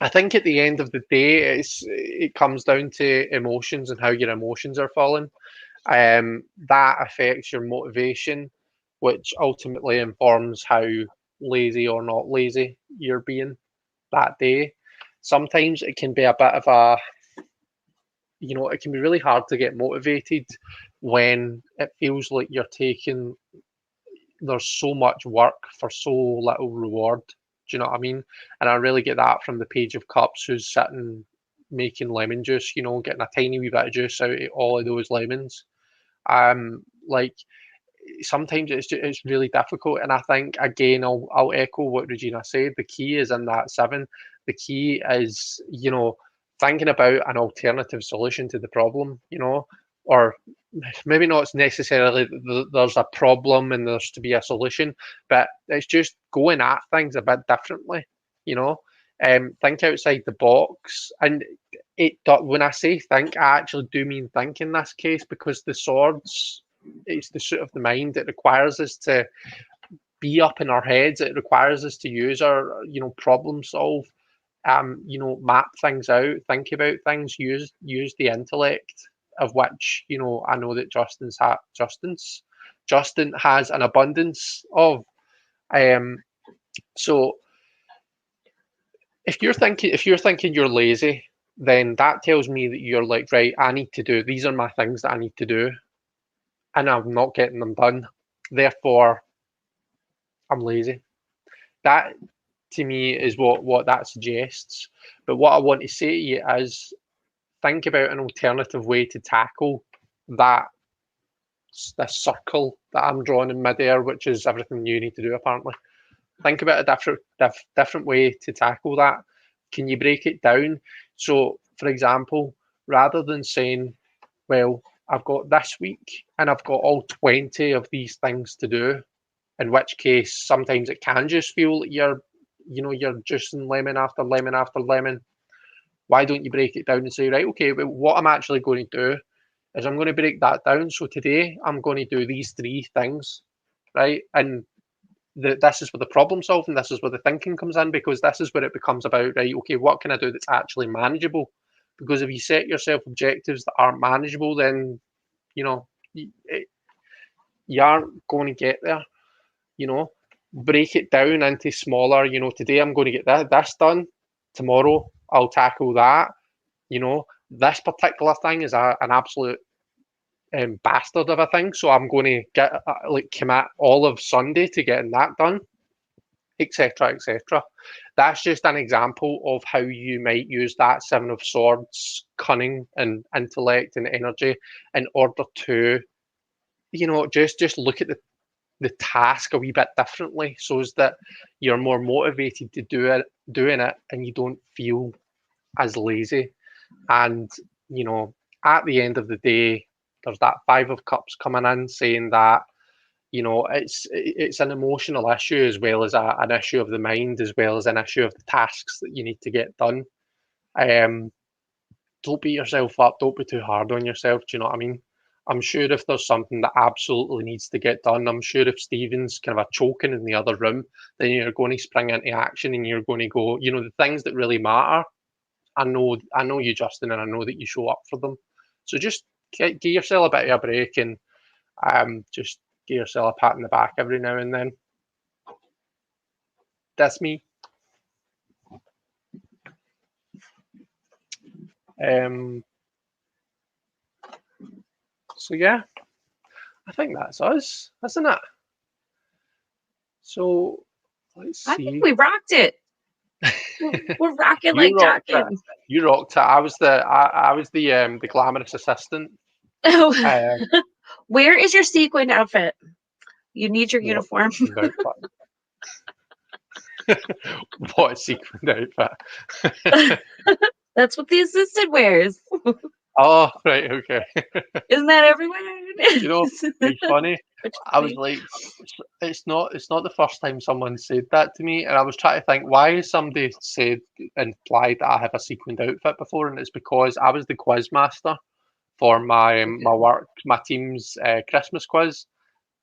I think at the end of the day it comes down to emotions and how your emotions are falling. That affects your motivation, which ultimately informs how lazy or not lazy you're being that day. Sometimes it can be a bit of it can be really hard to get motivated when it feels like there's so much work for so little reward. Do you know what I mean? And I really get that from the Page of Cups, who's sitting making lemon juice, getting a tiny wee bit of juice out of all of those lemons. Like sometimes it's really difficult, and I think again I'll echo what Regina said. The key is in that 7. The key is thinking about an alternative solution to the problem, or maybe not necessarily there's a problem and there's to be a solution, but it's just going at things a bit differently, think outside the box. And when I say think, I actually do mean think in this case, because the swords, it's the suit of the mind. It requires us to be up in our heads. It requires us to use our, problem solve, map things out, think about things, use the intellect, of which, I know that Justin has an abundance of. So if you're thinking you're lazy, then that tells me that you're like, right, I need to do, these are my things that I need to do, and I'm not getting them done. Therefore, I'm lazy. That to me is what that suggests. But what I want to say to you is think about an alternative way to tackle that this circle that I'm drawing in midair, which is everything you need to do apparently. Think about a different way to tackle that. Can you break it down? So, for example, rather than saying, well, I've got this week and I've got all 20 of these things to do, in which case sometimes it can just feel like you're juicing lemon after lemon after lemon. Why don't you break it down and say, right, okay, well, what I'm actually going to do is I'm going to break that down. So today I'm going to do these 3 things, right? And this is where the problem solving, this is where the thinking comes in, because this is where it becomes about, right, okay, what can I do that's actually manageable? Because if you set yourself objectives that aren't manageable, then, you know, you aren't going to get there, you know. Break it down into smaller, today I'm going to get this done, tomorrow I'll tackle that, this particular thing is an absolute bastard of a thing, so I'm going to get commit all of Sunday to getting that done, etc., etc. That's just an example of how you might use that Seven of Swords, cunning and intellect and energy in order to, just look at the task a wee bit differently, so as that you're more motivated to doing it, and you don't feel as lazy. And at the end of the day, there's that Five of Cups coming in saying that it's an emotional issue, as well as an issue of the mind, as well as an issue of the tasks that you need to get done. Don't beat yourself up, don't be too hard on yourself, do you know what I mean? I'm sure if there's something that absolutely needs to get done, I'm sure if Stephen's kind of a choking in the other room, then you're going to spring into action and you're going to go, the things that really matter. I know you, Justin, and I know that you show up for them. So just give yourself a bit of a break, and just give yourself a pat in the back every now and then. That's me. So yeah, I think that's us, isn't it? So let's see. I think we rocked it. We're rocking like talking. You rocked it. I was the glamorous assistant. Where is your sequined outfit? You need your uniform. What sequined outfit? That's what the assistant wears. Oh, right, okay. Isn't that everywhere? It's funny. I was like, it's not the first time someone said that to me, and I was trying to think, why has somebody implied that I have a sequined outfit before, and it's because I was the quiz master for my work, my team's Christmas quiz.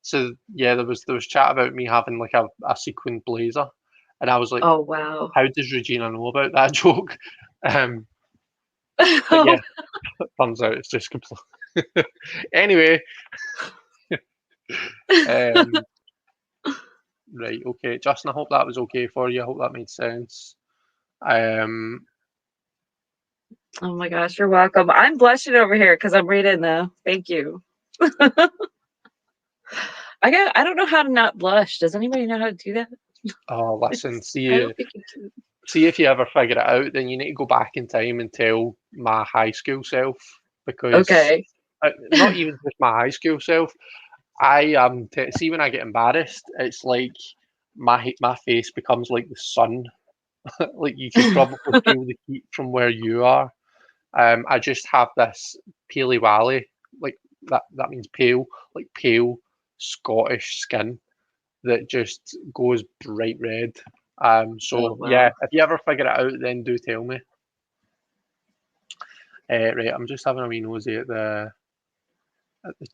So yeah, there was chat about me having like a sequined blazer, and I was like, oh wow, how does Regina know about that joke? But yeah, turns out it's just complete. Anyway, right, okay, Justin, I hope that was okay for you. I hope that made sense. Oh my gosh, you're welcome. I'm blushing over here because I'm reading though. Thank you. I don't know how to not blush. Does anybody know how to do that? Oh, listen, see if you ever figure it out, then you need to go back in time and tell my high school self, because not even just my high school self. I see when I get embarrassed, it's like my face becomes like the sun. Like you can probably feel the heat from where you are. I just have this peely wally, like that means pale, like pale Scottish skin that just goes bright red. So wow. yeah, if you ever figure it out, then do tell me. Right, I'm just having a wee nosy at the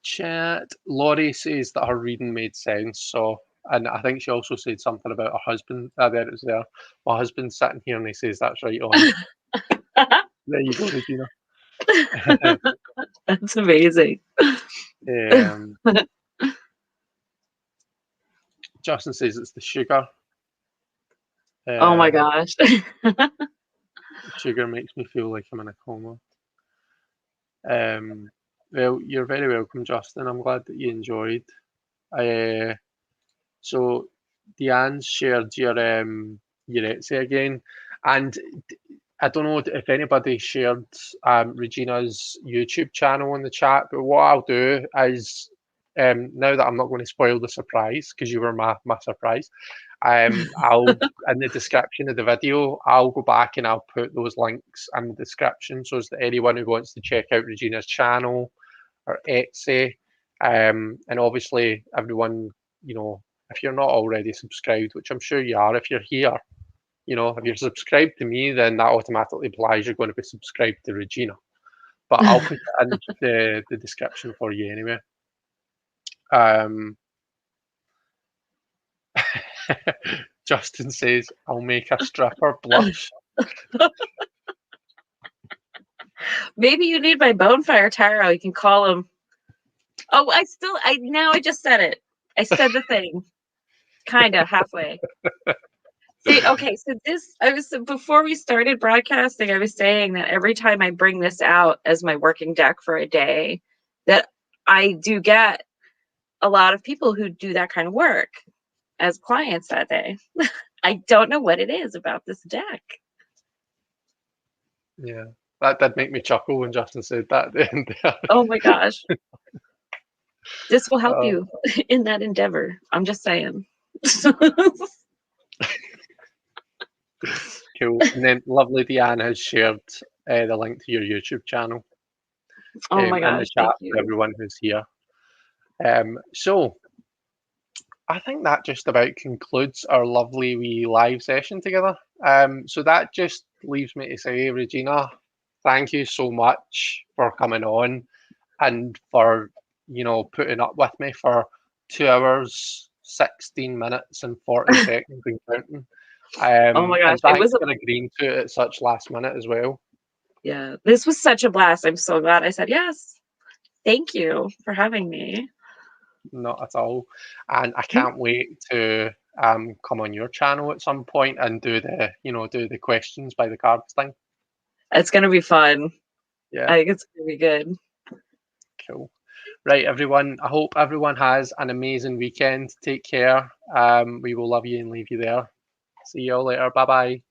chat. Laurie says that her reading made sense. So, and I think she also said something about her husband. There it is there. My husband's sitting here and he says that's right on. There you go, Regina. That's amazing. Justin says it's the sugar. Oh my gosh. Sugar makes me feel like I'm in a coma. Well, you're very welcome, Justin. I'm glad that you enjoyed. So Deanne's shared your Etsy again, and I don't know if anybody shared Regina's YouTube channel in the chat, but what I'll do is now that I'm not going to spoil the surprise because you were my surprise, I'll in the description of the video I'll go back and I'll put those links in the description so that anyone who wants to check out Regina's channel or Etsy, and obviously everyone, you know, if you're not already subscribed, which I'm sure you are, if you're here, you know, if you're subscribed to me, then that automatically implies you're going to be subscribed to Regina. But I'll put it in the description for you anyway. Justin says, I'll make a stripper blush. Maybe you need my Bonefire Tarot. You can call him. Oh, I just said it. I said the thing. Kind of halfway. See, okay, so before we started broadcasting, I was saying that every time I bring this out as my working deck for a day, that I do get a lot of people who do that kind of work as clients that day. I don't know what it is about this deck. Yeah, that did make me chuckle when Justin said that at the end there. Oh my gosh. This will help you in that endeavor. I'm just saying. Cool. And then lovely Deanne has shared the link to your YouTube channel Oh my in the gosh, chat thank for you. everyone who's here. So I think that just about concludes our lovely wee live session together. So that just leaves me to say, Regina, thank you so much for coming on and for, you know, putting up with me for 2 hours, 16 minutes and 40 seconds and counting. Oh my gosh, And thanks for agreeing to it at such last minute as well. Yeah, this was such a blast. I'm so glad I said yes. Thank you for having me. Not at all. And I can't wait to come on your channel at some point and do the questions by the cards thing. It's gonna be fun. Yeah. I think it's gonna be good. Cool. Right, everyone. I hope everyone has an amazing weekend. Take care. We will love you and leave you there. See you all later. Bye bye.